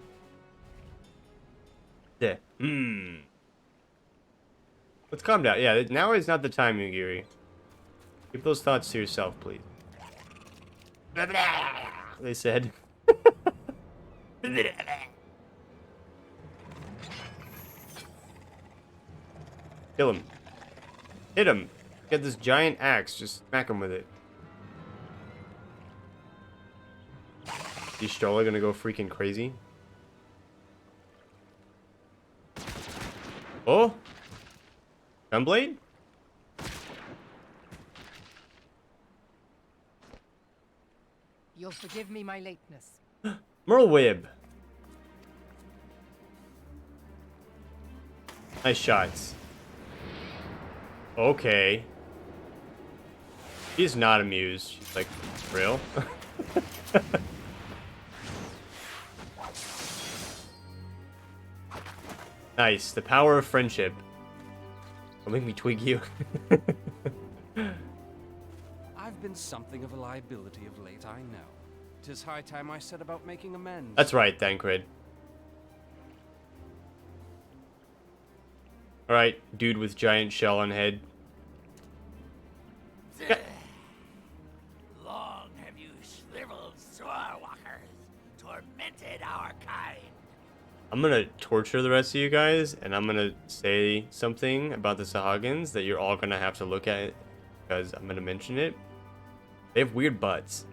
Yeah. Let's calm down. Yeah, now is not the time, Yugiri. Keep those thoughts to yourself, please. They said. Kill him. Hit him. Get this giant axe. Just smack him with it. Is Stroller gonna go freaking crazy? Oh! Gunblade? You'll forgive me my lateness. Merlwib. Nice shots. Okay. She's not amused. She's like, real? Nice. The power of friendship. Don't make me twig you. I've been something of a liability of late, I know. 'Tis high time I set about making amends. That's right, Thancred. Alright, dude with giant shell on head. Long have you shriveled Sorewalkers, tormented our kind. I'm gonna torture the rest of you guys, and I'm gonna say something about the Sahagins that you're all gonna have to look at, because I'm gonna mention it. They have weird butts,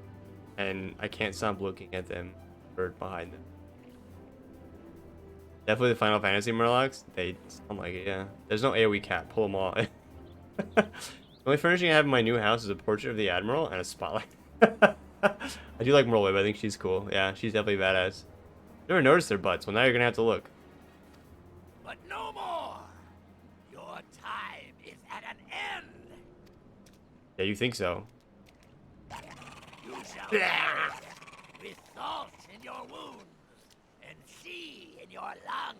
and I can't stop looking at them or behind them. Definitely the Final Fantasy Murlocs. They sound like it, yeah. There's no AoE cap. Pull them all. The only furnishing I have in my new house is a portrait of the Admiral and a spotlight. I do like Merle, but I think she's cool. Yeah, she's definitely badass. Never noticed their butts. Well, now you're gonna have to look. But no more! Your time is at an end! Yeah, you think so? You shall die with salt in your wounds and sea in your lungs.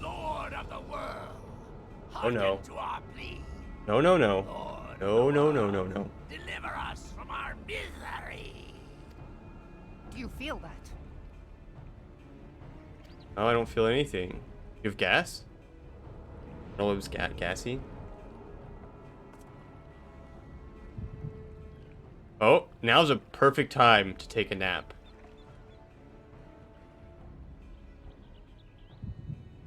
Lord of the world, Oh no. hearken to our plea. No, no, no. Lord No, no, no, no, no. Deliver us from our misery. Do you feel that? Oh, I don't feel anything. You have gas? No, it was gassy. Oh, now's a perfect time to take a nap.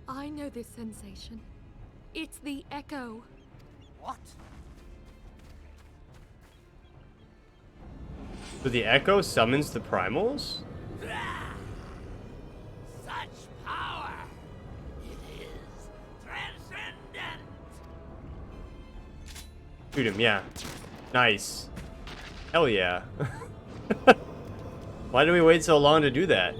I know this sensation. It's the echo. What? So the echo summons the primals? Such power! It is transcendent! Shoot him, yeah. Nice. Hell yeah. Why did we wait so long to do that?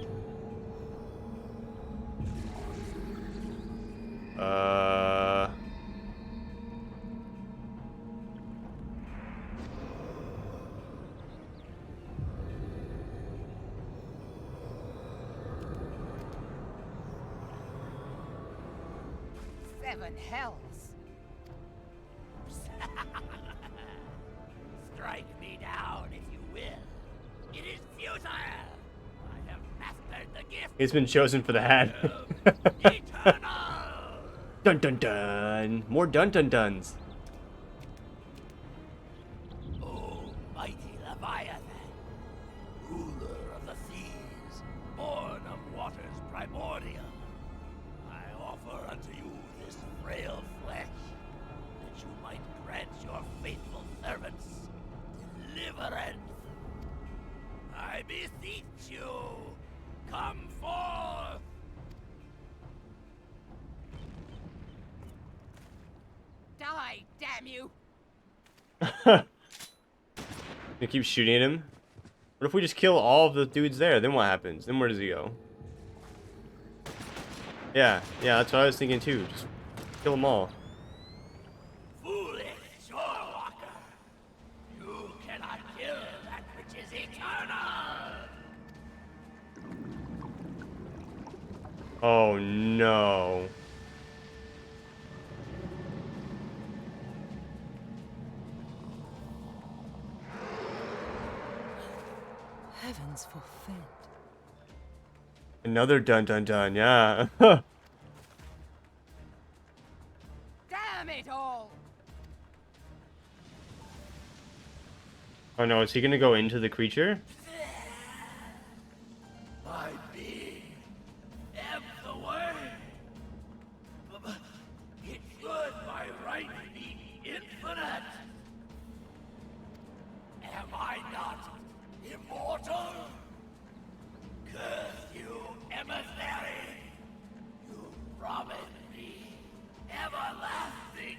Seven hells. Strike me down if you will. It is futile. I have mastered the gift. He's been chosen for the hat. Eternal. Dun dun dun. More dun dun duns. O mighty Leviathan, ruler of the seas, born of waters primordial, I offer unto you this frail flesh, that you might grant your faithful servants deliverance. I beseech you, come forth! Die, damn you! You keep shooting at him? What if we just kill all of the dudes there? Then what happens? Then where does he go? Yeah, that's what I was thinking too. Just kill them all. Foolish shorewalker! You cannot kill that which is eternal! Oh no. Heavens forfend. Another dun dun dun, yeah. Damn it all! Oh no, is he gonna go into the creature? My being ebbs away. But it should by right be infinite. Am I not immortal? Curse you, emissary! You promised me everlasting.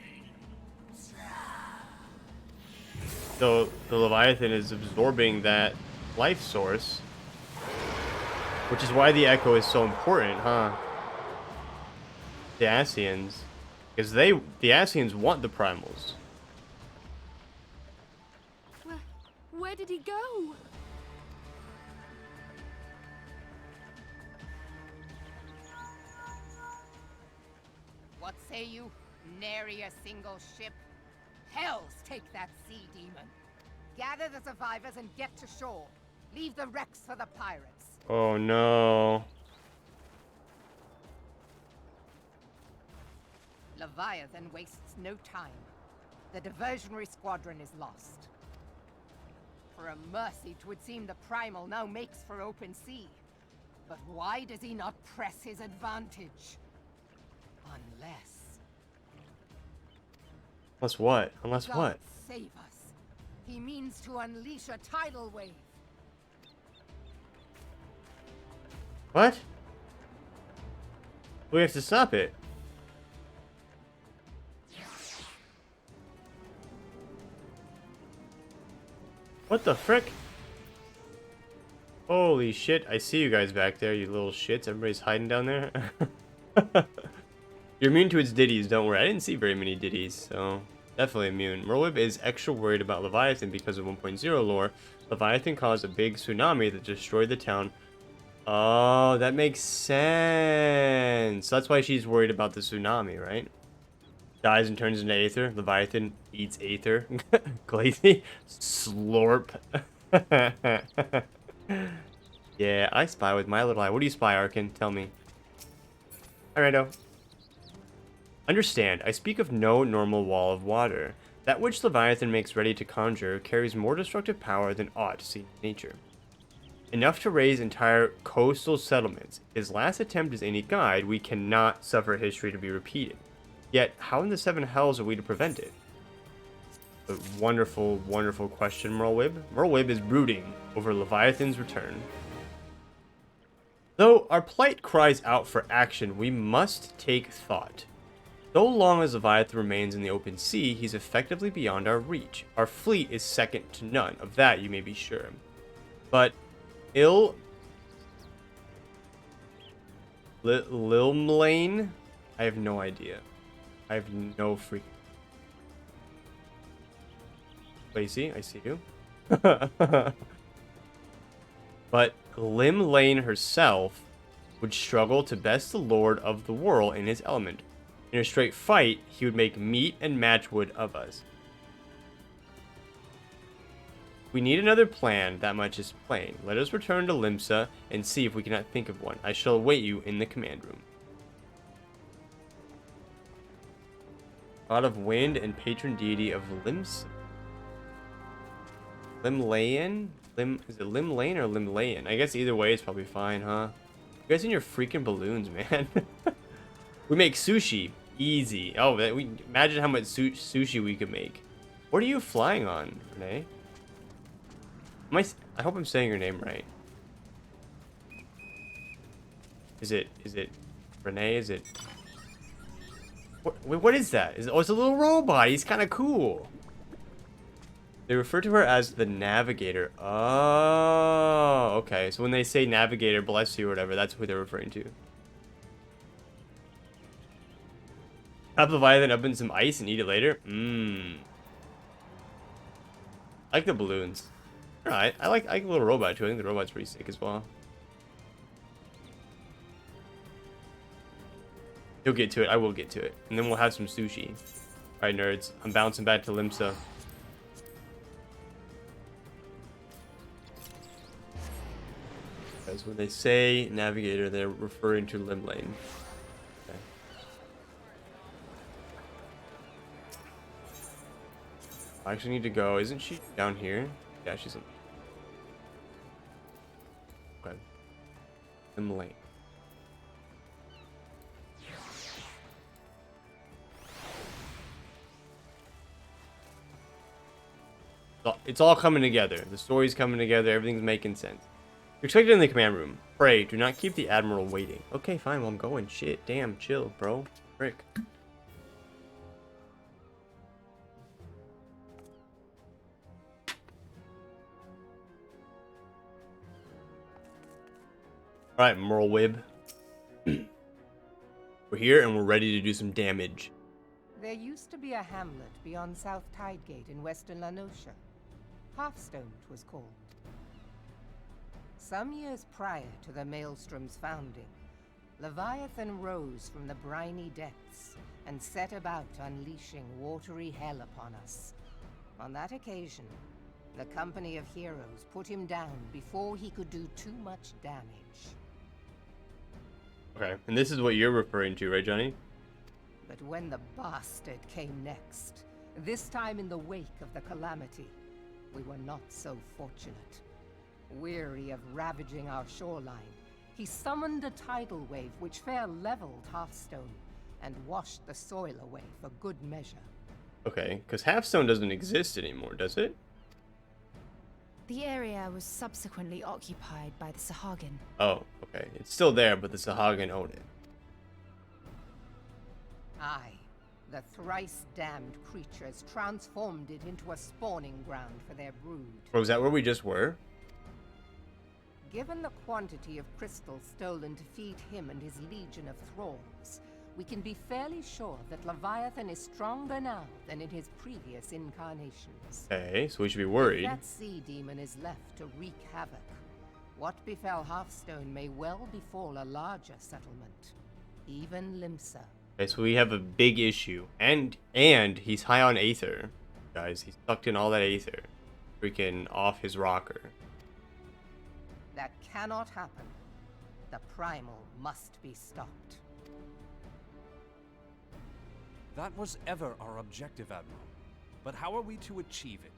So the Leviathan is absorbing that life source, which is why the echo is so important, huh? The Ascians, because the Ascians want the primals. Where did he go? What say you? Nary a single ship? Hells take that sea demon. Gather the survivors and get to shore. Leave the wrecks for the pirates. Oh no. Leviathan wastes no time. The diversionary squadron is lost. For a mercy, 'twould seem the Primal now makes for open sea. But why does he not press his advantage? Unless... Unless what? Unless God what? save us. He means to unleash a tidal wave. What? We have to stop it. What the frick? Holy shit, I see you guys back there, you little shits. Everybody's hiding down there. You're immune to its ditties, don't worry. I didn't see very many ditties, so definitely immune. Merwib is extra worried about Leviathan because of 1.0 lore. Leviathan caused a big tsunami that destroyed the town. Oh, that makes sense. That's why she's worried about the tsunami, right? Dies and turns into Aether. Leviathan eats Aether. Glazy. Slurp. Yeah, I spy with my little eye. What do you spy, Arkin? Tell me. Alrighto. Understand, I speak of no normal wall of water. That which Leviathan makes ready to conjure carries more destructive power than aught seen in nature. Enough to raise entire coastal settlements. His last attempt is any guide. We cannot suffer history to be repeated. Yet, how in the seven hells are we to prevent it? A wonderful, wonderful question, Merlwib. Merlwib is brooding over Leviathan's return. Though our plight cries out for action, we must take thought. So long as Leviathan remains in the open sea, he's effectively beyond our reach. Our fleet is second to none, of that you may be sure. But Lilmlane? I have no idea. I have no freaking... Lacey, I see you. But Limlane herself would struggle to best the Lord of the World in his element. In a straight fight, he would make meat and matchwood of us. We need another plan, that much is plain. Let us return to Limsa and see if we cannot think of one. I shall await you in the command room. God of wind and patron deity of Limsa. Limlayan? Is it Limlane or Limlayan? I guess either way is probably fine, huh? You guys in your freaking balloons, man. We make sushi. Easy. Oh, imagine how much sushi we could make. What are you flying on, Renee? I hope I'm saying your name right. Is it Renee? Is it... What is that? Oh, it's a little robot. He's kind of cool. They refer to her as the Navigator. Oh, okay. So when they say Navigator, bless you, or whatever, that's who they're referring to. Have Leviathan up in some ice and eat it later? Mmm. I like the balloons. Alright, I like the little robot too. I think the robot's pretty sick as well. You'll get to it. I will get to it. And then we'll have some sushi. Alright, nerds. I'm bouncing back to Limsa. Because when they say Navigator, they're referring to Limlane. Okay. I actually need to go. Isn't she down here? Yeah, she's... Okay. Limlane. It's all coming together. The story's coming together. Everything's making sense. You're expected in the command room. Pray, do not keep the Admiral waiting. Okay, fine. Well, I'm going. Shit. Damn. Chill, bro. Frick. Alright, Merlwib. We're here and we're ready to do some damage. There used to be a hamlet beyond South Tidegate in western Lanosha. Hearthstone, 'twas called. Some years prior to the Maelstrom's founding, Leviathan rose from the briny depths and set about unleashing watery hell upon us. On that occasion, the company of heroes put him down before he could do too much damage. Okay, and this is what you're referring to, right, Johnny? But when the bastard came next, this time in the wake of the calamity, we were not so fortunate. Weary of ravaging our shoreline, he summoned a tidal wave which fair leveled Hearthstone and washed the soil away for good measure. Okay, because Halfstone doesn't exist anymore, does it? The area was subsequently occupied by the Sahagin. Oh, okay. It's still there, but the Sahagin own it. Aye. The thrice-damned creatures transformed it into a spawning ground for their brood. Or was that where we just were? Given the quantity of crystals stolen to feed him and his legion of thralls, we can be fairly sure that Leviathan is stronger now than in his previous incarnations. Okay, so we should be worried. If that sea demon is left to wreak havoc, what befell Hearthstone may well befall a larger settlement, even Limsa. Okay, so we have a big issue. And he's high on Aether. Guys, he's sucked in all that Aether. Freaking off his rocker. That cannot happen. The Primal must be stopped. That was ever our objective, Admiral. But how are we to achieve it?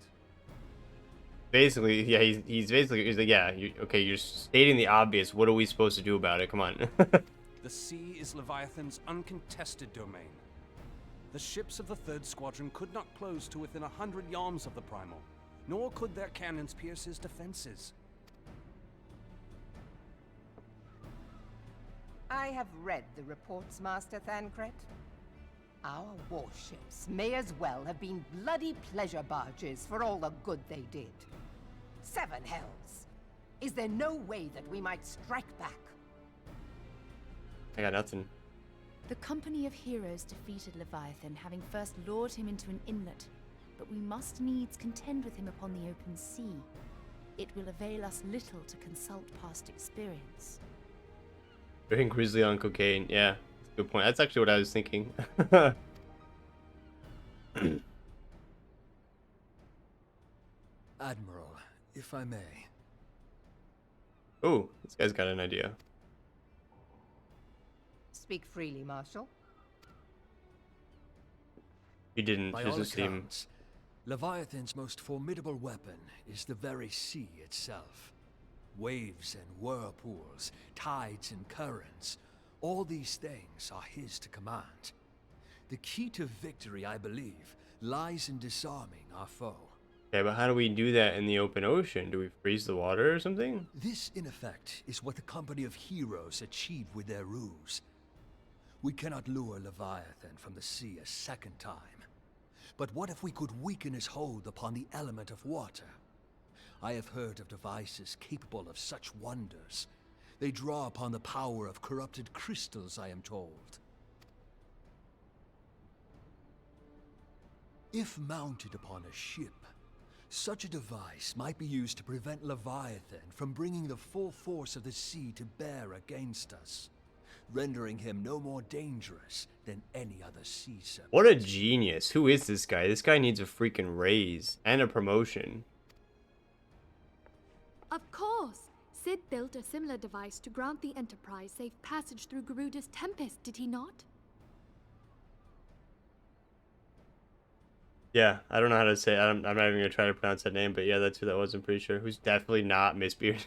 Basically, yeah, he's like, yeah, okay, you're stating the obvious. What are we supposed to do about it? Come on. The sea is Leviathan's uncontested domain. The ships of the 3rd Squadron could not close to within 100 yards of the Primal, nor could their cannons pierce his defenses. I have read the reports, Master Thancred. Our warships may as well have been bloody pleasure barges for all the good they did. 7 hells! Is there no way that we might strike back? I got nothing. The company of heroes defeated Leviathan, having first lured him into an inlet, but we must needs contend with him upon the open sea. It will avail us little to consult past experience. Bring Grizzly on cocaine. Yeah, good point. That's actually what I was thinking. Admiral, if I may. Oh, this guy's got an idea. Speak freely, Marshal. He didn't. By He all doesn't seem. accounts, Leviathan's most formidable weapon is the very sea itself. Waves and whirlpools, tides and currents, all these things are his to command. The key to victory, I believe, lies in disarming our foe. Okay, but how do we do that in the open ocean? Do we freeze the water or something? This, in effect, is what the company of heroes achieved with their ruse. We cannot lure Leviathan from the sea a second time. But what if we could weaken his hold upon the element of water? I have heard of devices capable of such wonders. They draw upon the power of corrupted crystals, I am told. If mounted upon a ship, such a device might be used to prevent Leviathan from bringing the full force of the sea to bear against us, rendering him no more dangerous than any other sea serpent. What a genius. Who is this guy? This guy needs a freaking raise and a promotion. Of course! Sid built a similar device to grant the Enterprise safe passage through Garuda's Tempest, did he not? Yeah, I don't know how to say it. I'm not even going to try to pronounce that name, but yeah, that's who that was, I'm pretty sure. Who's definitely not Miss Beard.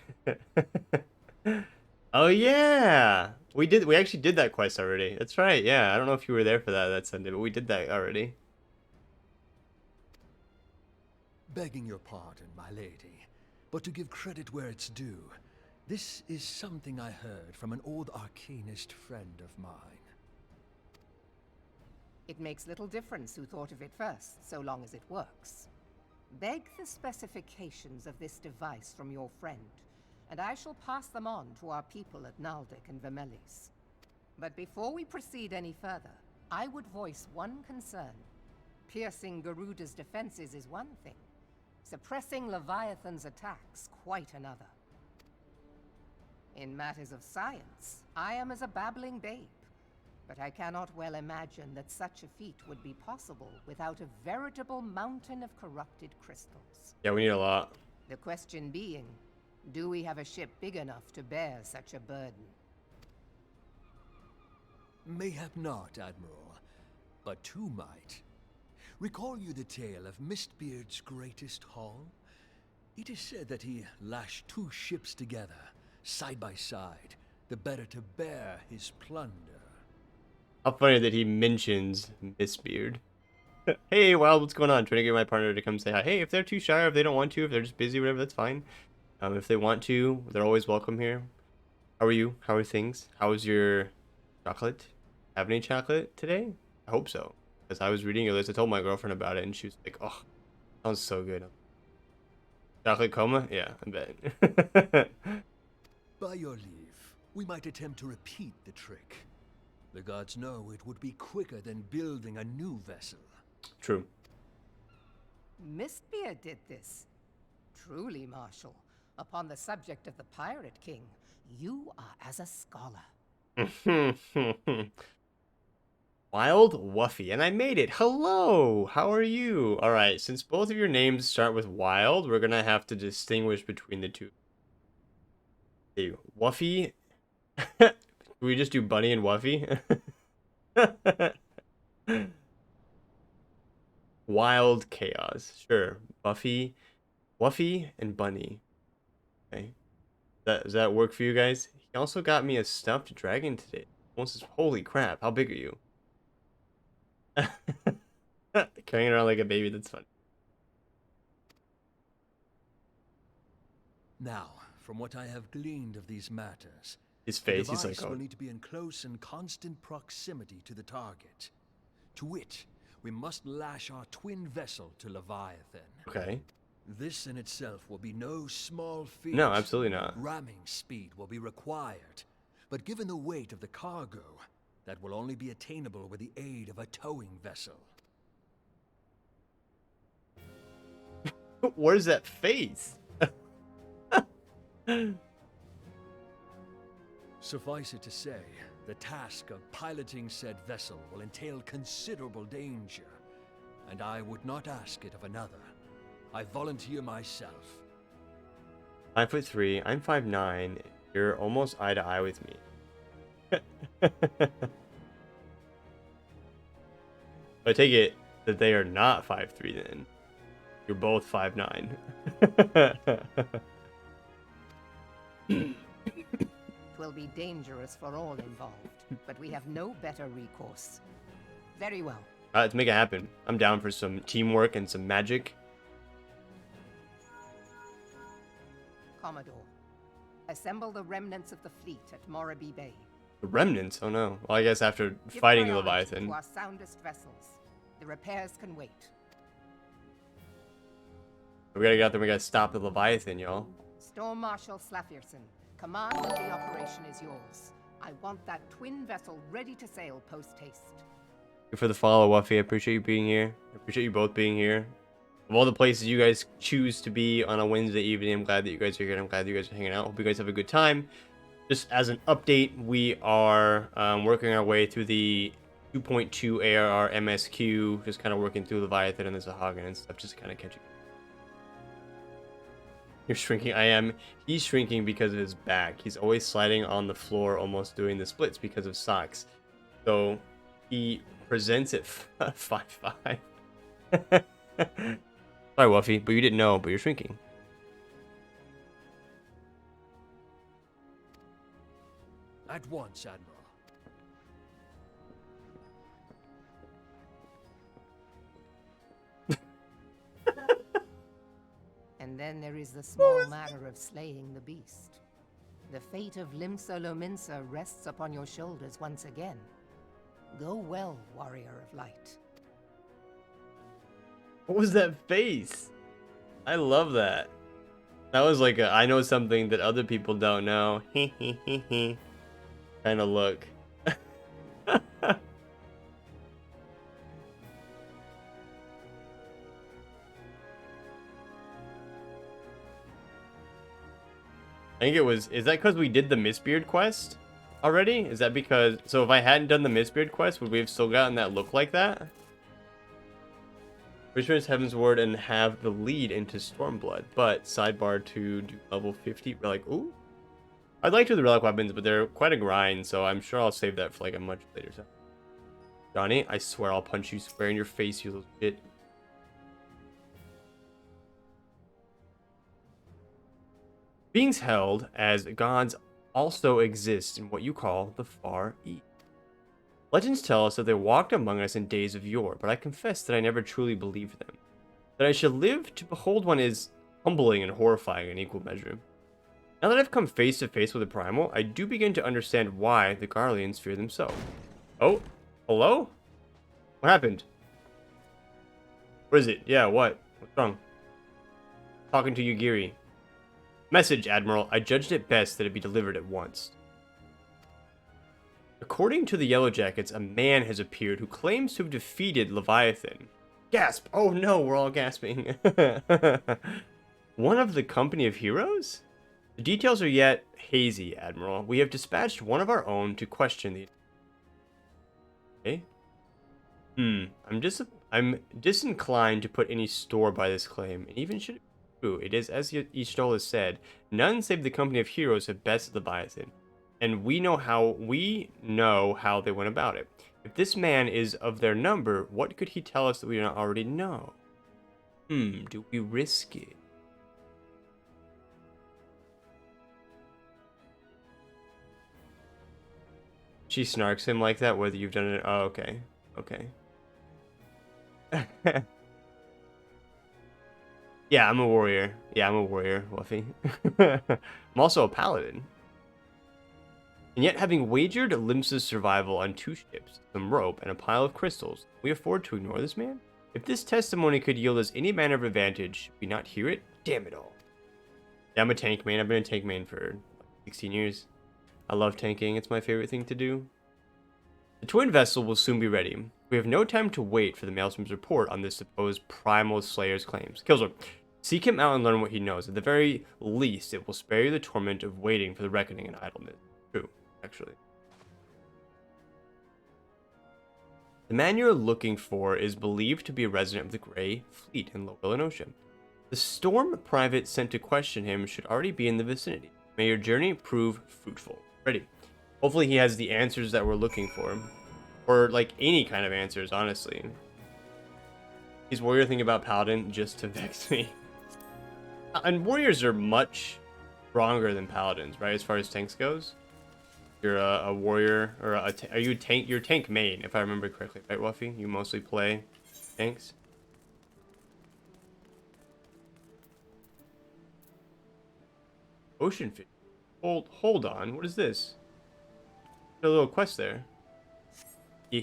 Oh, yeah! We actually did that quest already. That's right, yeah. I don't know if you were there for that Sunday, but we did that already. Begging your pardon, my lady, but to give credit where it's due, this is something I heard from an old arcanist friend of mine. It makes little difference who thought of it first, so long as it works. Beg the specifications of this device from your friend, and I shall pass them on to our people at Naldic and Vermelis. But before we proceed any further, I would voice one concern. Piercing Garuda's defenses is one thing. Suppressing Leviathan's attacks, quite another. In matters of science, I am as a babbling babe. But I cannot well imagine that such a feat would be possible without a veritable mountain of corrupted crystals. Yeah, we need a lot. The question being, do we have a ship big enough to bear such a burden? Mayhap not, Admiral, but two might. Recall you the tale of Mistbeard's greatest haul? It is said that he lashed 2 ships together, side by side, the better to bear his plunder. How funny that he mentions Miss Beard. Hey, Wild, what's going on? Trying to get my partner to come say hi. Hey, if they're too shy or if they don't want to, if they're just busy, whatever, that's fine. If they want to, they're always welcome here. How are you? How are things? How was your chocolate? Have any chocolate today? I hope so. Because I was reading your list. I told my girlfriend about it, and she was like, oh, sounds so good. Chocolate coma? Yeah, I bet. By your leave, we might attempt to repeat the trick. The gods know it would be quicker than building a new vessel. True. Mistbeard did this. Truly, Marshal, upon the subject of the Pirate King, you are as a scholar. Wild Wuffy, and I made it. Hello, how are you? All right, since both of your names start with Wild, we're gonna have to distinguish between the two. Hey, Wuffy. Can we just do Bunny and Wuffy? Wild Chaos, sure. Buffy, Wuffy, and Bunny. Okay, does that work for you guys? He also got me a stuffed dragon today. Holy crap! How big are you? Carrying around like a baby, that's fun. Now, from what I have gleaned of these matters, his face, the he's device like, oh. will need to be in close and constant proximity to the target. To which, we must lash our twin vessel to Leviathan. Okay. This in itself will be no small feat. No, absolutely not. Ramming speed will be required, but given the weight of the cargo, that will only be attainable with the aid of a towing vessel. What is that face? Suffice it to say, the task of piloting said vessel will entail considerable danger, and I would not ask it of another. I volunteer myself. 5'3", I'm 5'9". You're almost eye to eye with me. I take it that they are not 5'3" then. You're both 5'9". Will be dangerous for all involved, but we have no better recourse. Very well. Let's make it happen. I'm down for some teamwork and some magic. Commodore, assemble the remnants of the fleet at Morabee Bay. The remnants? Oh no. Well, I guess after Give fighting the priority Leviathan. to our soundest vessels. The repairs can wait. We gotta get out there, we gotta stop the Leviathan, y'all. Storm Marshal Slafierson, command of the operation is yours. I want that twin vessel ready to sail post-haste. Thank you for the follow, Wuffy. I appreciate you being here. I appreciate you both being here. Of all the places you guys choose to be on a Wednesday evening, I'm glad that you guys are here. I'm glad that you guys are hanging out. Hope you guys have a good time. Just as an update, we are working our way through the 2.2 ARR MSQ, just kind of working through Leviathan and the Zahagan and stuff, just kind of catching. You're shrinking. I am. He's shrinking because of his back. He's always sliding on the floor, almost doing the splits because of socks. So he presents at 5'5". Sorry, Wuffy, but you didn't know, but you're shrinking. At once, Admiral. And then there is the small matter of slaying the beast. The fate of Limsa Lominsa rests upon your shoulders once again. Go well, warrior of light. What was that face? I love that. That was like a I know something that other people don't know. Kind of look. I think it was, is that because we did the Mistbeard quest already? Is that because, so if I hadn't done the Mistbeard quest, would we have still gotten that look like that? Return Heaven's Word and have the lead into Stormblood, but sidebar to do level 50, we're like, ooh. I'd like to do the relic weapons, but they're quite a grind, so I'm sure I'll save that for like a much later time. Johnny, I swear I'll punch you square in your face, you little shit. Beings held as gods also exist in what you call the Far East. Legends tell us that they walked among us in days of yore, but I confess that I never truly believed them. That I should live to behold one is humbling and horrifying in equal measure. Now that I've come face to face with the Primal, I do begin to understand why the Garleans fear them so. Oh, hello? What happened? What is it? Yeah, what? What's wrong? Talking to Yugiri. Message, Admiral. I judged it best that it be delivered at once. According to the Yellow Jackets, a man has appeared who claims to have defeated Leviathan. Gasp! Oh no, we're all gasping. One of the company of heroes? The details are yet hazy, Admiral. We have dispatched one of our own to question the... Okay. I'm disinclined to put any store by this claim, and even should it be true, it is, as Y'shtola has said, none save the company of heroes have bested Leviathan, and we know how they went about it. If this man is of their number, what could he tell us that we do not already know? Do we risk it? She snarks him like that, whether you've done it. Oh, okay. Okay. Yeah, I'm a warrior. Wuffy. I'm also a paladin. And yet, having wagered Limsa's survival on 2 ships, some rope, and a pile of crystals, we afford to ignore this man? If this testimony could yield us any manner of advantage, should we not hear it? Damn it all. Yeah, I'm a tank main. I've been a tank main for 16 years. I love tanking. It's my favorite thing to do. The twin vessel will soon be ready. We have no time to wait for the Maelstrom's report on this supposed Primal Slayer's claims. Kilzor, seek him out and learn what he knows. At the very least, it will spare you the torment of waiting for the reckoning and idleness. True, actually. The man you're looking for is believed to be a resident of the Grey Fleet in Lower Illinois. The Storm private sent to question him should already be in the vicinity. May your journey prove fruitful. Ready. Hopefully he has the answers that we're looking for. Or, like, any kind of answers, honestly. He's warrior thing about Paladin just to vex me. And warriors are much stronger than Paladins, right, as far as tanks goes? You're a warrior, or are you tank? You're tank main, if I remember correctly, right, Wuffy? You mostly play tanks? Ocean fish. Hold on. What is this? A little quest there. Yeah.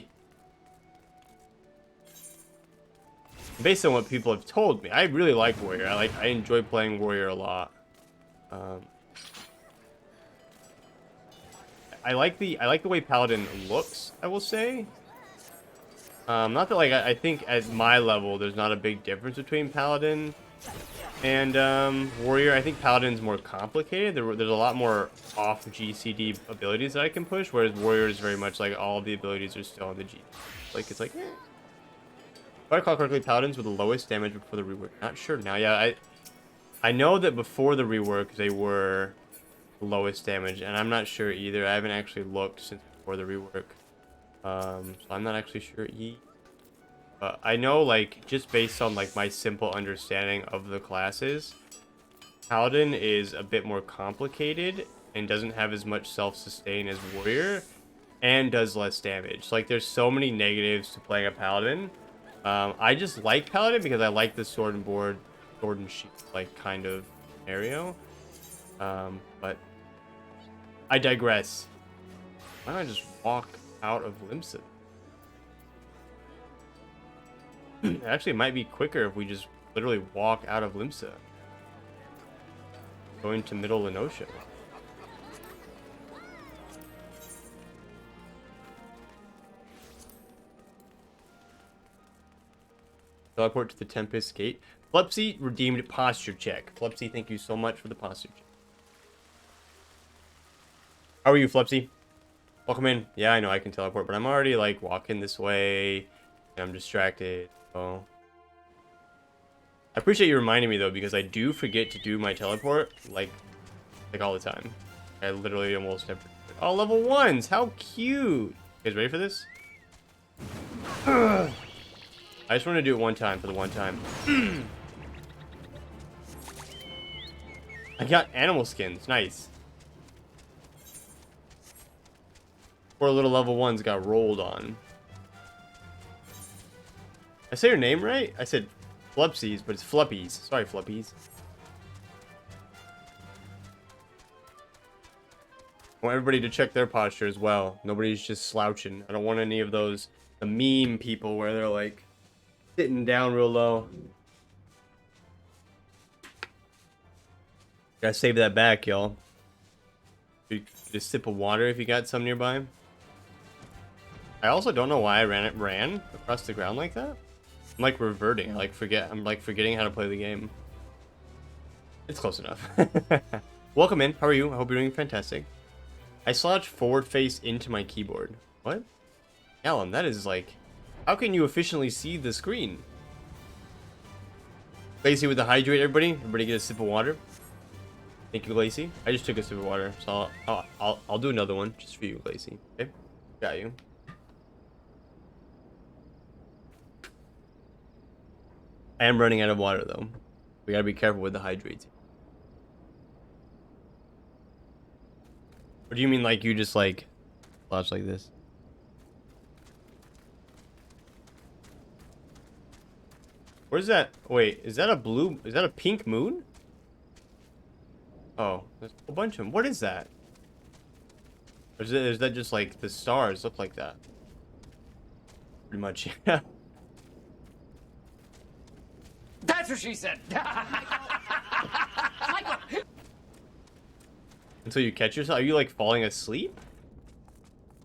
Based on what people have told me, I really like warrior. I enjoy playing warrior a lot. I like the way Paladin looks, I will say. Not that, like, I think at my level there's not a big difference between Paladin and warrior. I think Paladin's more complicated. There's a lot more off GCD abilities that I can push, whereas warrior is very much like all of the abilities are still on the G. Like, it's like, eh. If I recall correctly, Paladins were the lowest damage before the rework. Not sure now. Yeah, I know that before the rework they were the lowest damage, and I'm not sure either. I haven't actually looked since before the rework, so I'm not actually sure. I know, like, just based on like my simple understanding of the classes, Paladin is a bit more complicated and doesn't have as much self-sustain as warrior, and does less damage. Like, there's so many negatives to playing a Paladin. I just like Paladin because I like the sword and board, sword and shield, like, kind of scenario. But I digress. Why don't I just walk out of Limsa? Actually, it might be quicker if we just literally walk out of Limsa. Going to Middle Lenosha. Teleport to the Tempest Gate. Flepsy redeemed posture check. Flepsy, thank you so much for the posture check. How are you, Flepsy? Welcome in. Yeah, I know I can teleport, but I'm already, like, walking this way, and I'm distracted. So I appreciate you reminding me, though, because I do forget to do my teleport, like all the time. I literally almost never. Oh, level 1s! How cute! You guys ready for this? I just want to do it one time for the one time. I got animal skins. Nice. Poor little level 1s got rolled on. I say your name right? I said Flupsies, but it's Fluppies. Sorry, Fluppies. I want everybody to check their posture as well. Nobody's just slouching. I don't want any of those the meme people where they're like sitting down real low. Gotta save that back, y'all. Just sip of water if you got some nearby. I also don't know why I ran across the ground like that. I'm like reverting. I'm like forgetting how to play the game. It's close enough. Welcome in. How are you? I hope you're doing fantastic. I slouched forward face into my keyboard. What? Alan, that is like... How can you efficiently see the screen? Lacey with the hydrate, everybody. Everybody get a sip of water. Thank you, Lacey. I just took a sip of water, so I'll do another one just for you, Lacey. Okay? Got you. I am running out of water, though. We gotta be careful with the hydrates. Or do you mean like you just like slouch like this? Where's that? Wait, is that a blue? Is that a pink moon? Oh, there's a whole bunch of them. What is that? Or is that just like the stars look like that? Pretty much, yeah. That's what she said. Until you catch yourself? Are you like falling asleep?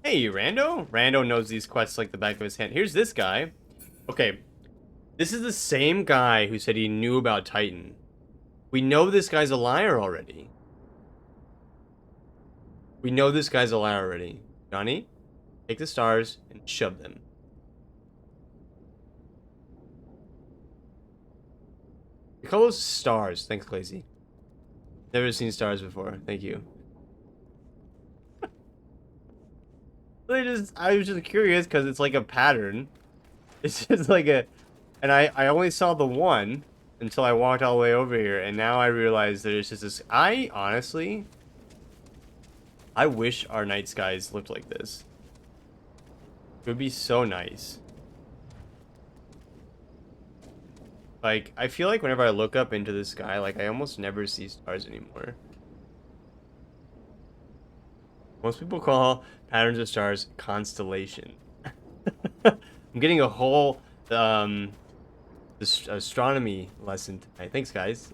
Hey, Rando? Rando knows these quests like the back of his hand. Here's this guy. Okay. This is the same guy who said he knew about Titan. We know this guy's a liar already. We know this guy's a liar already. Johnny, take the stars and shove them. We call those stars. Thanks, Lazy. Never seen stars before. Thank you. I was just curious because it's like a pattern. It's just like a... And I only saw the one until I walked all the way over here. And now I realize there's just this... honestly... I wish our night skies looked like this. It would be so nice. Like, I feel like whenever I look up into the sky, like, I almost never see stars anymore. Most people call patterns of stars constellation. I'm getting a whole astronomy lesson tonight. Thanks, guys.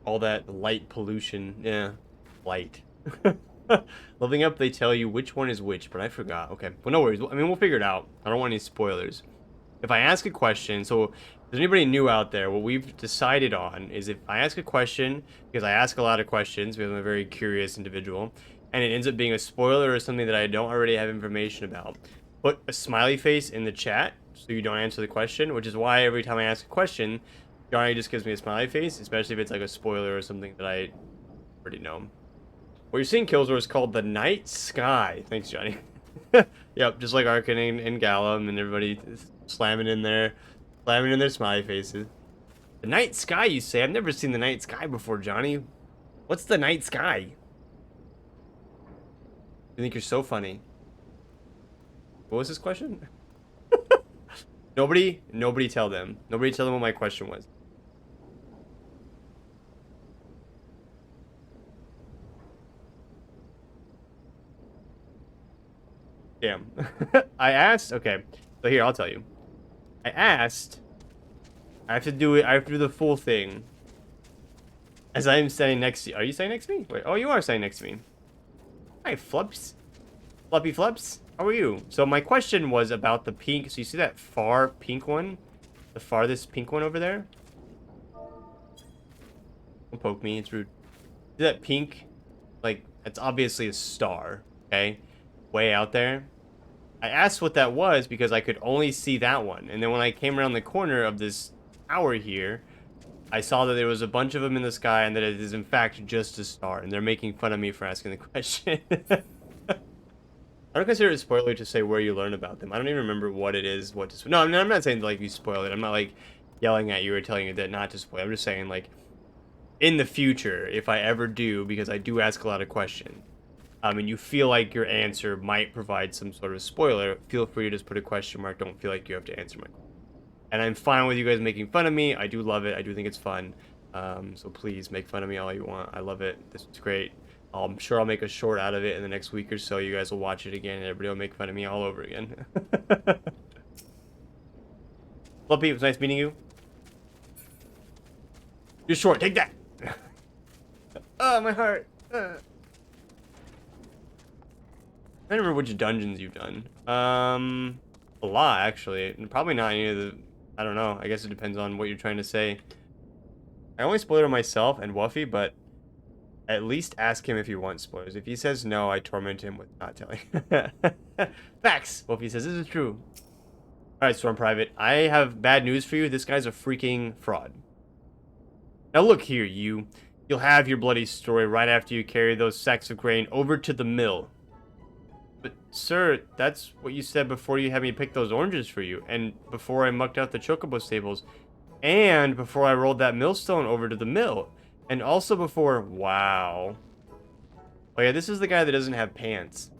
All that light pollution. Yeah, light. Leveling up, they tell you which one is which, but I forgot. Okay, well, no worries. I mean, we'll figure it out. I don't want any spoilers. If I ask a question, so if there's anybody new out there, what we've decided on is if I ask a question, because I ask a lot of questions, because I'm a very curious individual, and it ends up being a spoiler or something that I don't already have information about, put a smiley face in the chat so you don't answer the question, which is why every time I ask a question, Johnny just gives me a smiley face, especially if it's like a spoiler or something that I already know. What you're seeing, Killzor, is called the night sky. Thanks, Johnny. Yep, just like Arcane and Gallum and everybody slamming in their smiley faces. The night sky, you say? I've never seen the night sky before, Johnny. What's the night sky? You think you're so funny. What was this question? Nobody tell them. Nobody tell them what my question was. Damn. I asked, okay. So here, I'll tell you. I asked, I have to do the full thing. As I am standing next to you. Are you standing next to me? Wait, oh, you are standing next to me. Hi, Flups. Fluppy Flups. How are you? So my question was about the pink. So you see that far pink one? The farthest pink one over there? Don't poke me, it's rude. See that pink? Like, it's obviously a star, okay? Way out there. I asked what that was because I could only see that one. And then when I came around the corner of this tower here, I saw that there was a bunch of them in the sky and that it is in fact just a star. And they're making fun of me for asking the question. I don't consider it a spoiler to say where you learn about them. I don't even remember what it is, what to... No, I'm not saying like you spoil it. I'm not like yelling at you or telling you that not to spoil. I'm just saying like in the future, if I ever do, because I do ask a lot of questions, and you feel like your answer might provide some sort of spoiler, feel free to just put a question mark. Don't feel like you have to answer my question. And I'm fine with you guys making fun of me. I do love it. I do think it's fun. So please make fun of me all you want. I love it. This is great. I'm sure I'll make a short out of it in the next week or so. You guys will watch it again, and everybody will make fun of me all over again. Fluppy, it was nice meeting you. You're short. Take that. Oh, my heart. I don't remember which dungeons you've done. A lot, actually. Probably not any of the... I don't know. I guess it depends on what you're trying to say. I only spoiled myself and Wuffy, but at least ask him if he wants spoilers. If he says no, I torment him with not telling. Facts! Wuffy says, this is true. Alright, Storm Private. I have bad news for you. This guy's a freaking fraud. Now look here, you. You'll have your bloody story right after you carry those sacks of grain over to the mill. But, sir, that's what you said before you had me pick those oranges for you, and before I mucked out the chocobo stables, and before I rolled that millstone over to the mill, and also before... Wow. Oh yeah, this is the guy that doesn't have pants.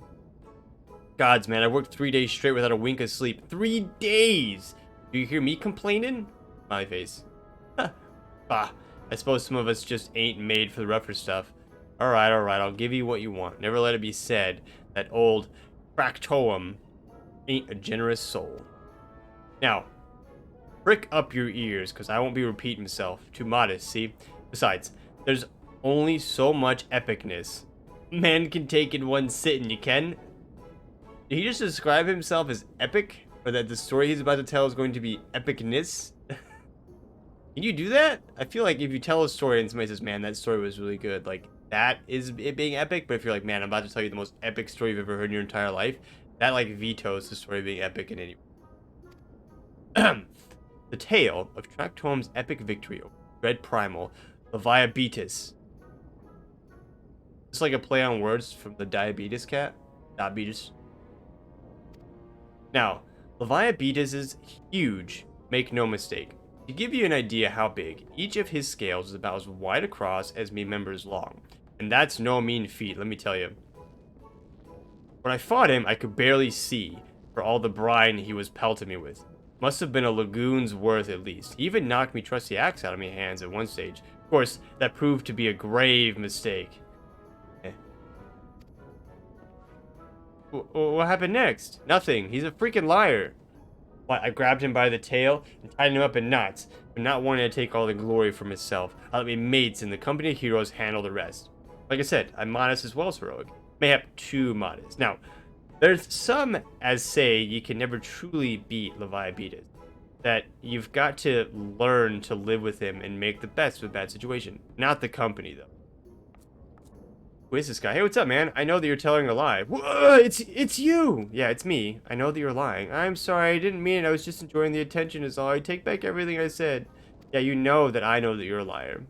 Gods, man, I worked 3 days straight without a wink of sleep. 3 days! Do you hear me complaining? My face. Bah, I suppose some of us just ain't made for the rougher stuff. Alright, I'll give you what you want. Never let it be said that old Fractoum ain't a generous soul. Now, prick up your ears, because I won't be repeating myself. Too modest, see? Besides, there's only so much epicness man can take in one sitting, you can? Did he just describe himself as epic? Or that the story he's about to tell is going to be epicness? Can you do that? I feel like if you tell a story and somebody says, man, that story was really good, like, that is it being epic. But if you're like, man, I'm about to tell you the most epic story you've ever heard in your entire life, that, like, vetoes the story being epic in any way. The tale of Tractome's epic victory over Dread Primal, Leviathan. It's like a play on words from the diabetes cat. Diabetes. Now, Leviathan is huge, make no mistake. To give you an idea how big, each of his scales is about as wide across as me members long. And that's no mean feat, let me tell you. When I fought him, I could barely see for all the brine he was pelting me with. Must have been a lagoon's worth at least. He even knocked me trusty axe out of my hands at one stage. Of course, that proved to be a grave mistake. What happened next? Nothing. He's a freaking liar. What, I grabbed him by the tail and tied him up in knots, but not wanting to take all the glory for myself. I let my mates in the company of heroes handle the rest. Like I said, I'm modest as well as heroic. Mayhap too modest. Now, there's some as say you can never truly beat Leviathan. That you've got to learn to live with him and make the best of a bad situation. Not the company, though. Who is this guy? Hey, what's up, man? I know that you're telling a lie. Whoa, it's you! Yeah, it's me. I know that you're lying. I'm sorry, I didn't mean it. I was just enjoying the attention is all. I take back everything I said. Yeah, you know that I know that you're a liar.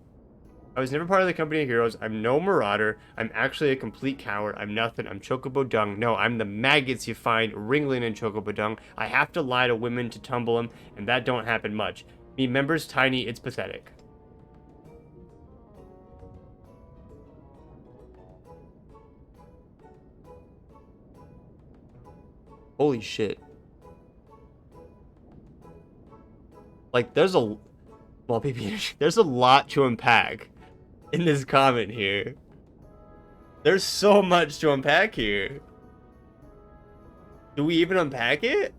I was never part of the company of heroes. I'm no marauder. I'm actually a complete coward. I'm nothing. I'm chocobo dung. No, I'm the maggots you find wriggling in chocobo dung. I have to lie to women to tumble them, and that don't happen much. Me members tiny, it's pathetic. Holy shit. Like, there's a... Well, baby, there's a lot to unpack in this comment here. There's so much to unpack here. Do we even unpack it?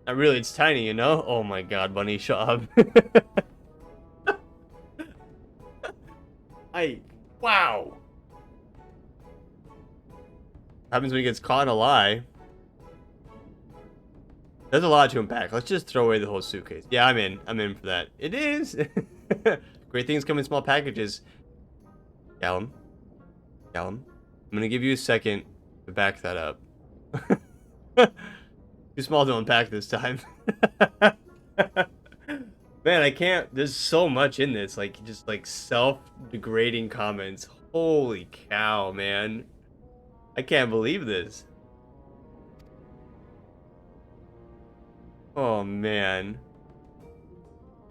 Not really, it's tiny, you know? Oh my god, Bunny, shut up. Wow. Happens when he gets caught in a lie. There's a lot to unpack. Let's just throw away the whole suitcase. Yeah, I'm in. I'm in for that. It is. Great things come in small packages. Callum. I'm gonna give you a second to back that up. Too small to unpack this time. Man, I can't. There's so much in this. Like, just like self-degrading comments. Holy cow, man. I can't believe this. Oh man.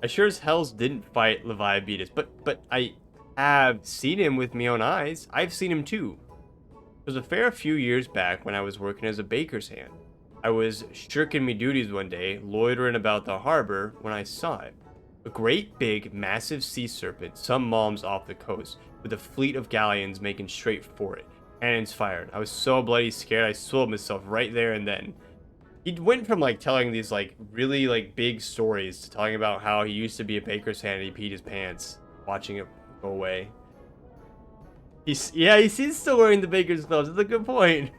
I sure as hells didn't fight Leviathan, but I have seen him with my own eyes. I've seen him too. It was a fair few years back when I was working as a baker's hand. I was shirking me duties one day, loitering about the harbor, when I saw it. A great big, massive sea serpent, some malms off the coast, with a fleet of galleons making straight for it. Cannons fired. I was so bloody scared I swallowed myself right there and then. He went from like telling these like really like big stories to talking about how he used to be a baker's hand and he peed his pants watching it go away. He's still wearing the baker's gloves. That's a good point.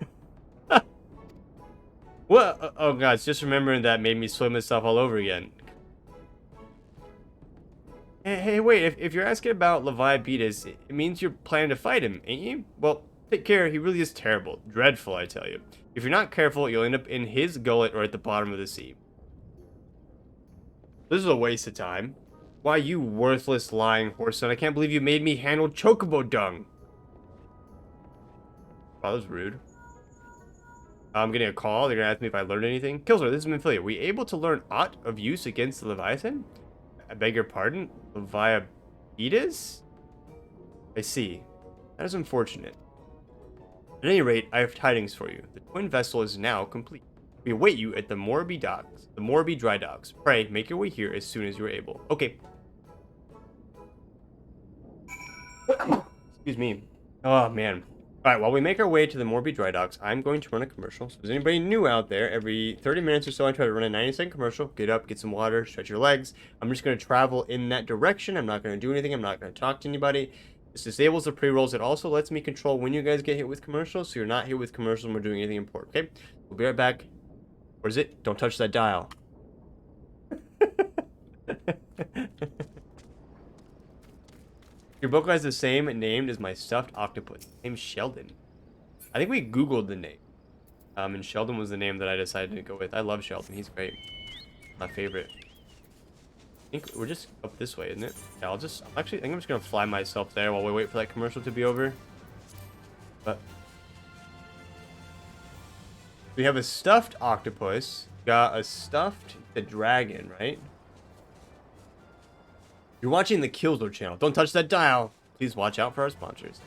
What? Oh gosh, just remembering that made me swim myself all over again. Hey, wait, if you're asking about Leviathan, it means you're planning to fight him, ain't you? Well, take care, he really is terrible. Dreadful, I tell you. If you're not careful, you'll end up in his gullet or at the bottom of the sea. This is a waste of time. Why, you worthless lying horse son, I can't believe you made me handle chocobo dung. Wow, that was rude. I'm getting a call. They're gonna ask me if I learned anything. Kilzor, this is Minfilia. Were we able to learn aught of use against the Leviathan? I beg your pardon? Leviathan? I see. That is unfortunate. At any rate, I have tidings for you. The twin vessel is now complete. We await you at the Morby docks, the Morby dry docks. Pray, make your way here as soon as you are able. Okay. Excuse me. Oh, man. All right, while we make our way to the Morby dry docks, I'm going to run a commercial. So if there's anybody new out there, every 30 minutes or so, I try to run a 90-second commercial. Get up, get some water, stretch your legs. I'm just going to travel in that direction. I'm not going to do anything. I'm not going to talk to anybody. This disables the pre-rolls. It also lets me control when you guys get hit with commercials, so you're not hit with commercials when we're doing anything important, okay? We'll be right back. Where is it? Don't touch that dial. Your book has the same name as my stuffed octopus. Name's Sheldon. I think we Googled the name. And Sheldon was the name that I decided to go with. I love Sheldon. He's great. My favorite. I think we're just up this way, isn't it? Yeah, I think I'm just gonna fly myself there while we wait for that commercial to be over. But we have a stuffed octopus. Got a stuffed dragon, right? You're watching the Kilzor channel. Don't touch that dial. Please watch out for our sponsors.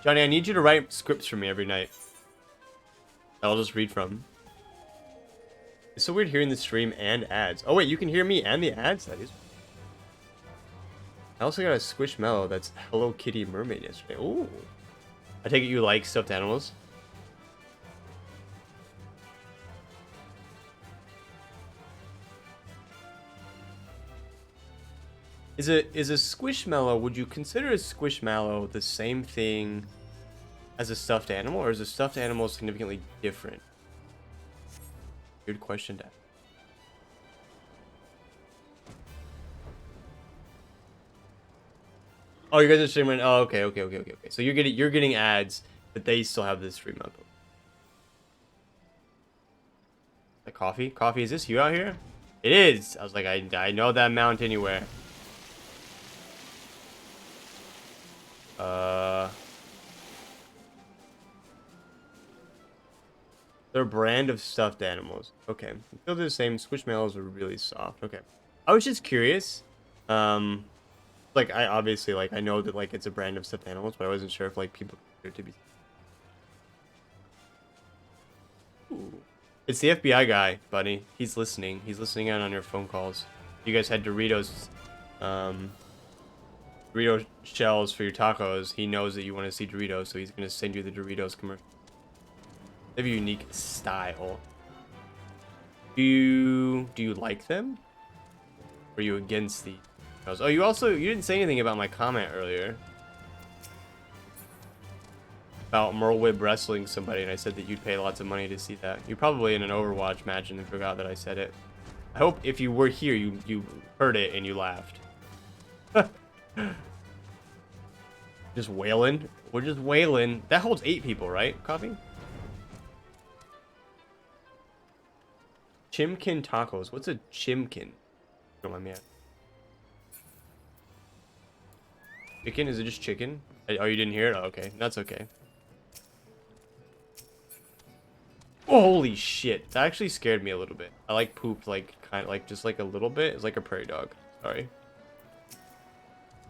Johnny, I need you to write scripts for me every night. I'll just read from. It's so weird hearing the stream and ads. Oh wait, you can hear me and the ads? That is. I also got a Squishmallow that's Hello Kitty Mermaid yesterday. Ooh. I take it you like stuffed animals? Is a Squishmallow, would you consider a Squishmallow the same thing as a stuffed animal, or is a stuffed animal significantly different? Good question to ask. Oh, you guys are streaming. Oh, okay. So you're getting ads, but they still have this stream up. The coffee? Coffee, is this you out here? It is. I was like, I know that mount anywhere. They're a brand of stuffed animals. Okay. They're the same. Squishmallows are really soft. Okay. I was just curious. Like, I obviously, like, I know that, like, it's a brand of stuffed animals, but I wasn't sure if, like, people consider it to be. Ooh. It's the FBI guy, buddy. He's listening. He's listening in on your phone calls. You guys had Doritos, Dorito shells for your tacos. He knows that you want to see Doritos, so he's going to send you the Doritos commercial. They have a unique style. Do you like them? Or are you against the... Oh, you didn't say anything about my comment earlier. About Merlwib wrestling somebody, and I said that you'd pay lots of money to see that. You're probably in an Overwatch match and forgot that I said it. I hope if you were here, you heard it and you laughed. Just wailing. We're just wailing. That holds 8 people, right? Coffee? Chimkin tacos. What's a chimkin? Don't mind me asking. Chicken? Is it just chicken? Oh, you didn't hear it? Oh, okay. That's okay. Holy shit. That actually scared me a little bit. I like pooped like kind of like just like a little bit. It's like a prairie dog. Sorry.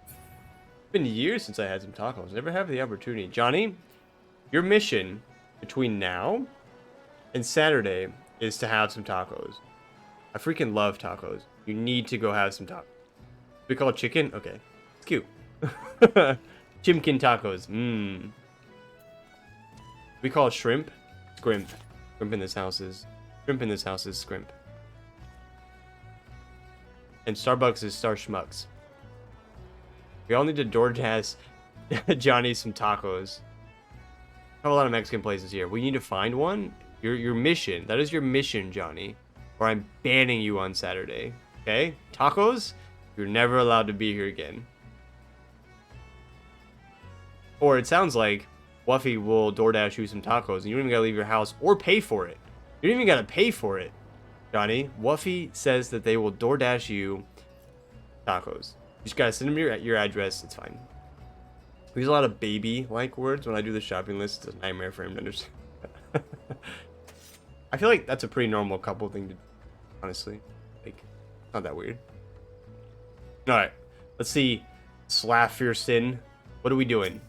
It's been years since I had some tacos. Never have the opportunity. Johnny, your mission between now and Saturday is to have some tacos. I freaking love tacos. You need to go have some tacos. We call it chicken? Okay. It's cute. Chimkin tacos. Mmm. We call it shrimp. Scrimp. Shrimp in this house is scrimp. And Starbucks is Star Schmucks. We all need to DoorDash Johnny some tacos. I have a lot of Mexican places here. We need to find one. Your mission. That is your mission, Johnny. Or I'm banning you on Saturday. Okay? Tacos? You're never allowed to be here again. Or it sounds like Wuffy will DoorDash you some tacos and you don't even gotta leave your house or pay for it. You don't even gotta pay for it, Johnny. Wuffy says that they will DoorDash you tacos. You just gotta send them your address. It's fine. We use a lot of baby-like words when I do the shopping list. It's a nightmare for him to understand. I feel like that's a pretty normal couple thing to do, honestly. Like, not that weird. Alright, let's see. Slafferson. What are we doing?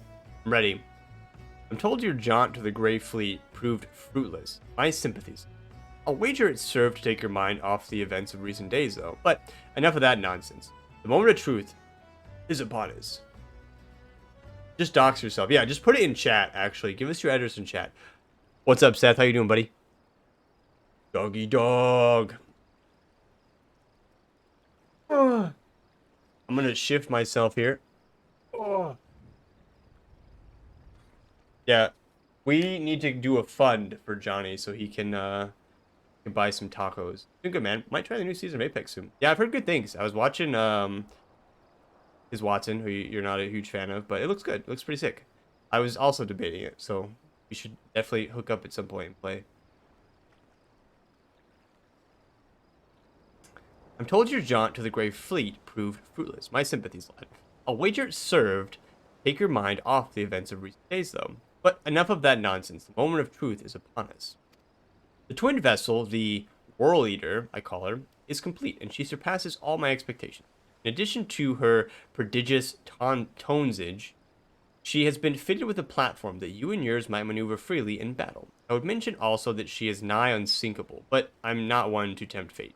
I'm ready. I'm told your jaunt to the Grey Fleet proved fruitless. My sympathies. I'll wager it served to take your mind off the events of recent days, though. But enough of that nonsense. The moment of truth is upon us. Just dox yourself. Yeah, just put it in chat, actually. Give us your address in chat. What's up, Seth? How you doing, buddy? Doggy dog. Oh. I'm gonna shift myself here. Oh. Yeah, we need to do a fund for Johnny so he can buy some tacos. Doing good, man. Might try the new season of Apex soon. Yeah, I've heard good things. I was watching his Watson, who you're not a huge fan of, but it looks good. It looks pretty sick. I was also debating it, so we should definitely hook up at some point and play. I'm told your jaunt to the Grey Fleet proved fruitless. My sympathies, lad. I'll wager it served. Take your mind off the events of recent days, though. But enough of that nonsense. The moment of truth is upon us. The twin vessel, the Whirl Eater, I call her, is complete, and she surpasses all my expectations. In addition to her prodigious tonesage, she has been fitted with a platform that you and yours might maneuver freely in battle. I would mention also that she is nigh unsinkable, but I'm not one to tempt fate.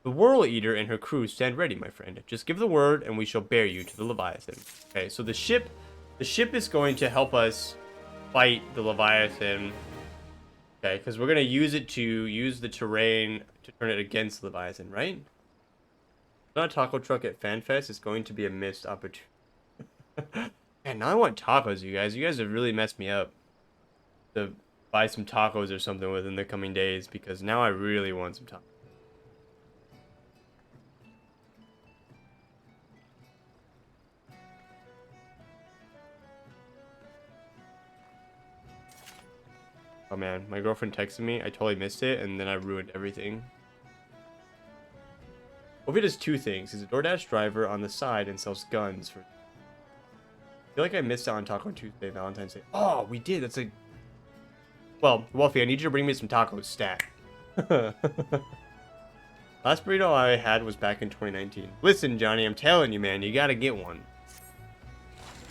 The Whirl Eater and her crew stand ready, my friend. Just give the word, and we shall bear you to the Leviathan. Okay, so the ship is going to help us fight the Leviathan. Okay, because we're going to use it to use the terrain to turn it against the Leviathan, right? Not a taco truck at FanFest. It's going to be a missed opportunity. Man, now I want tacos, you guys. You guys have really messed me up to buy some tacos or something within the coming days, because now I really want some tacos. Oh man, my girlfriend texted me. I totally missed it, and then I ruined everything. Ovi does two things. He's a DoorDash driver on the side and sells guns for... I feel like I missed out on Taco Tuesday, Valentine's Day. Oh, we did. That's a... Well, Wolfie, I need you to bring me some tacos stat. Last burrito I had was back in 2019. Listen, Johnny, I'm telling you, man, you gotta get one.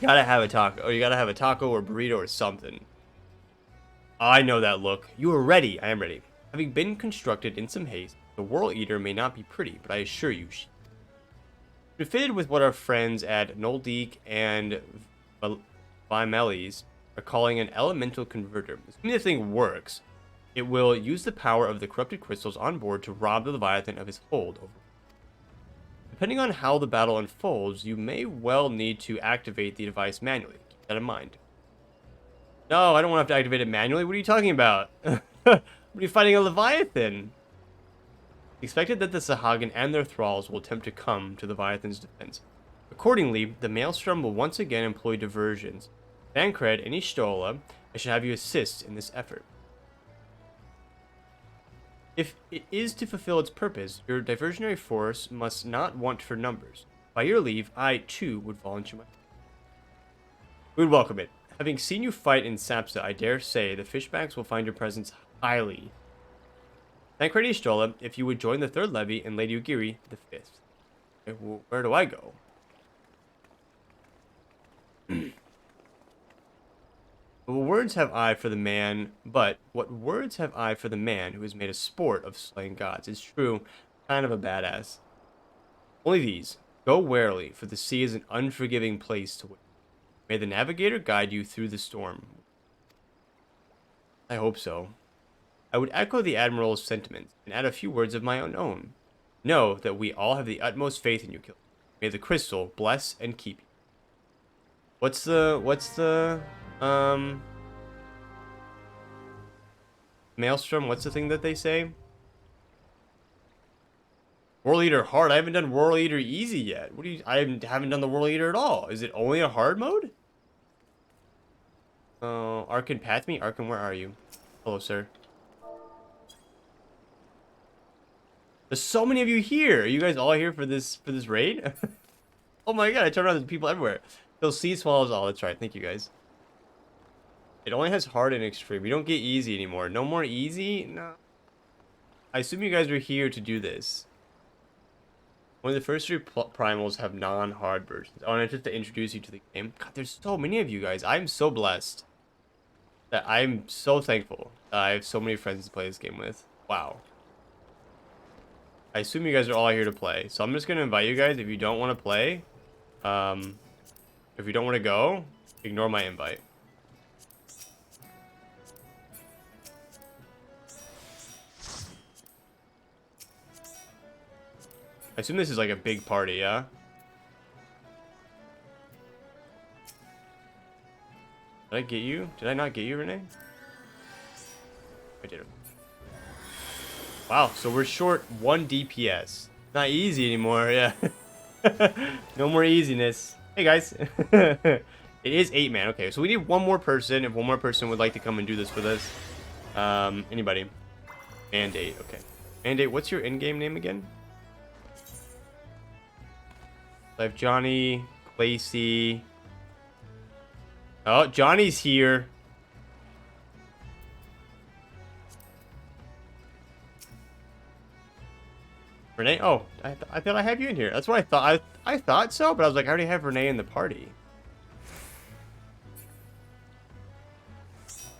You gotta have a taco. Or you gotta have a taco or burrito or something. I know that look. You are ready. I am ready. Having been constructed in some haste, the Whirl Eater may not be pretty, but I assure you she is fitted with what our friends at Noldeek and Vimelis are calling an elemental converter. Assuming the thing works, it will use the power of the corrupted crystals on board to rob the Leviathan of his hold over. Depending on how the battle unfolds, you may well need to activate the device manually. Keep that in mind. No, I don't want to have to activate it manually. What are you talking about? What are you fighting a Leviathan? Expected that the Sahagin and their thralls will attempt to come to the Leviathan's defense. Accordingly, the Maelstrom will once again employ diversions. Bancred and Ishtola, I should have you assist in this effort. If it is to fulfill its purpose, your diversionary force must not want for numbers. By your leave, I, too, would volunteer my... We would welcome it. Having seen you fight in Sapsa, I dare say the fishbacks will find your presence highly. Thank Lady Strolla if you would join the 3rd levy and Lady Ugiri the 5th. Okay, well, where do I go? What words have I for the man? But what words have I for the man who has made a sport of slaying gods? It's true, kind of a badass. Only these. Go warily, for the sea is an unforgiving place to wait. May the navigator guide you through the storm. I hope so. I would echo the Admiral's sentiments and add a few words of my own. Know that we all have the utmost faith in you, Kilzor. May the crystal bless and keep you. What's the Maelstrom? What's the thing that they say? World Eater hard. I haven't done World Eater easy yet. What do you? I haven't done the World Eater at all. Is it only a hard mode? Arkin Pathme? Arkin, where are you? Hello, sir. There's so many of you here. Are you guys all here for this raid? Oh my god, I turned around, there's people everywhere. Those sea swallows. Oh, that's right. Thank you guys. It only has hard and extreme. We don't get easy anymore. No more easy? No. I assume you guys are here to do this. One of the first 3 primals have non-hard versions. Oh, and just to introduce you to the game. God, there's so many of you guys. I'm so blessed. That I'm so thankful that I have so many friends to play this game with. Wow. I assume you guys are all here to play. So I'm just going to invite you guys. If you don't want to play, if you don't want to go, ignore my invite. I assume this is like a big party, yeah? Did I get you? Did I not get you, Renee? I did. Wow, so we're short 1 DPS. Not easy anymore, yeah. No more easiness. Hey, guys. It is 8 man. Okay, so we need 1 more person. If 1 more person would like to come and do this with us. Anybody? Mandate, okay. Mandate, what's your in-game name again? I have Johnny, Lacey. Oh, Johnny's here. Renee? Oh, I thought I have you in here. That's what I thought. I thought so, but I was like, I already have Renee in the party.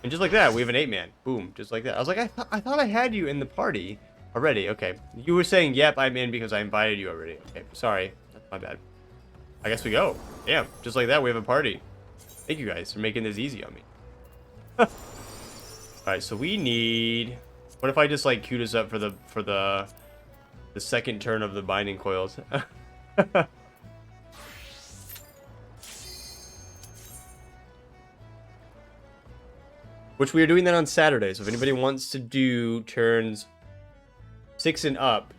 And just like that, we have an 8 man. Boom, just like that. I was like, I thought I had you in the party already. Okay, you were saying, yep, I'm in because I invited you already. Okay, sorry, that's my bad. I guess we go. Damn, just like that, we have a party. Thank you guys for making this easy on me. Alright, so we need... What if I just like queued us up for the second turn of the binding coils? Which we are doing that on Saturday, so if anybody wants to do turns 6 and up,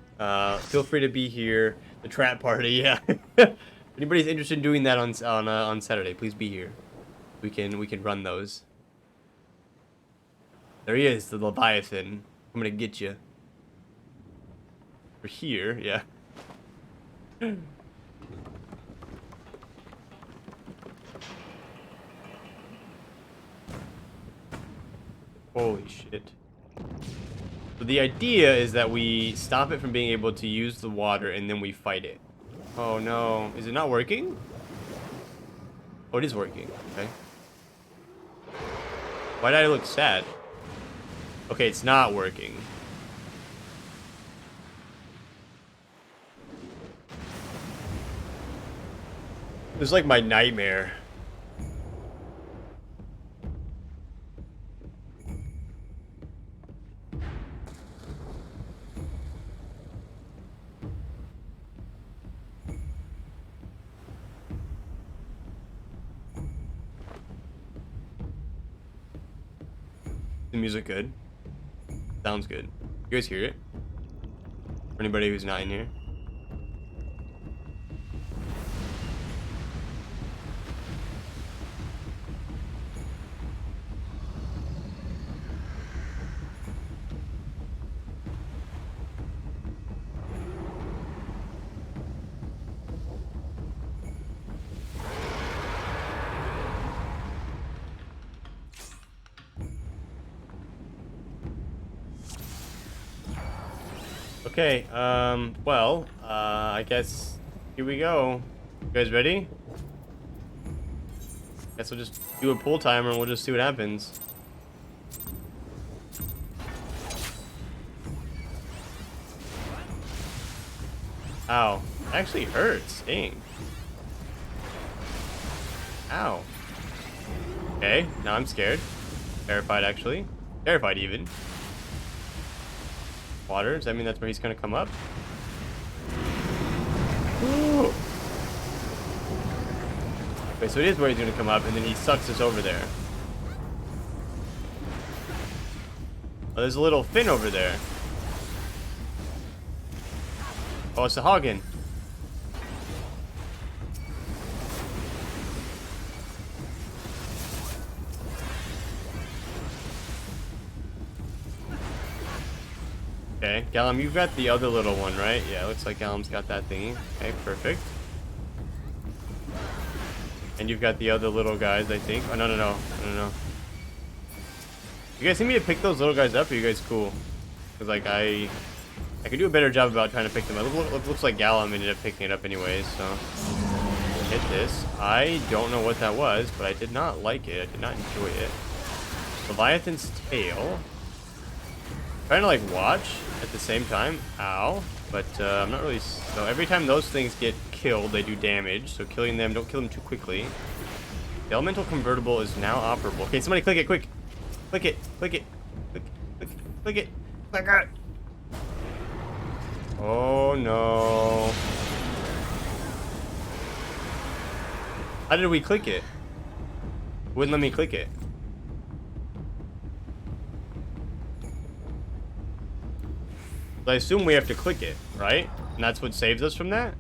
feel free to be here. The trap party, yeah. If anybody's interested in doing that on Saturday, please be here. We can run those. There he is, the Leviathan. I'm gonna get you. We're here, yeah. Holy shit. So the idea is that we stop it from being able to use the water and then we fight it. Oh no, is it not working? Oh, it is working, okay. Why did I look sad? Okay, it's not working. This is like my nightmare. The music good? Sounds good. You guys hear it? For anybody who's not in here? Okay, well, I guess here we go. You guys ready? Guess we'll just do a pull timer and we'll just see what happens. Ow. It actually hurts. Dang. Ow. Okay, now I'm scared. Terrified, actually. Terrified, even. Water? Does that mean that's where he's gonna come up? Ooh. Okay, so it is where he's gonna come up, and then he sucks us over there. Oh, there's a little fin over there. Oh, it's a Hagen. Okay, Gallum, you've got the other little one, right? Yeah, looks like Gallum's got that thingy. Okay, perfect. And you've got the other little guys, I think. Oh, no. You guys need me to pick those little guys up? Or are you guys cool? Because, like, I could do a better job about trying to pick them up. Looks like Gallum ended up picking it up anyways, so. Hit this. I don't know what that was, but I did not like it. I did not enjoy it. Leviathan's tail. Trying to, like, watch at the same time. Ow. But, I'm not really... So, every time those things get killed, they do damage. So, killing them, don't kill them too quickly. The elemental convertible is now operable. Okay, somebody click it, quick. Click it. Click it. Click it. Click it. Oh, no. How did we click it? Wouldn't let me click it. I assume we have to click it, right? And that's what saves us from that?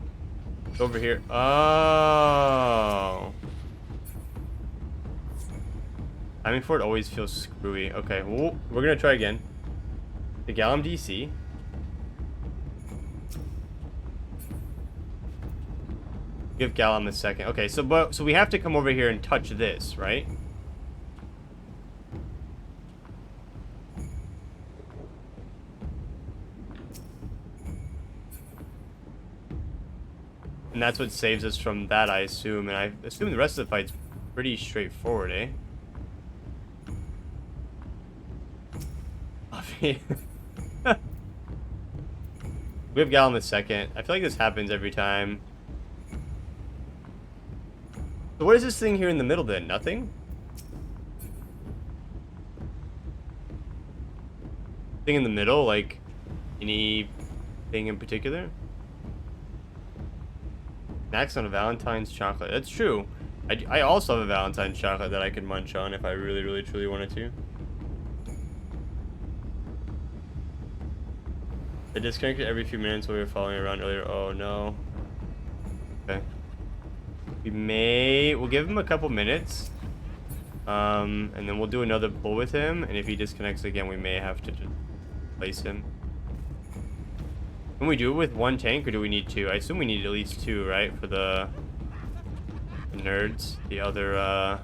It's over here. Oh. Timing for it always feels screwy. Okay, well, we're gonna try again. The Gallum DC. Give Gallum a second. Okay, so we have to come over here and touch this, right? And that's what saves us from that, I assume. And I assume the rest of the fight's pretty straightforward, eh? We have Gallum a second. I feel like this happens every time. So what is this thing here in the middle then? Nothing? Thing in the middle? Like, anything in particular? Snacks on a Valentine's chocolate. That's true. I also have a Valentine's chocolate that I could munch on if I really, really, truly wanted to. I disconnected every few minutes while we were following around earlier. Oh, no. Okay. We'll give him a couple minutes. And then we'll do another pull with him. And if he disconnects again, we may have to just place him. Can we do it with one tank, or do we need two? I assume we need at least two, right? For the nerds. The other,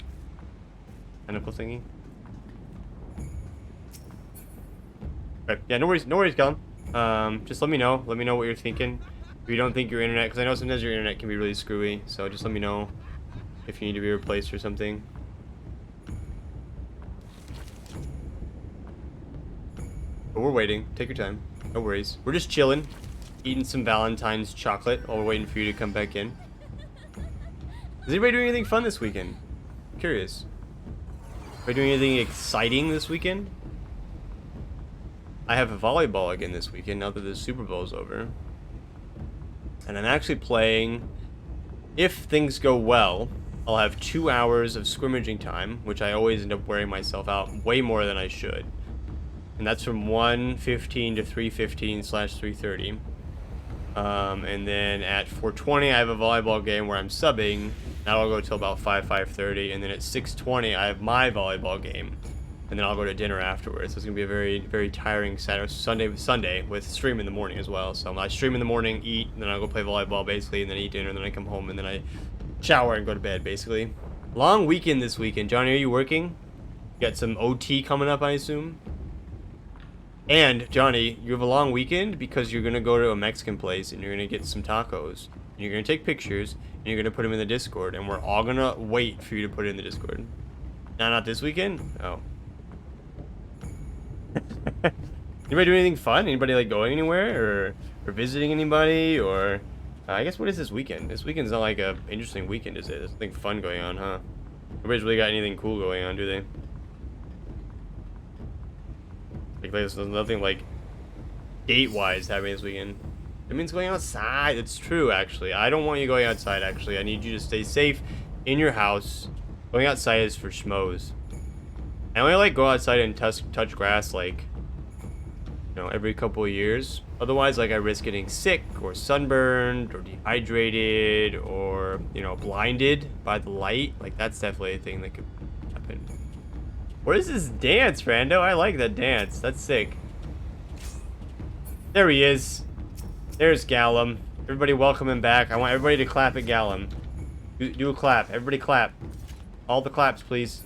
tentacle thingy. Right. Yeah, no worries, Gallum. Just let me know. Let me know what you're thinking. If you don't think your internet, because I know sometimes your internet can be really screwy, so just let me know if you need to be replaced or something. But we're waiting. Take your time. No worries. We're just chilling, eating some Valentine's chocolate while we're waiting for you to come back in. Is anybody doing anything fun this weekend? I'm curious. Are you doing anything exciting this weekend? I have a volleyball again this weekend now that the Super Bowl's over. And I'm actually playing, if things go well, I'll have 2 hours of scrimmaging time, which I always end up wearing myself out way more than I should. And that's from 1:15 to 3:15/3:30. And then at 4:20 I have a volleyball game where I'm subbing. That'll go till about 5:30. And then at 6:20 I have my volleyball game. And then I'll go to dinner afterwards. So it's gonna be a very, very tiring Sunday with stream in the morning as well. So I stream in the morning, eat, and then I'll go play volleyball basically, and then eat dinner, and then I come home, and then I shower and go to bed basically. Long weekend this weekend. Johnny, are you working? You got some OT coming up, I assume? And Johnny, you have a long weekend because you're gonna go to a Mexican place and you're gonna get some tacos. And you're gonna take pictures and you're gonna put them in the Discord, and we're all gonna wait for you to put it in the Discord. No, not this weekend? Oh. Anybody doing anything fun? Anybody like going anywhere or visiting anybody? Or I guess what is this weekend? This weekend's not like a interesting weekend, is it? There's nothing fun going on, huh? Nobody's really got anything cool going on, do they? Like there's nothing like date-wise happening this weekend. It means going outside. It's true, actually. I don't want you going outside, actually. I need you to stay safe in your house. Going outside is for schmoes. I only like go outside and touch grass like, you know, every couple of years. Otherwise, like I risk getting sick or sunburned or dehydrated or, you know, blinded by the light. Like that's definitely a thing that could happen. What is this dance, Rando? I like that dance. That's sick. There he is. There's Gallum. Everybody welcome him back. I want everybody to clap at Gallum. Do a clap. Everybody clap. All the claps, please.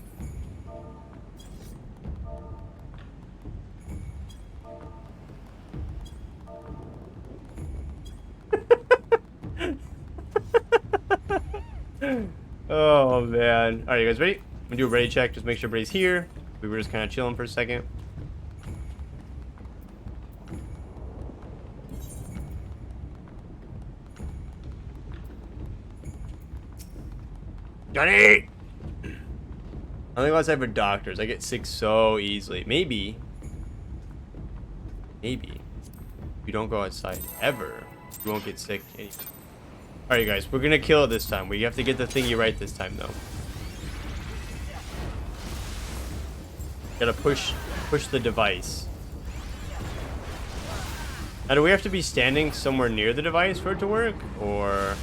Oh, man. Alright, you guys ready? I'm gonna do a ready check. Just make sure everybody's here. We were just kind of chilling for a second. Johnny! I don't think outside for doctors. I get sick so easily. Maybe you don't go outside ever, you won't get sick anymore. Alright, guys, we're gonna kill it this time. We have to get the thingy right this time, though. Gotta push the device. Now, do we have to be standing somewhere near the device for it to work, or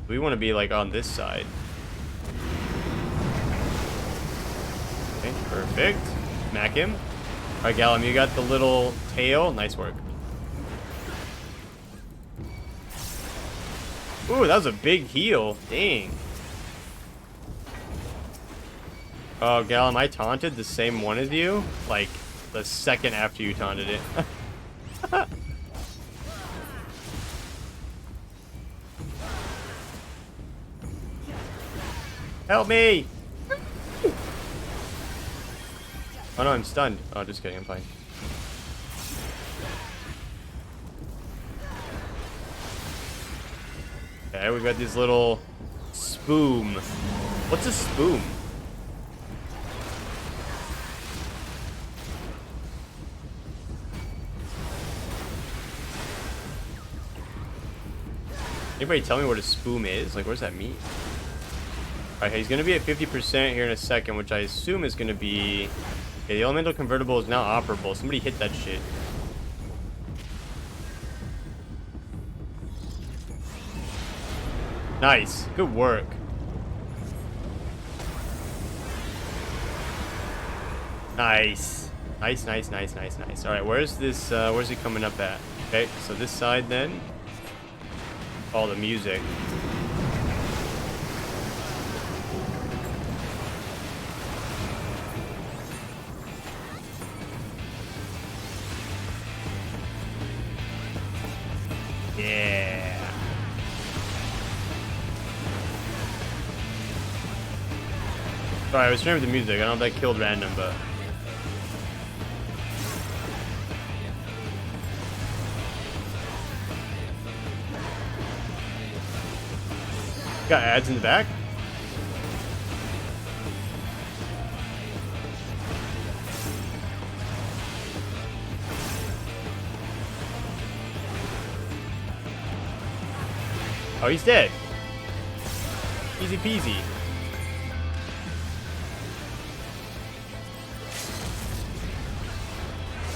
we want to be like on this side? Okay, perfect. Smack him. All right, Gallum, you got the little tail. Nice work. Ooh, that was a big heal. Dang. Oh, Gallum, I taunted the same one as you, like, the second after you taunted it. Help me! Oh no, I'm stunned. Oh, just kidding, I'm fine. Okay, we've got this little spoom. What's a spoom? Anybody tell me what a spoom is? Like, what does that mean? Alright, he's going to be at 50% here in a second, which I assume is going to be... Okay, the elemental convertible is now operable. Somebody hit that shit. Nice. Good work. Nice. Nice, nice, nice, nice, nice. Alright, where's this, where's he coming up at? Okay, so this side then. All the music. Yeah. Sorry, I was trying with the music. I don't know if that killed random, but... Got ads in the back? Oh, he's dead. Easy peasy.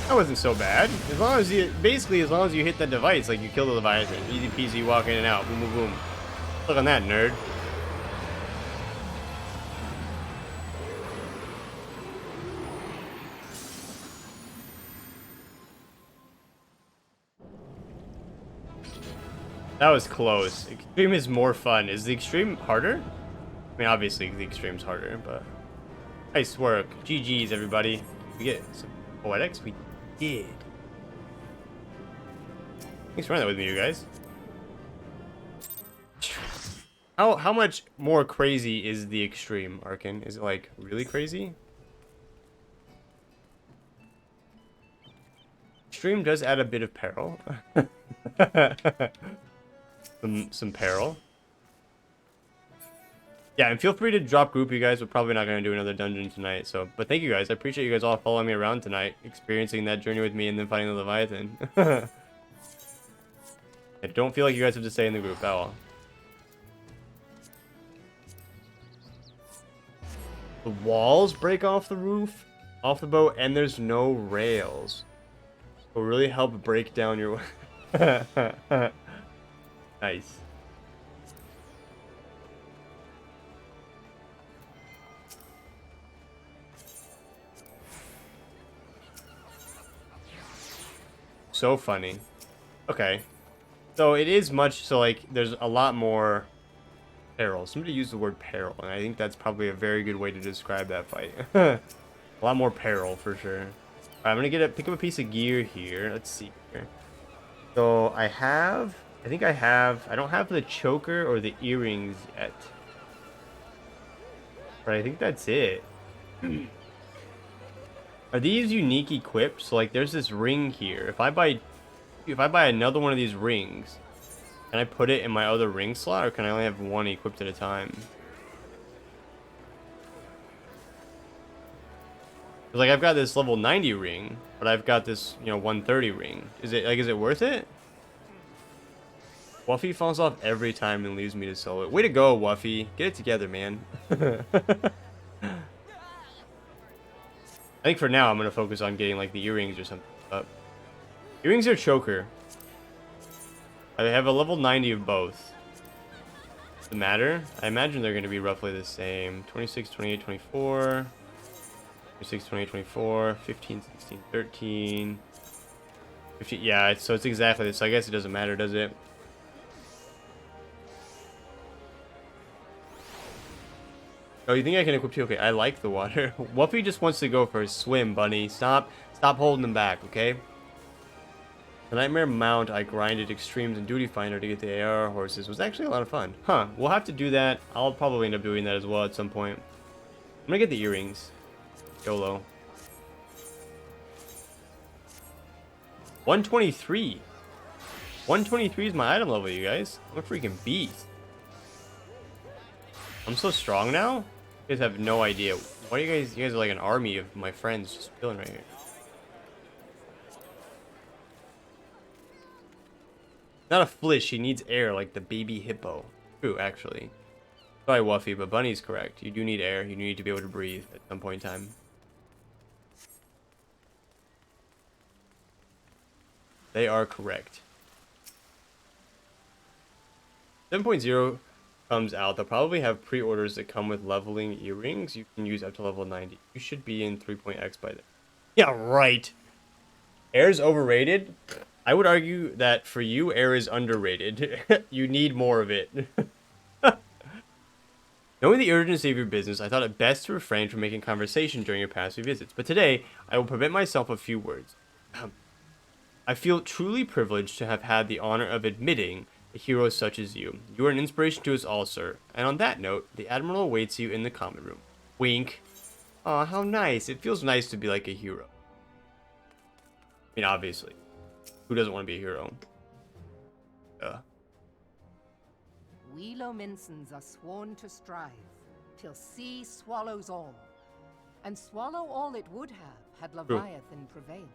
That wasn't so bad. As long as you, basically, as long as you hit that device, like you kill the Leviathan. Easy peasy, walk in and out. Boom, boom, boom. Look on that, nerd. That was close. Extreme is more fun. Is the extreme harder? I mean, obviously the extreme's harder, but... Nice work. GG's, everybody. We get some poetics? We did. Thanks for running that with me, you guys. How much more crazy is the extreme, Arkin? Is it, like, really crazy? Extreme does add a bit of peril. some peril. Yeah, and feel free to drop group, you guys. We're probably not going to do another dungeon tonight, so... But thank you, guys. I appreciate you guys all following me around tonight, experiencing that journey with me, and then fighting the Leviathan. I don't feel like you guys have to stay in the group at all. The walls break off the roof, off the boat, and there's no rails. Will really help break down your... Nice. So funny. Okay. So it is much, so like, there's a lot more peril. Somebody used the word peril, and I think that's probably a very good way to describe that fight. A lot more peril, for sure. Alright, I'm gonna pick up a piece of gear here. Let's see here. So I don't have the choker or the earrings yet. But I think that's it. Are these unique equipped? So like there's this ring here. If I buy another one of these rings, can I put it in my other ring slot, or can I only have one equipped at a time? Like I've got this level 90 ring, but I've got this, 130 ring. Is it worth it? Wuffy falls off every time and leaves me to solo it. Way to go, Wuffy. Get it together, man. I think for now I'm gonna focus on getting like the earrings or something. Earrings or choker? I have a level 90 of both. Does it matter? I imagine they're gonna be roughly the same. 26, 28, 24. 26, 28, 24. 15, 16, 13. 15, yeah, so it's exactly this. So I guess it doesn't matter, does it? Oh, you think I can equip you? Okay, I like the water. Wuffy just wants to go for a swim, bunny. Stop holding him back, okay? The Nightmare Mount I grinded Extremes and Duty Finder to get the AR horses was actually a lot of fun. Huh, we'll have to do that. I'll probably end up doing that as well at some point. I'm gonna get the earrings. YOLO. 123. 123 is my item level, you guys. I'm a freaking beast. I'm so strong now? You guys have no idea. Why are you guys are like an army of my friends just chilling right here. Not a flish, she needs air like the baby hippo. True, actually. Sorry, Wuffy, but Bunny's correct. You do need air. You need to be able to breathe at some point in time. They are correct. 7.0 comes out. They'll probably have pre-orders that come with leveling earrings. You can use up to level 90. You should be in 3.x by then. Yeah, right. Air's overrated. I would argue that for you, air is underrated. You need more of it. Knowing the urgency of your business, I thought it best to refrain from making conversation during your past few visits. But today, I will permit myself a few words. I feel truly privileged to have had the honor of admitting a hero such as you. You are an inspiration to us all, sir. And on that note, the Admiral awaits you in the common room. Wink. Aw, how nice. It feels nice to be like a hero. I mean, obviously. Who doesn't want to be a hero? We Lominsons are sworn to strive, till sea swallows all. And swallow all it would have, had Leviathan prevailed.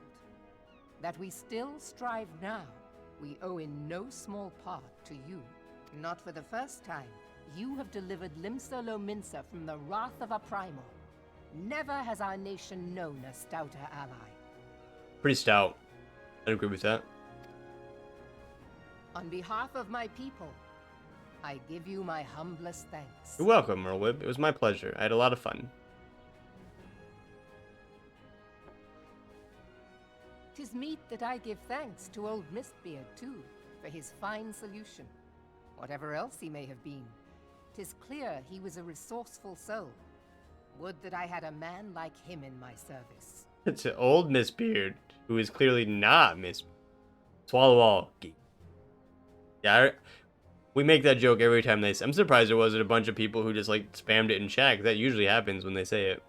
That we still strive now, we owe in no small part to you. Not for the first time, you have delivered Limsa Lominsa from the wrath of a Primal. Never has our nation known a stouter ally. Pretty stout. I agree with that. On behalf of my people, I give you my humblest thanks. You're welcome, Merlwib. It was my pleasure. I had a lot of fun. 'Tis meet that I give thanks to old Mistbeard, too, for his fine solution. Whatever else he may have been, 'tis clear he was a resourceful soul. Would that I had a man like him in my service. It's an old Miss Beard, who is clearly not Miss Swallow All. Yeah, we make that joke every time they say. I'm surprised there wasn't a bunch of people who just like spammed it in chat. 'Cause that usually happens when they say it.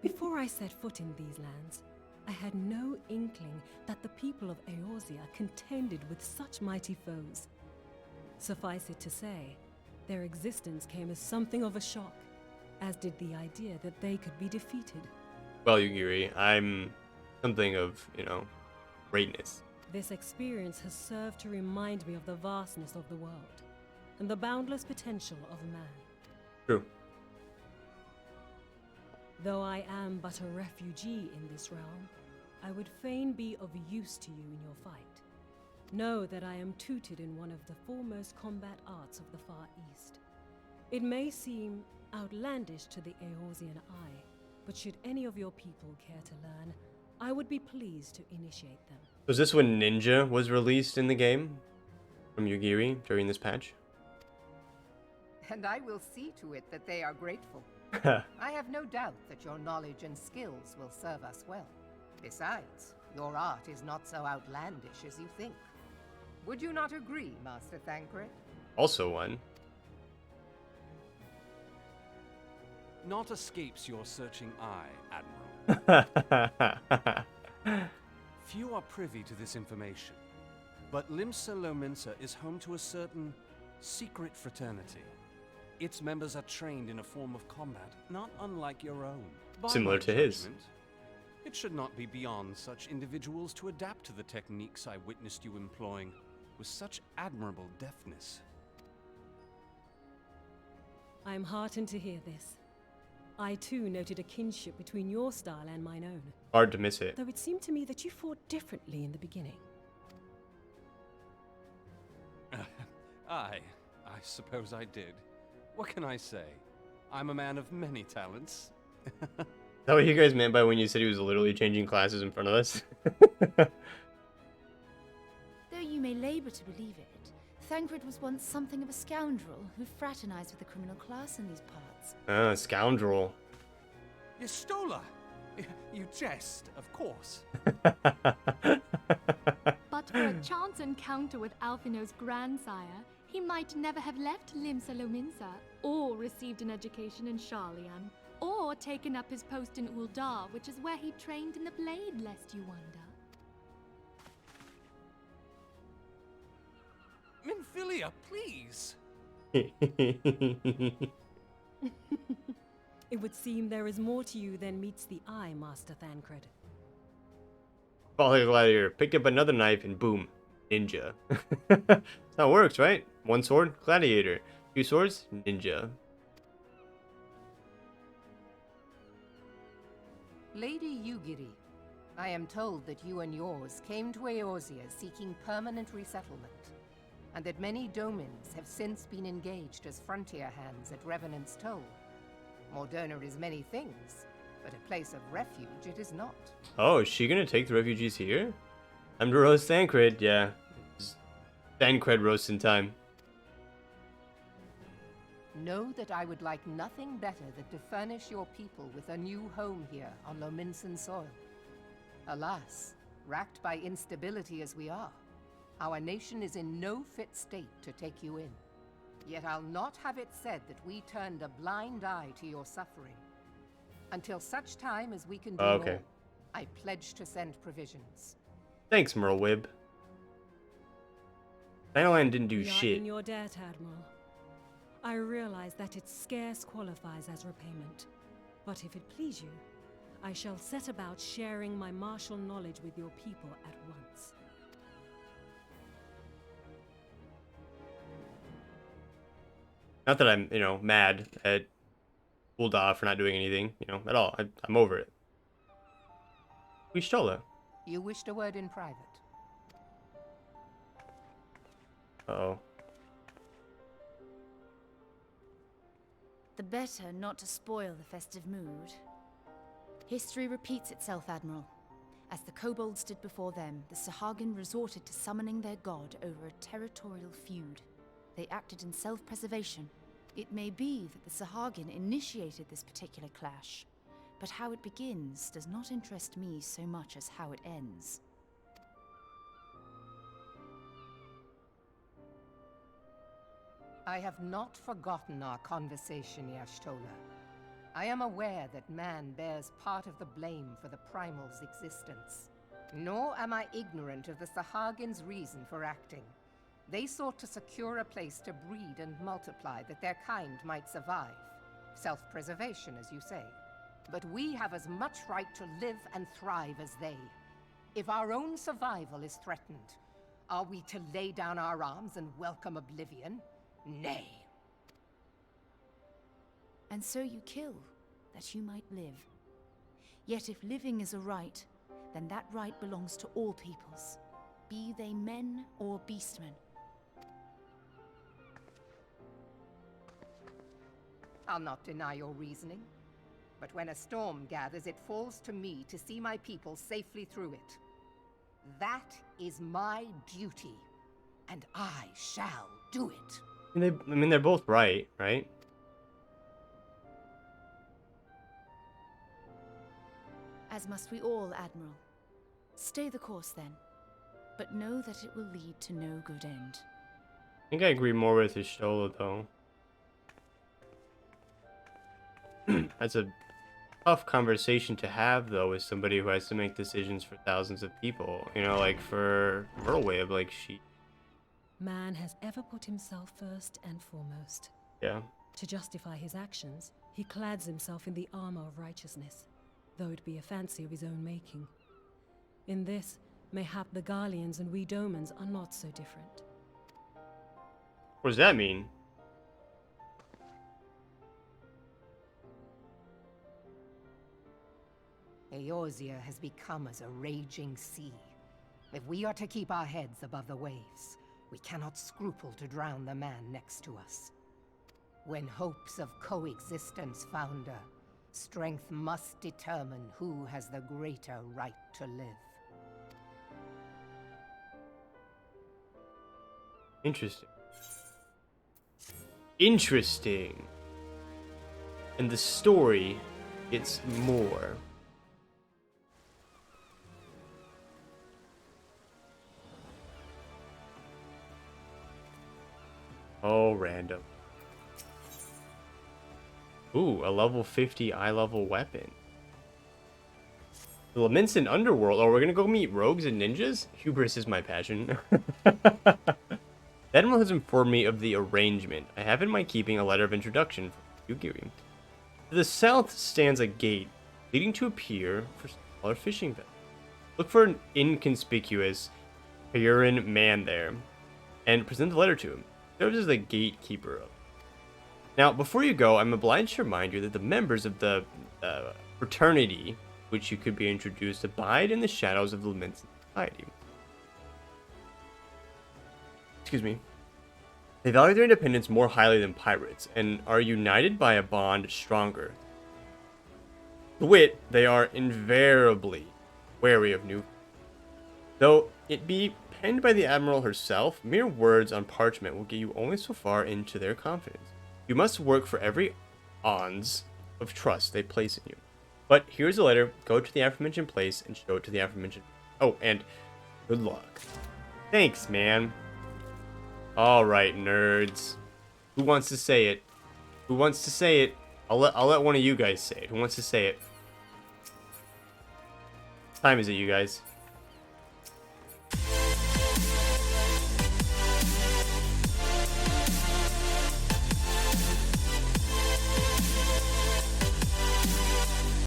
Before I set foot in these lands, I had no inkling that the people of Eorzea contended with such mighty foes. Suffice it to say, their existence came as something of a shock, as did the idea that they could be defeated. Well, Yugiri, I'm something of, greatness. This experience has served to remind me of the vastness of the world, and the boundless potential of man. True. Though I am but a refugee in this realm, I would fain be of use to you in your fight. Know that I am tutored in one of the foremost combat arts of the Far East. It may seem outlandish to the Eorzean eye, but should any of your people care to learn, I would be pleased to initiate them. Was this when Ninja was released in the game from Yugiri during this patch? And I will see to it that they are grateful. I have no doubt that your knowledge and skills will serve us well. Besides, your art is not so outlandish as you think. Would you not agree, Master Thancred? Also one. Naught escapes your searching eye, Admiral. Few are privy to this information, but Limsa Lominsa is home to a certain secret fraternity. Its members are trained in a form of combat not unlike your own. By Similar my to his. judgment, it should not be beyond such individuals to adapt to the techniques I witnessed you employing with such admirable deftness. I am heartened to hear this. I too noted a kinship between your style and mine own. Hard to miss it. Though it seemed to me that you fought differently in the beginning. I suppose I did. What can I say? I'm a man of many talents. Is that what you guys meant by when you said he was literally changing classes in front of us? Though you may labor to believe it, Thancred was once something of a scoundrel who fraternized with the criminal class in these parts. Scoundrel. Yestola! You jest, of course. But for a chance encounter with Alphino's grandsire, he might never have left Limsa Lominsa, or received an education in Sharlayan, or taken up his post in Uldar, which is where he trained in the blade, lest you wonder. Minfilia, please! It would seem there is more to you than meets the eye, Master Thancred. Follow Gladiator. Picked up another knife and boom. Ninja. That's how it works, right? One sword, Gladiator. Two swords, Ninja. Lady Yugiri, I am told that you and yours came to Eorzea seeking permanent resettlement, and that many Domans have since been engaged as frontier hands at Revenant's Toll. Mor Dhona is many things, but a place of refuge it is not. Oh, is she gonna take the refugees here? I'm to roast Thancred, yeah. Thancred roasting time. Know that I would like nothing better than to furnish your people with a new home here on Lominsan soil. Alas, racked by instability as we are, our nation is in no fit state to take you in. Yet I'll not have it said that we turned a blind eye to your suffering. Until such time as we can do more, I pledge to send provisions. Thanks, Merlwib. Thailand didn't do We are shit. in your debt, Admiral. I realize that it scarce qualifies as repayment, but if it please you, I shall set about sharing my martial knowledge with your people at once. Not that I'm, mad at Ul'dah for not doing anything, at all. I'm over it. Y'shtola. You wished a word in private. Uh-oh. The better not to spoil the festive mood. History repeats itself, Admiral. As the kobolds did before them, the Sahagin resorted to summoning their god over a territorial feud. They acted in self-preservation. It may be that the Sahagin initiated this particular clash, but how it begins does not interest me so much as how it ends. I have not forgotten our conversation, Y'shtola. I am aware that man bears part of the blame for the Primal's existence. Nor am I ignorant of the Sahagins' reason for acting. They sought to secure a place to breed and multiply that their kind might survive. Self-preservation, as you say. But we have as much right to live and thrive as they. If our own survival is threatened, are we to lay down our arms and welcome oblivion? Nay. And so you kill, that you might live. Yet if living is a right, then that right belongs to all peoples, be they men or beastmen. I'll not deny your reasoning. But when a storm gathers, it falls to me to see my people safely through it. That is my duty, and I shall do it. I mean, they're both right? As must we all, Admiral. Stay the course, then. But know that it will lead to no good end. I think I agree more with Y'shtola, though. That's a tough conversation to have, though, with somebody who has to make decisions for thousands of people. You know, like for Merlwave, like she... Man has ever put himself first and foremost. Yeah. To justify his actions, he clads himself in the armor of righteousness, though it be a fancy of his own making. In this, mayhap the Garleans and we Domans are not so different. What does that mean? Eorzea has become as a raging sea. If we are to keep our heads above the waves, we cannot scruple to drown the man next to us. When hopes of coexistence founder, strength must determine who has the greater right to live. Interesting. Interesting. And the story gets more. Oh, random. Ooh, a level 50 eye-level weapon. The Leminson Underworld. Oh, we're gonna go meet rogues and ninjas? Hubris is my passion. The Admiral has informed me of the arrangement. I have in my keeping a letter of introduction from Yugiri. To the south stands a gate leading to a pier for smaller fishing vessels. Look for an inconspicuous Purin man there and present the letter to him. Serves as the gatekeeper of. Now, before you go, I'm obliged to remind you that the members of the fraternity, which you could be introduced, abide in the shadows of the Leminson society. Excuse me. They value their independence more highly than pirates, and are united by a bond stronger. To wit, they are invariably wary of new. Though it be penned by the Admiral herself, mere words on parchment will get you only so far into their confidence. You must work for every ounce of trust they place in you. But here's a letter. Go to the aforementioned place and show it to the aforementioned... Oh, and good luck. Thanks, man. Alright, nerds. Who wants to say it? Who wants to say it? I'll let one of you guys say it. Who wants to say it? What time is it, you guys?